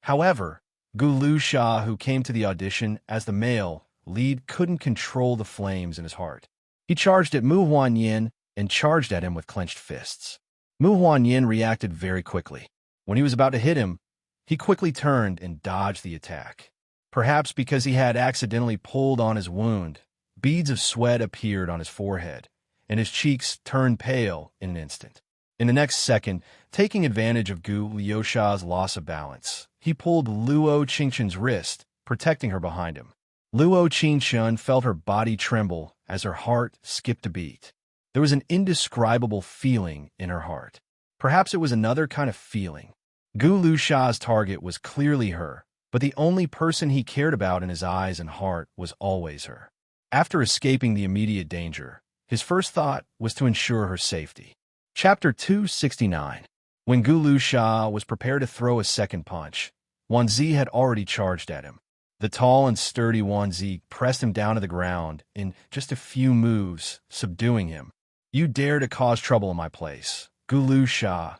However, Gu Lu Sha, who came to the audition as the male lead, couldn't control the flames in his heart. He charged at Mu Huanyin and charged at him with clenched fists. Mu Huanyin reacted very quickly. When he was about to hit him, he quickly turned and dodged the attack. Perhaps because he had accidentally pulled on his wound, beads of sweat appeared on his forehead, and his cheeks turned pale in an instant. In the next second, taking advantage of Gu Liusha's loss of balance, he pulled Luo Qingchen's wrist, protecting her behind him. Luo Qingchen felt her body tremble as her heart skipped a beat. There was an indescribable feeling in her heart. Perhaps it was another kind of feeling. Gu Liusha's target was clearly her, but the only person he cared about in his eyes and heart was always her. After escaping the immediate danger, his first thought was to ensure her safety. Chapter 269. When Gu Liusha was prepared to throw a second punch, Wanzi had already charged at him. The tall and sturdy Wanzi pressed him down to the ground in just a few moves, subduing him. You dare to cause trouble in my place. Gu Liusha,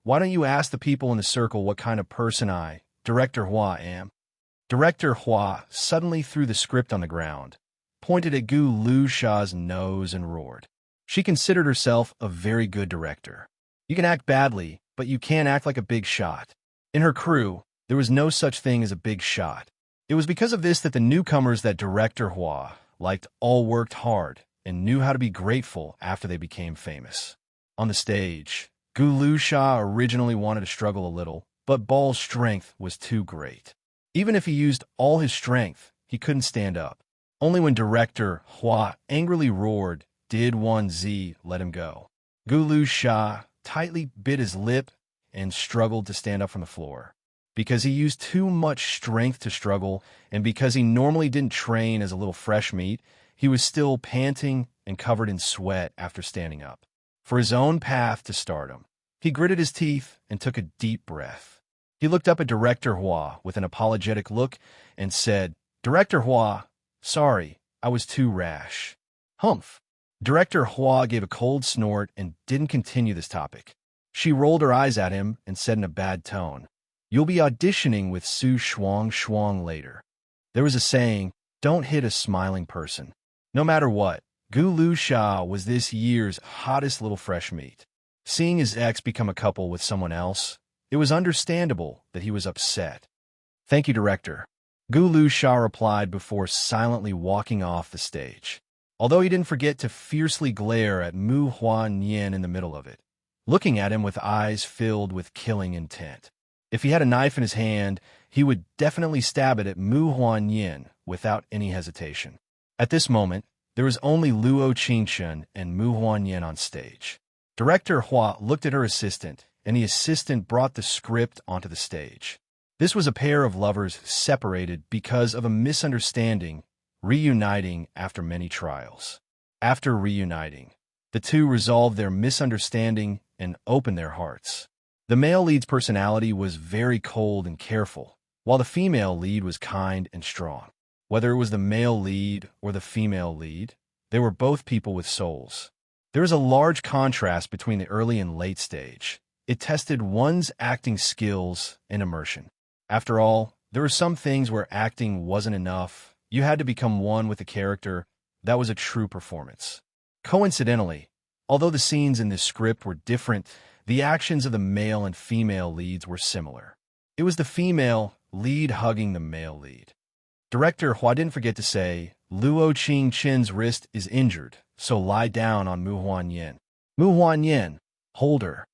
why don't you ask the people in the circle what kind of person I, Director Hua, am? Director Hua suddenly threw the script on the ground, pointed at Gu Liusha's nose and roared. She considered herself a very good director. You can act badly, but you can't act like a big shot. In her crew, there was no such thing as a big shot. It was because of this that the newcomers that Director Hua liked all worked hard and knew how to be grateful after they became famous. On the stage, Gu Liusha originally wanted to struggle a little, but Ball's strength was too great. Even if he used all his strength, he couldn't stand up. Only when Director Hua angrily roared did Wanzi let him go. Gu Liusha tightly bit his lip and struggled to stand up from the floor. Because he used too much strength to struggle, and because he normally didn't train as a little fresh meat, he was still panting and covered in sweat after standing up. For his own path to stardom, he gritted his teeth and took a deep breath. He looked up at Director Hua with an apologetic look and said, Director Hua, sorry, I was too rash. Humph. Director Hua gave a cold snort and didn't continue this topic. She rolled her eyes at him and said in a bad tone, You'll be auditioning with Su Shuang later. There was a saying, don't hit a smiling person. No matter what, Gu Liusha was this year's hottest little fresh meat. Seeing his ex become a couple with someone else, it was understandable that he was upset. Thank you, director. Gu Liusha replied before silently walking off the stage. Although he didn't forget to fiercely glare at Mu Huanyin in the middle of it, looking at him with eyes filled with killing intent. If he had a knife in his hand, he would definitely stab it at Mu Huanyin without any hesitation. At this moment, there was only Luo Qingchen and Mu Huanyin on stage. Director Hua looked at her assistant, and the assistant brought the script onto the stage. This was a pair of lovers separated because of a misunderstanding, reuniting after many trials. After reuniting, the two resolved their misunderstanding and opened their hearts. The male lead's personality was very cold and careful, while the female lead was kind and strong. Whether it was the male lead or the female lead, they were both people with souls. There is a large contrast between the early and late stage. It tested one's acting skills and immersion. After all, there were some things where acting wasn't enough. You had to become one with the character. That was a true performance. Coincidentally, although the scenes in this script were different, the actions of the male and female leads were similar. It was the female lead hugging the male lead. Director Hua didn't forget to say, Luo Qingchen's wrist is injured, so lie down on Mu Huanyan. Mu Huanyan, hold her.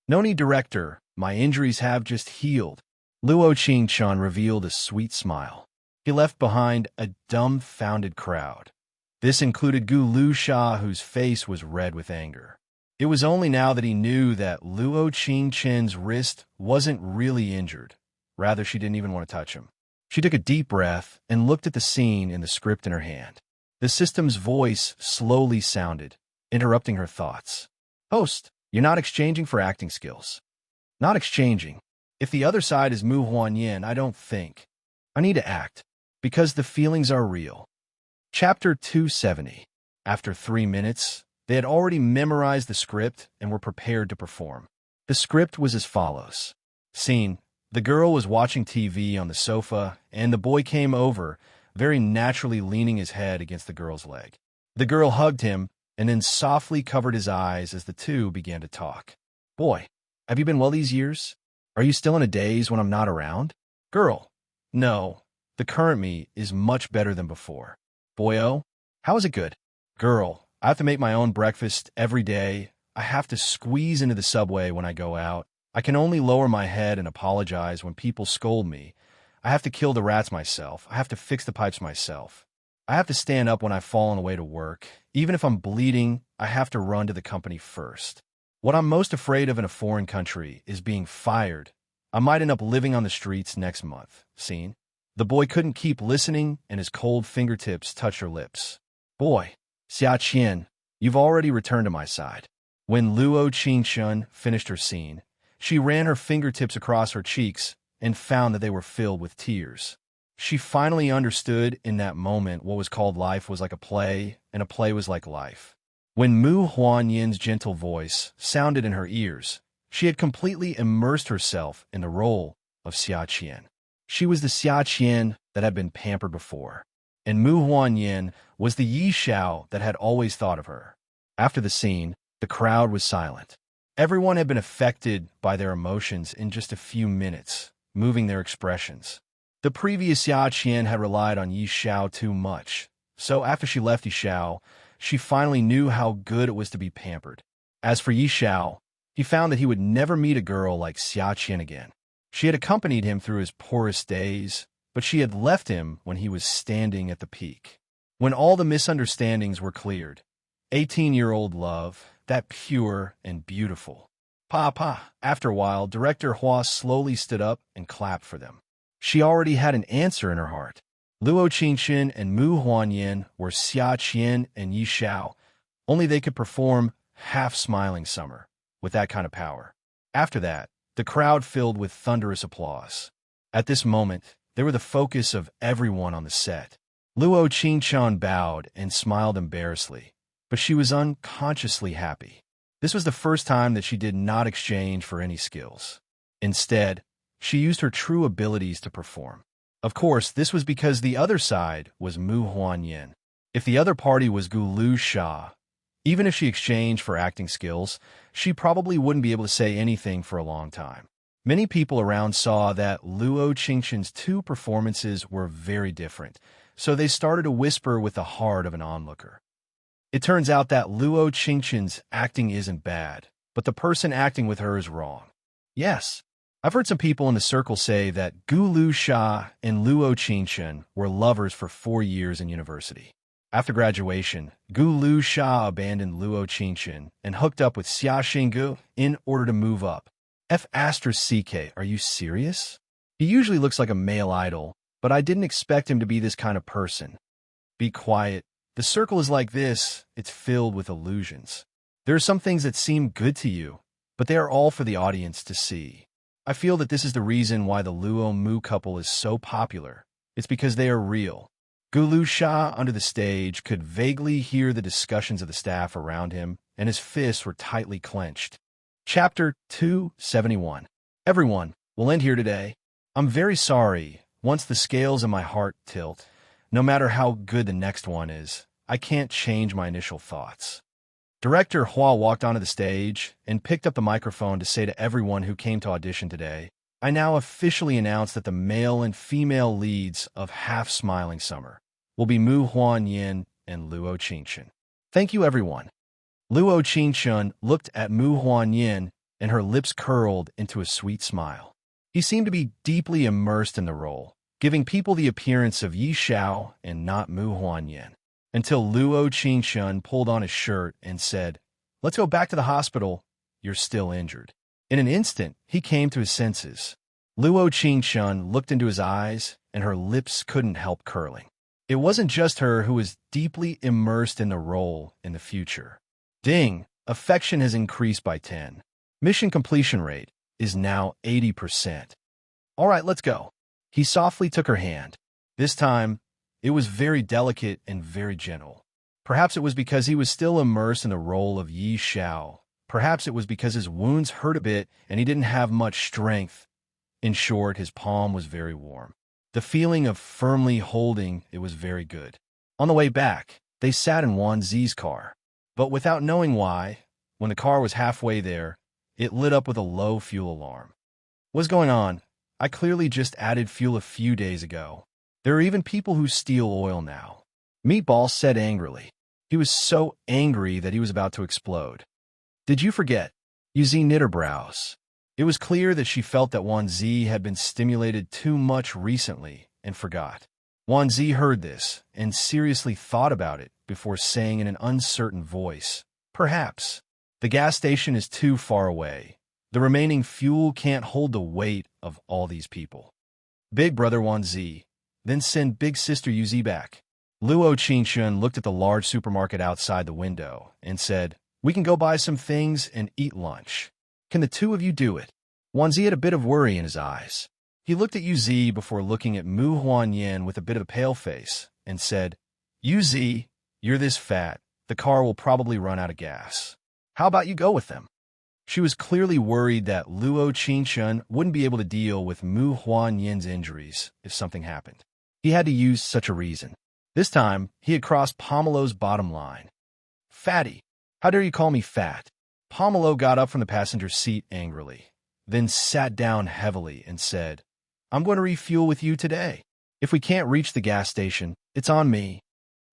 Noni director, my injuries have just healed. Luo Qingchen revealed a sweet smile. He left behind a dumbfounded crowd. This included Gu Lu Sha, whose face was red with anger. It was only now that he knew that Luo Qingchen's wrist wasn't really injured. Rather, she didn't even want to touch him. She took a deep breath and looked at the scene in the script in her hand. The system's voice slowly sounded, interrupting her thoughts. Host, you're not exchanging for acting skills. Not exchanging. If the other side is Mu Huanyan, I don't think. I need to act, because the feelings are real. Chapter 270. After 3 minutes, they had already memorized the script and were prepared to perform. The script was as follows. Scene. The girl was watching TV on the sofa, and the boy came over, very naturally leaning his head against the girl's leg. The girl hugged him, and then softly covered his eyes as the two began to talk. Boy, have you been well these years? Are you still in a daze when I'm not around? Girl, no, the current me is much better than before. Boyo, how is it good? Girl, I have to make my own breakfast every day. I have to squeeze into the subway when I go out. I can only lower my head and apologize when people scold me. I have to kill the rats myself. I have to fix the pipes myself. I have to stand up when I fall on the way to work. Even if I'm bleeding, I have to run to the company first. What I'm most afraid of in a foreign country is being fired. I might end up living on the streets next month. Scene. The boy couldn't keep listening, and his cold fingertips touched her lips. Boy, Xia Qian, you've already returned to my side. When Luo Qingchen finished her scene, she ran her fingertips across her cheeks and found that they were filled with tears. She finally understood in that moment what was called life was like a play, and a play was like life. When Mu Huanyan's gentle voice sounded in her ears, she had completely immersed herself in the role of Xia Qian. She was the Xia Qian that had been pampered before, and Mu Huanyan was the Yi Xiao that had always thought of her. After the scene, the crowd was silent. Everyone had been affected by their emotions in just a few minutes, moving their expressions. The previous Xia Qian had relied on Yi Xiao too much, so after she left Yi Xiao, she finally knew how good it was to be pampered. As for Yi Xiao, he found that he would never meet a girl like Xia Qian again. She had accompanied him through his poorest days, but she had left him when he was standing at the peak. When all the misunderstandings were cleared, 18-year-old love, that pure and beautiful. Pa. After a while, Director Hua slowly stood up and clapped for them. She already had an answer in her heart. Luo Qingchen and Mu Huanyan were Xia Qian and Yi Xiao, only they could perform half-smiling summer with that kind of power. After that, the crowd filled with thunderous applause. At this moment, they were the focus of everyone on the set. Luo Qingchen bowed and smiled embarrassedly, but she was unconsciously happy. This was the first time that she did not exchange for any skills. Instead, she used her true abilities to perform. Of course, this was because the other side was Mu Huanyan. If the other party was Gu Lu Sha, even if she exchanged for acting skills, she probably wouldn't be able to say anything for a long time. Many people around saw that Luo Qingchen's two performances were very different, so they started to whisper with the heart of an onlooker. It turns out that Luo Qingchen's acting isn't bad, but the person acting with her is wrong. Yes, I've heard some people in the circle say that Gu Lu Sha and Luo Qingchen were lovers for 4 years in university. After graduation, Gu Lu Sha abandoned Luo Qingchen and hooked up with Xia Xinggu in order to move up. F***, are you serious? He usually looks like a male idol, but I didn't expect him to be this kind of person. Be quiet. The circle is like this. It's filled with illusions. There are some things that seem good to you, but they are all for the audience to see. I feel that this is the reason why the Luo Mu couple is so popular. It's because they are real. Gulu Shah under the stage could vaguely hear the discussions of the staff around him, and his fists were tightly clenched. Chapter 271. Everyone, we'll end here today. I'm very sorry. Once the scales in my heart tilt, no matter how good the next one is, I can't change my initial thoughts. Director Hua walked onto the stage and picked up the microphone to say to everyone who came to audition today, I now officially announce that the male and female leads of Half Smiling Summer will be Mu Huanyin and Luo Qingxun. Thank you, everyone. Luo Qingxun looked at Mu Huanyin, and her lips curled into a sweet smile. He seemed to be deeply immersed in the role, giving people the appearance of Yi Xiao and not Mu Huanyin, until Luo Qingxun pulled on his shirt and said, Let's go back to the hospital. You're still injured. In an instant, he came to his senses. Luo Qingxun looked into his eyes, and her lips couldn't help curling. It wasn't just her who was deeply immersed in the role in the future. Ding! Affection has increased by 10. Mission completion rate is now 80%. All right, let's go. He softly took her hand. This time, it was very delicate and very gentle. Perhaps it was because he was still immersed in the role of Yi Xiao. Perhaps it was because his wounds hurt a bit and he didn't have much strength. In short, his palm was very warm. The feeling of firmly holding it was very good. On the way back, they sat in Wan Zi's car. But without knowing why, when the car was halfway there, it lit up with a low fuel alarm. What's going on? I clearly just added fuel a few days ago. There are even people who steal oil now. Meatball said angrily. He was so angry that he was about to explode. Did you forget? Yuzi knit her brows. It was clear that she felt that Wan Zi had been stimulated too much recently and forgot. Wan Zi heard this and seriously thought about it before saying in an uncertain voice, Perhaps. The gas station is too far away. The remaining fuel can't hold the weight of all these people. Big brother Wan Zi, then send big sister Yuzi back. Luo Qingxun looked at the large supermarket outside the window and said, We can go buy some things and eat lunch. Can the two of you do it? Wan Zi had a bit of worry in his eyes. He looked at Yuzi before looking at Mu Huanyin with a bit of a pale face and said, Yuzi, you're this fat. The car will probably run out of gas. How about you go with them? She was clearly worried that Luo Qingxun wouldn't be able to deal with Mu Huanyin's injuries if something happened. He had to use such a reason. This time, he had crossed Pomelo's bottom line. Fatty, how dare you call me fat? Pomelo got up from the passenger seat angrily, then sat down heavily and said, I'm going to refuel with you today. If we can't reach the gas station, it's on me.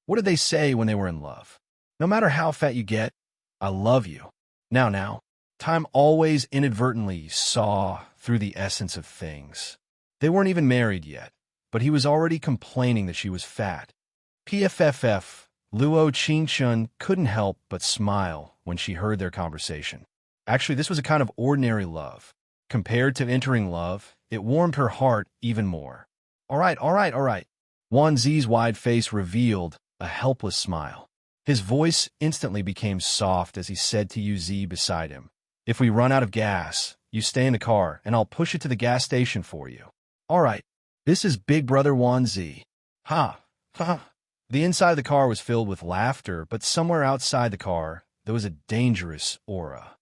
What did they say when they were in love? No matter how fat you get, I love you. Now, time always inadvertently saw through the essence of things. They weren't even married yet, but he was already complaining that she was fat. PFFF, Luo Qingxun couldn't help but smile when she heard their conversation. Actually, this was a kind of ordinary love. Compared to entering love, it warmed her heart even more. All right. Wan Zi's wide face revealed a helpless smile. His voice instantly became soft as he said to Yuzi beside him, If we run out of gas, you stay in the car and I'll push it to the gas station for you. All right, this is Big Brother Wan Zi. Ha. The inside of the car was filled with laughter, but somewhere outside the car, there was a dangerous aura.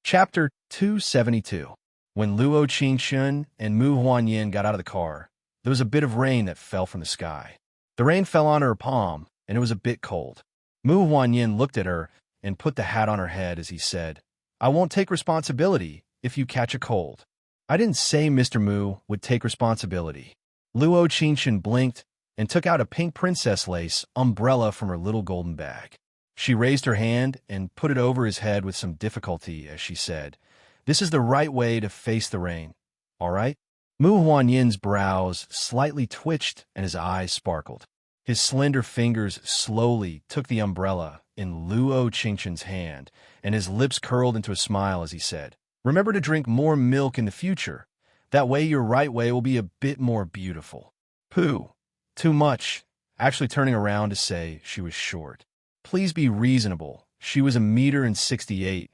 Chapter 272. When Luo Qingxun and Mu Huanyin got out of the car, there was a bit of rain that fell from the sky. The rain fell on her palm, and it was a bit cold. Mu Huanyin looked at her and put the hat on her head as he said, I won't take responsibility if you catch a cold. I didn't say Mr. Mu would take responsibility. Luo Qingxun blinked and took out a pink princess lace umbrella from her little golden bag. She raised her hand and put it over his head with some difficulty as she said, This is the right way to face the rain. All right? Mu Huanyin's brows slightly twitched and his eyes sparkled. His slender fingers slowly took the umbrella in Luo Qingxun's hand, and his lips curled into a smile as he said, Remember to drink more milk in the future. That way your right way will be a bit more beautiful. Pooh. Too much. Actually turning around to say she was short. Please be reasonable. She was 1.68 meters,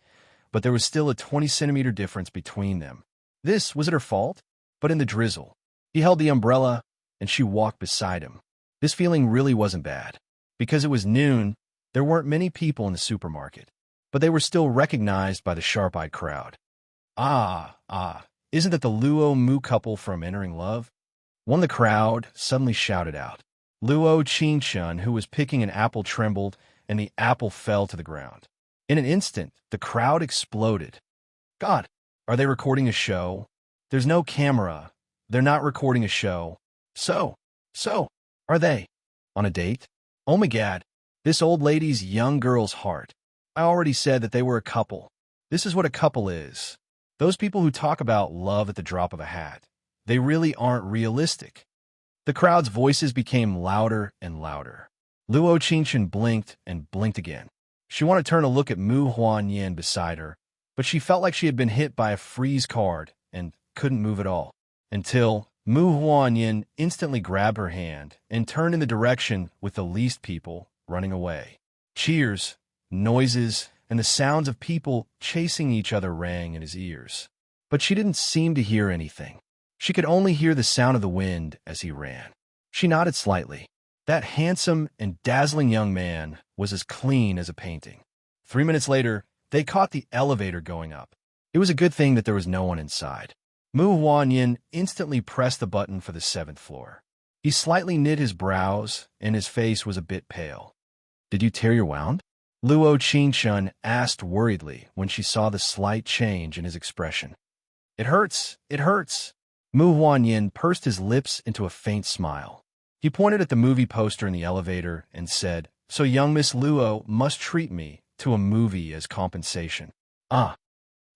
but there was still a 20-centimeter difference between them. This wasn't her fault, but in the drizzle. He held the umbrella, and she walked beside him. This feeling really wasn't bad. Because it was noon, there weren't many people in the supermarket, but they were still recognized by the sharp-eyed crowd. Isn't that the Luo Mu couple from Entering Love? One of the crowd suddenly shouted out. Luo Qingshun, who was picking an apple, trembled, and the apple fell to the ground. In an instant, the crowd exploded. God, are they recording a show? There's no camera. They're not recording a show. So, are they on a date? Oh my God, this old lady's young girl's heart. I already said that they were a couple. This is what a couple is. Those people who talk about love at the drop of a hat, they really aren't realistic. The crowd's voices became louder and louder. Luo Qingshun blinked and blinked again. She wanted to turn to look at Mu Huanyin beside her, but she felt like she had been hit by a freeze card and couldn't move at all. Until Mu Huanyin instantly grabbed her hand and turned in the direction with the least people running away. Cheers, noises, and the sounds of people chasing each other rang in his ears. But she didn't seem to hear anything. She could only hear the sound of the wind as he ran. She nodded slightly. That handsome and dazzling young man was as clean as a painting. 3 minutes later, they caught the elevator going up. It was a good thing that there was no one inside. Mu Huanyin instantly pressed the button for the 7th floor. He slightly knit his brows, and his face was a bit pale. Did you tear your wound? Luo Qingshun asked worriedly when she saw the slight change in his expression. It hurts. Mu Huanyin pursed his lips into a faint smile. He pointed at the movie poster in the elevator and said, So young Miss Luo must treat me to a movie as compensation.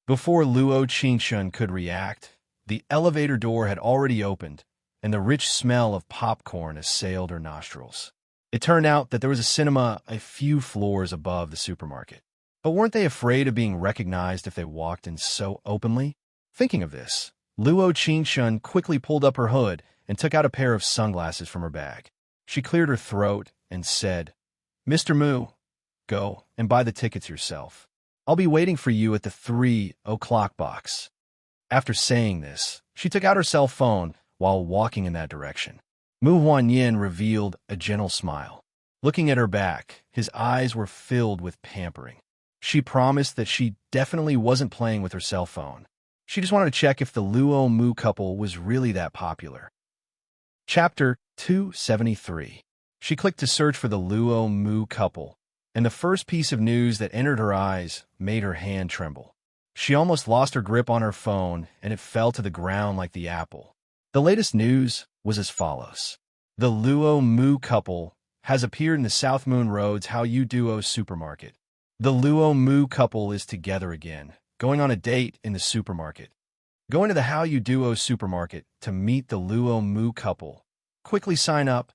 Before Luo Qingshun could react, the elevator door had already opened, and the rich smell of popcorn assailed her nostrils. It turned out that there was a cinema a few floors above the supermarket. But weren't they afraid of being recognized if they walked in so openly? Thinking of this, Luo Qingshun quickly pulled up her hood and took out a pair of sunglasses from her bag. She cleared her throat and said, Mr. Mu, go and buy the tickets yourself. I'll be waiting for you at the 3 o'clock box. After saying this, she took out her cell phone while walking in that direction. Mu Huanyin revealed a gentle smile. Looking at her back, his eyes were filled with pampering. She promised that she definitely wasn't playing with her cell phone. She just wanted to check if the Luo Mu couple was really that popular. Chapter 273. She clicked to search for the Luo Mu couple, and the first piece of news that entered her eyes made her hand tremble. She almost lost her grip on her phone, and it fell to the ground like the apple. The latest news was as follows. The Luo Mu couple has appeared in the South Moon Road's How You Duo supermarket. The Luo Mu couple is together again, going on a date in the supermarket. Go into the How You Duo supermarket to meet the Luo Mu couple. Quickly sign up.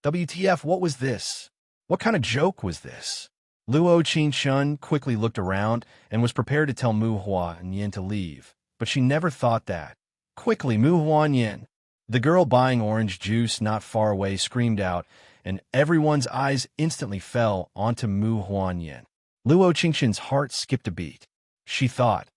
WTF, what was this? What kind of joke was this? Luo Qingshun quickly looked around and was prepared to tell Mu Huanyin to leave, but she never thought that. Quickly, Mu Huanyin! The girl buying orange juice not far away screamed out, and everyone's eyes instantly fell onto Mu Huanyin. Luo Qingshun's heart skipped a beat. She thought,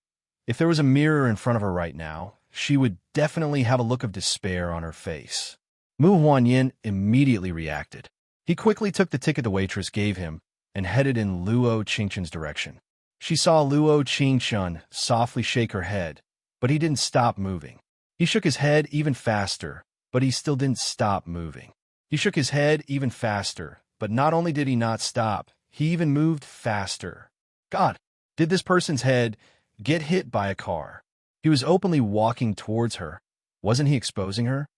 if there was a mirror in front of her right now, she would definitely have a look of despair on her face. Mu Huanyin immediately reacted. He quickly took the ticket the waitress gave him and headed in Luo Qingshun's direction. She saw Luo Qingshun softly shake her head, but he didn't stop moving. He shook his head even faster, but he still didn't stop moving. He shook his head even faster, but not only did he not stop, he even moved faster. God, did this person's head get hit by a car? He was openly walking towards her. Wasn't he exposing her?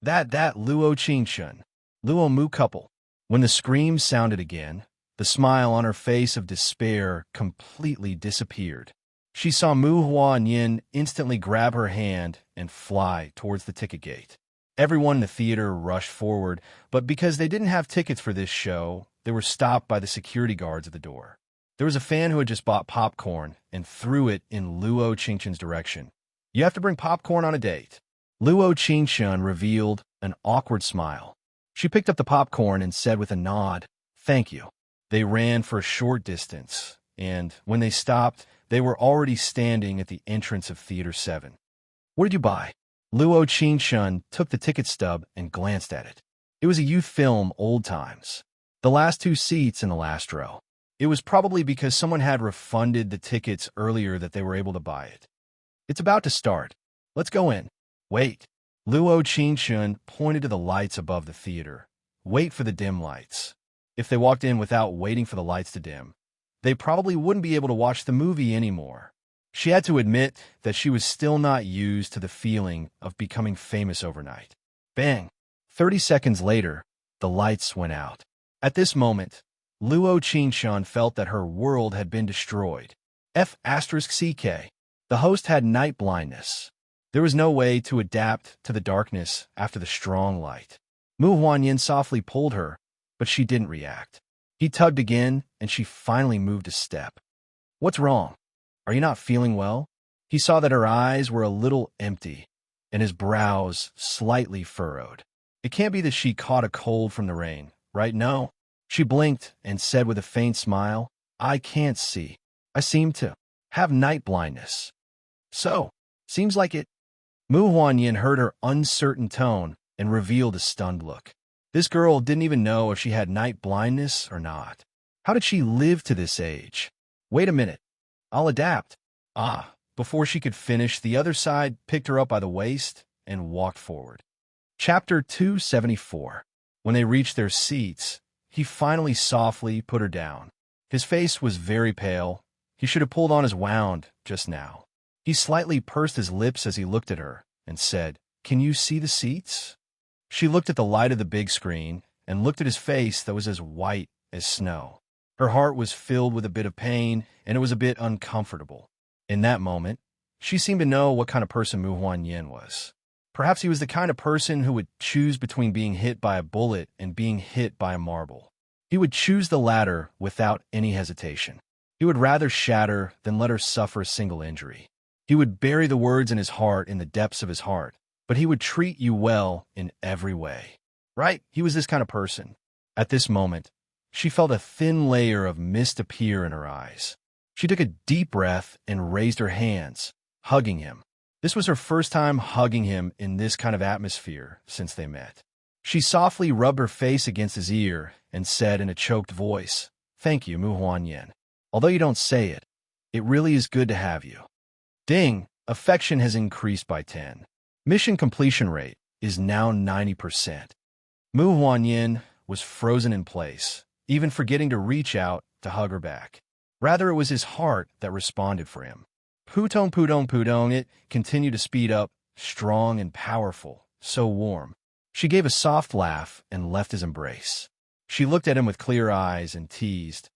That Luo Qingshun, Luo Mu couple. When the scream sounded again, the smile on her face of despair completely disappeared. She saw Mu Huanyin instantly grab her hand and fly towards the ticket gate. Everyone in the theater rushed forward, but because they didn't have tickets for this show, they were stopped by the security guards at the door. There was a fan who had just bought popcorn and threw it in Luo Qingshun's direction. You have to bring popcorn on a date. Luo Qingshun revealed an awkward smile. She picked up the popcorn and said with a nod, "Thank you." They ran for a short distance, and when they stopped, they were already standing at the entrance of Theater 7. "What did you buy?" Luo Qingshun took the ticket stub and glanced at it. It was a youth film, Old Times. The last two seats in the last row. It was probably because someone had refunded the tickets earlier that they were able to buy it. "It's about to start. Let's go in." "Wait." Luo Qingshun pointed to the lights above the theater. "Wait for the dim lights." If they walked in without waiting for the lights to dim, they probably wouldn't be able to watch the movie anymore. She had to admit that she was still not used to the feeling of becoming famous overnight. Bang! 30 seconds later, the lights went out. At this moment, Luo Qingshun felt that her world had been destroyed. F***CK. The host had night blindness. There was no way to adapt to the darkness after the strong light. Mu Huanyin softly pulled her, but she didn't react. He tugged again, and she finally moved a step. "What's wrong? Are you not feeling well?" He saw that her eyes were a little empty, and his brows slightly furrowed. It can't be that she caught a cold from the rain, right? No. She blinked and said with a faint smile, "I can't see. I seem to have night blindness." "So, seems like it." Mu Huanyin heard her uncertain tone and revealed a stunned look. This girl didn't even know if she had night blindness or not. How did she live to this age? "Wait a minute. I'll adapt." Before she could finish, the other side picked her up by the waist and walked forward. Chapter 274. When they reached their seats, he finally softly put her down. His face was very pale. He should have pulled on his wound just now. He slightly pursed his lips as he looked at her and said, "Can you see the seats?" She looked at the light of the big screen and looked at his face that was as white as snow. Her heart was filled with a bit of pain, and it was a bit uncomfortable. In that moment, she seemed to know what kind of person Mu Huanyin was. Perhaps he was the kind of person who would choose between being hit by a bullet and being hit by a marble. He would choose the latter without any hesitation. He would rather shatter than let her suffer a single injury. He would bury the words in his heart in the depths of his heart, but he would treat you well in every way. Right? He was this kind of person. At this moment, she felt a thin layer of mist appear in her eyes. She took a deep breath and raised her hands, hugging him. This was her first time hugging him in this kind of atmosphere since they met. She softly rubbed her face against his ear and said in a choked voice, "Thank you, Mu Huanyin. Although you don't say it, it really is good to have you." Ding! Affection has increased by 10. Mission completion rate is now 90%. Mu Huanyin was frozen in place, even forgetting to reach out to hug her back. Rather, it was his heart that responded for him. Pudong, pudong, pudong, it continued to speed up, strong and powerful, so warm. She gave a soft laugh and left his embrace. She looked at him with clear eyes and teased,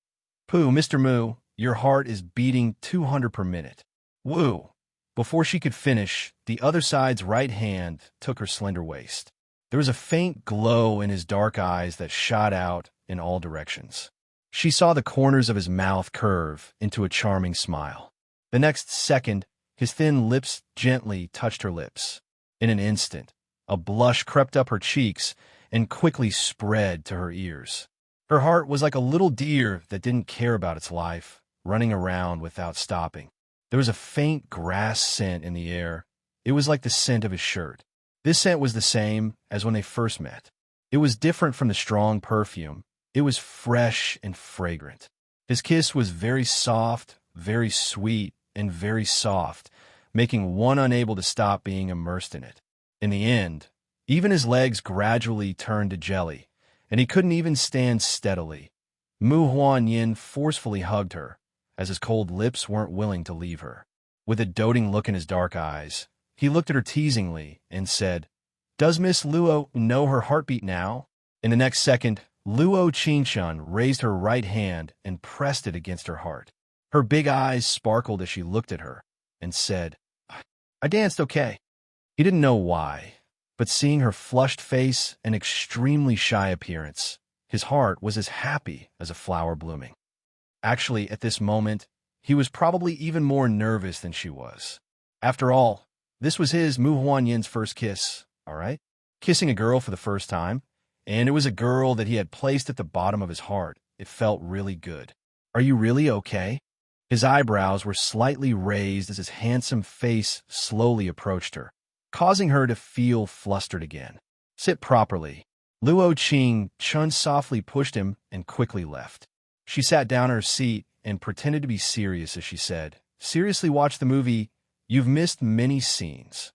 Mr. Mu, your heart is beating 200 per minute. Woo!" Before she could finish, the other side's right hand took her slender waist. There was a faint glow in his dark eyes that shot out in all directions. She saw the corners of his mouth curve into a charming smile. The next second, his thin lips gently touched her lips. In an instant, a blush crept up her cheeks and quickly spread to her ears. Her heart was like a little deer that didn't care about its life, running around without stopping. There was a faint grass scent in the air. It was like the scent of his shirt. This scent was the same as when they first met. It was different from the strong perfume. It was fresh and fragrant. His kiss was very soft, very sweet, and very soft, making one unable to stop being immersed in it. In the end, even his legs gradually turned to jelly, and he couldn't even stand steadily. Mu Huanyin forcefully hugged her, as his cold lips weren't willing to leave her. With a doting look in his dark eyes, he looked at her teasingly and said, "Does Miss Luo know her heartbeat now?" In the next second, Luo Qingshun raised her right hand and pressed it against her heart. Her big eyes sparkled as she looked at her and said, "I danced okay." He didn't know why, but seeing her flushed face and extremely shy appearance, his heart was as happy as a flower blooming. Actually, at this moment, he was probably even more nervous than she was. After all, This was his Mu Huanyin's first kiss, all right? Kissing a girl for the first time, and it was a girl that he had placed at the bottom of his heart. It felt really good. Are you really okay? His eyebrows were slightly raised as his handsome face slowly approached her, causing her to feel flustered again. Sit properly. Luo Chun softly pushed him and quickly left. She sat down in her seat and pretended to be serious as she said, "Seriously watch the movie. You've missed many scenes."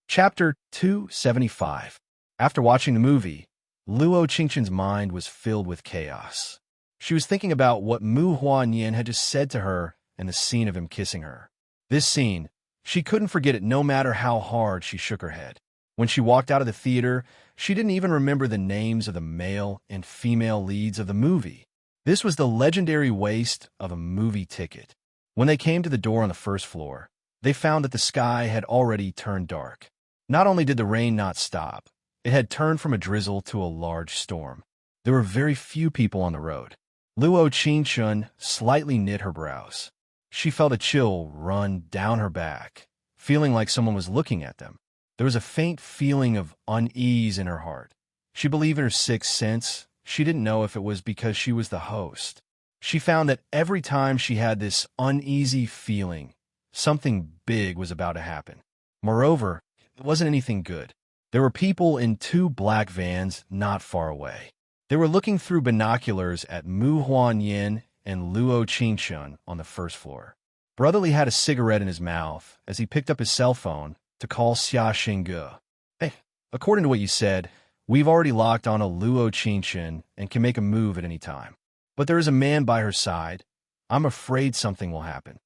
Chapter 275. After watching the movie, Luo Qingqin's mind was filled with chaos. She was thinking about what Mu Huanyin had just said to her and the scene of him kissing her. This scene, she couldn't forget it no matter how hard she shook her head. When she walked out of the theater, she didn't even remember the names of the male and female leads of the movie. This was the legendary waste of a movie ticket. When they came to the door on the first floor, they found that the sky had already turned dark. Not only did the rain not stop, it had turned from a drizzle to a large storm. There were very few people on the road. Luo Qingchun slightly knit her brows. She felt a chill run down her back, feeling like someone was looking at them. There was a faint feeling of unease in her heart. She believed in her sixth sense. She didn't know if it was because she was the host. She found that every time she had this uneasy feeling, something big was about to happen. Moreover, it wasn't anything good. There were people in two black vans not far away. They were looking through binoculars at Mu Huanyin and Luo Qingchun on the first floor. Brotherly had a cigarette in his mouth as he picked up his cell phone to call Xia Xingge. "Hey, according to what you said, we've already locked on a Luo Qingchun and can make a move at any time. But there is a man by her side. I'm afraid something will happen."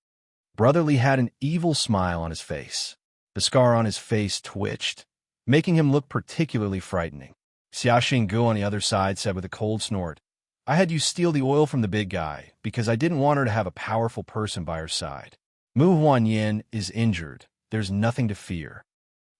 Brotherly had an evil smile on his face. The scar on his face twitched, making him look particularly frightening. Xia Xinggu on the other side said with a cold snort, "I had you steal the oil from the big guy because I didn't want her to have a powerful person by her side. Mu Huanyin is injured. There's nothing to fear."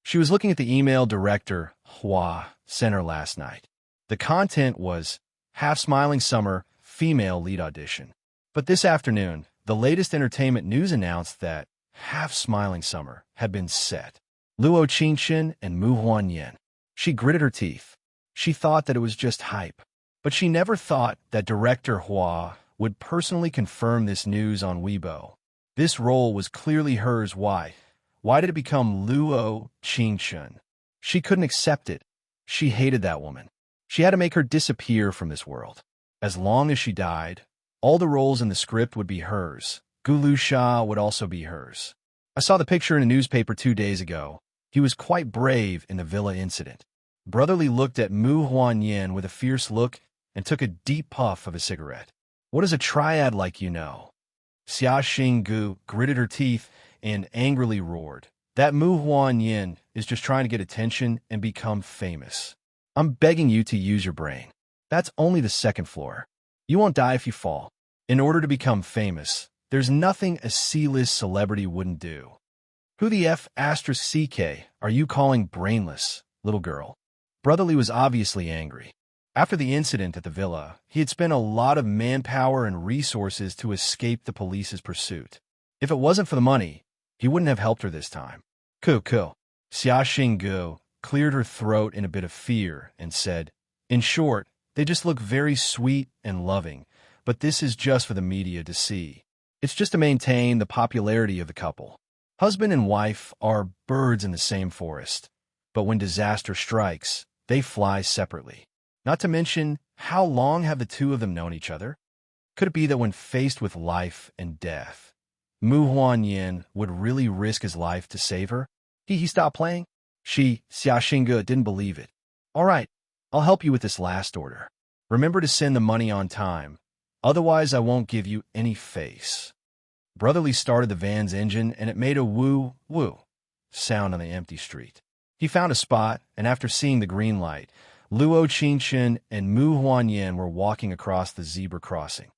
She was looking at the email director Hua sent her last night. The content was half-smiling summer female lead audition. But this afternoon, the latest entertainment news announced that half-smiling summer had been set. Luo Qingqin and Mu Huanyin. She gritted her teeth. She thought that it was just hype. But she never thought that director Hua would personally confirm this news on Weibo. This role was clearly hers. Why? Why did it become Luo Qingqin? She couldn't accept it. She hated that woman. She had to make her disappear from this world. As long as she died, all the roles in the script would be hers. Gulu Sha would also be hers. I saw the picture in a newspaper 2 days ago. He was quite brave in the villa incident. Brotherly looked at Mu Huanyin with a fierce look and took a deep puff of a cigarette. "What is a triad like you know?" Xia Xinggu gritted her teeth and angrily roared. "That Mu Huanyin is just trying to get attention and become famous. I'm begging you to use your brain. That's only the second floor. You won't die if you fall. In order to become famous, there's nothing a C-list celebrity wouldn't do." "Who the F***CK are you calling brainless, little girl?" Brotherly was obviously angry. After the incident at the villa, he had spent a lot of manpower and resources to escape the police's pursuit. If it wasn't for the money, he wouldn't have helped her this time. Xia Xinggu cleared her throat in a bit of fear and said, "In short, they just look very sweet and loving, but this is just for the media to see. It's just to maintain the popularity of the couple. Husband and wife are birds in the same forest, but when disaster strikes, they fly separately. Not to mention, how long have the two of them known each other? Could it be that when faced with life and death, Mu Huanyin would really risk his life to save her?" He stopped playing. Xia Xingge didn't believe it. "All right, I'll help you with this last order. Remember to send the money on time. Otherwise, I won't give you any face." Brotherly started the van's engine, and it made a woo-woo sound on the empty street. He found a spot, and after seeing the green light, Luo Qingqin and Mu Huanyin were walking across the zebra crossing.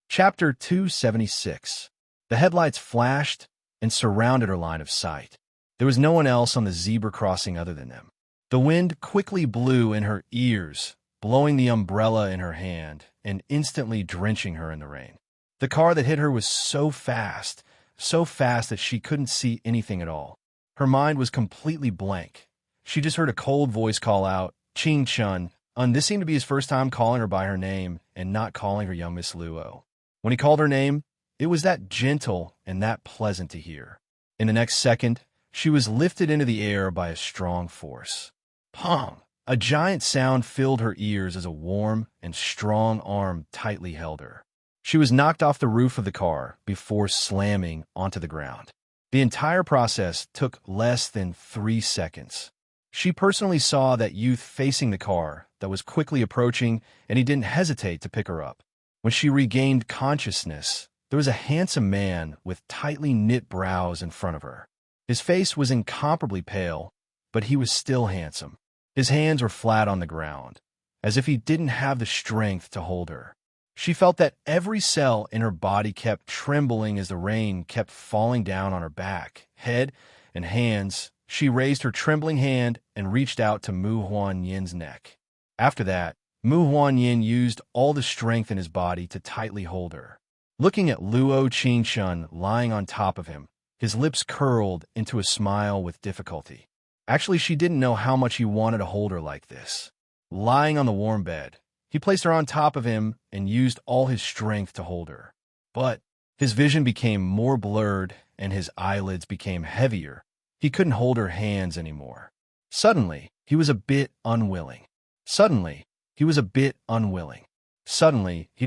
Chapter 276. The headlights flashed and surrounded her line of sight. There was no one else on the zebra crossing other than them. The wind quickly blew in her ears, blowing the umbrella in her hand and instantly drenching her in the rain. The car that hit her was so fast that she couldn't see anything at all. Her mind was completely blank. She just heard a cold voice call out, "Ching Chun," and this seemed to be his first time calling her by her name and not calling her young Miss Luo. When he called her name, it was that gentle and that pleasant to hear. In the next second, she was lifted into the air by a strong force. Pong! A giant sound filled her ears as a warm and strong arm tightly held her. She was knocked off the roof of the car before slamming onto the ground. The entire process took less than 3 seconds. She personally saw that youth facing the car that was quickly approaching, and he didn't hesitate to pick her up. When she regained consciousness, there was a handsome man with tightly knit brows in front of her. His face was incomparably pale, but he was still handsome. His hands were flat on the ground, as if he didn't have the strength to hold her. She felt that every cell in her body kept trembling as the rain kept falling down on her back, head, and hands. She raised her trembling hand and reached out to Mu Huan Yin's neck. After that, Mu Huan Yin used all the strength in his body to tightly hold her. Looking at Luo Qingshun lying on top of him, his lips curled into a smile with difficulty. Actually, she didn't know how much he wanted to hold her like this. Lying on the warm bed, he placed her on top of him and used all his strength to hold her. But his vision became more blurred and his eyelids became heavier. He couldn't hold her hands anymore. Suddenly, he was a bit unwilling. Suddenly, he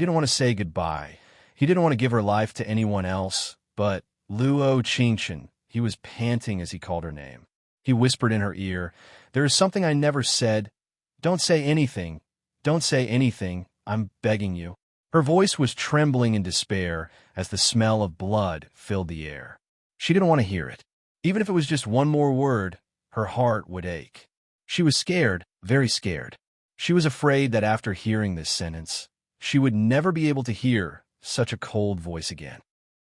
didn't want to say goodbye. He didn't want to give her life to anyone else, but Luo Qingshun. He was panting as he called her name. He whispered in her ear, "There is something I never said. Don't say anything. Don't say anything. I'm begging you." Her voice was trembling in despair as the smell of blood filled the air. She didn't want to hear it. Even if it was just one more word, her heart would ache. She was scared, very scared. She was afraid that after hearing this sentence, she would never be able to hear such a cold voice again.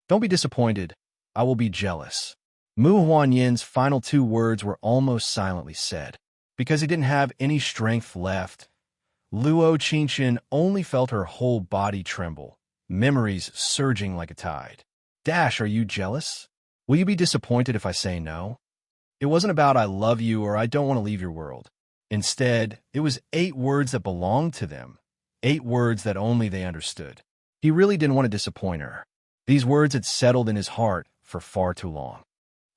"Don't be disappointed. I will be jealous." Mu Huanyin's final 2 words were almost silently said. Because he didn't have any strength left, Luo Qingshun only felt her whole body tremble, memories surging like a tide. "Dash, are you jealous? Will you be disappointed if I say no?" It wasn't about "I love you" or "I don't want to leave your world." Instead, it was 8 words that belonged to them, 8 words that only they understood. He really didn't want to disappoint her. These words had settled in his heart for far too long.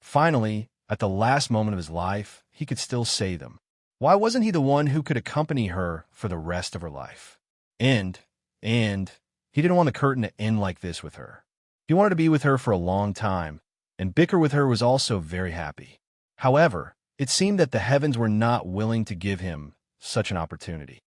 Finally, at the last moment of his life, he could still say them. Why wasn't he the one who could accompany her for the rest of her life? And he didn't want the curtain to end like this with her. He wanted to be with her for a long time, and bicker with her was also very happy. However, it seemed that the heavens were not willing to give him such an opportunity.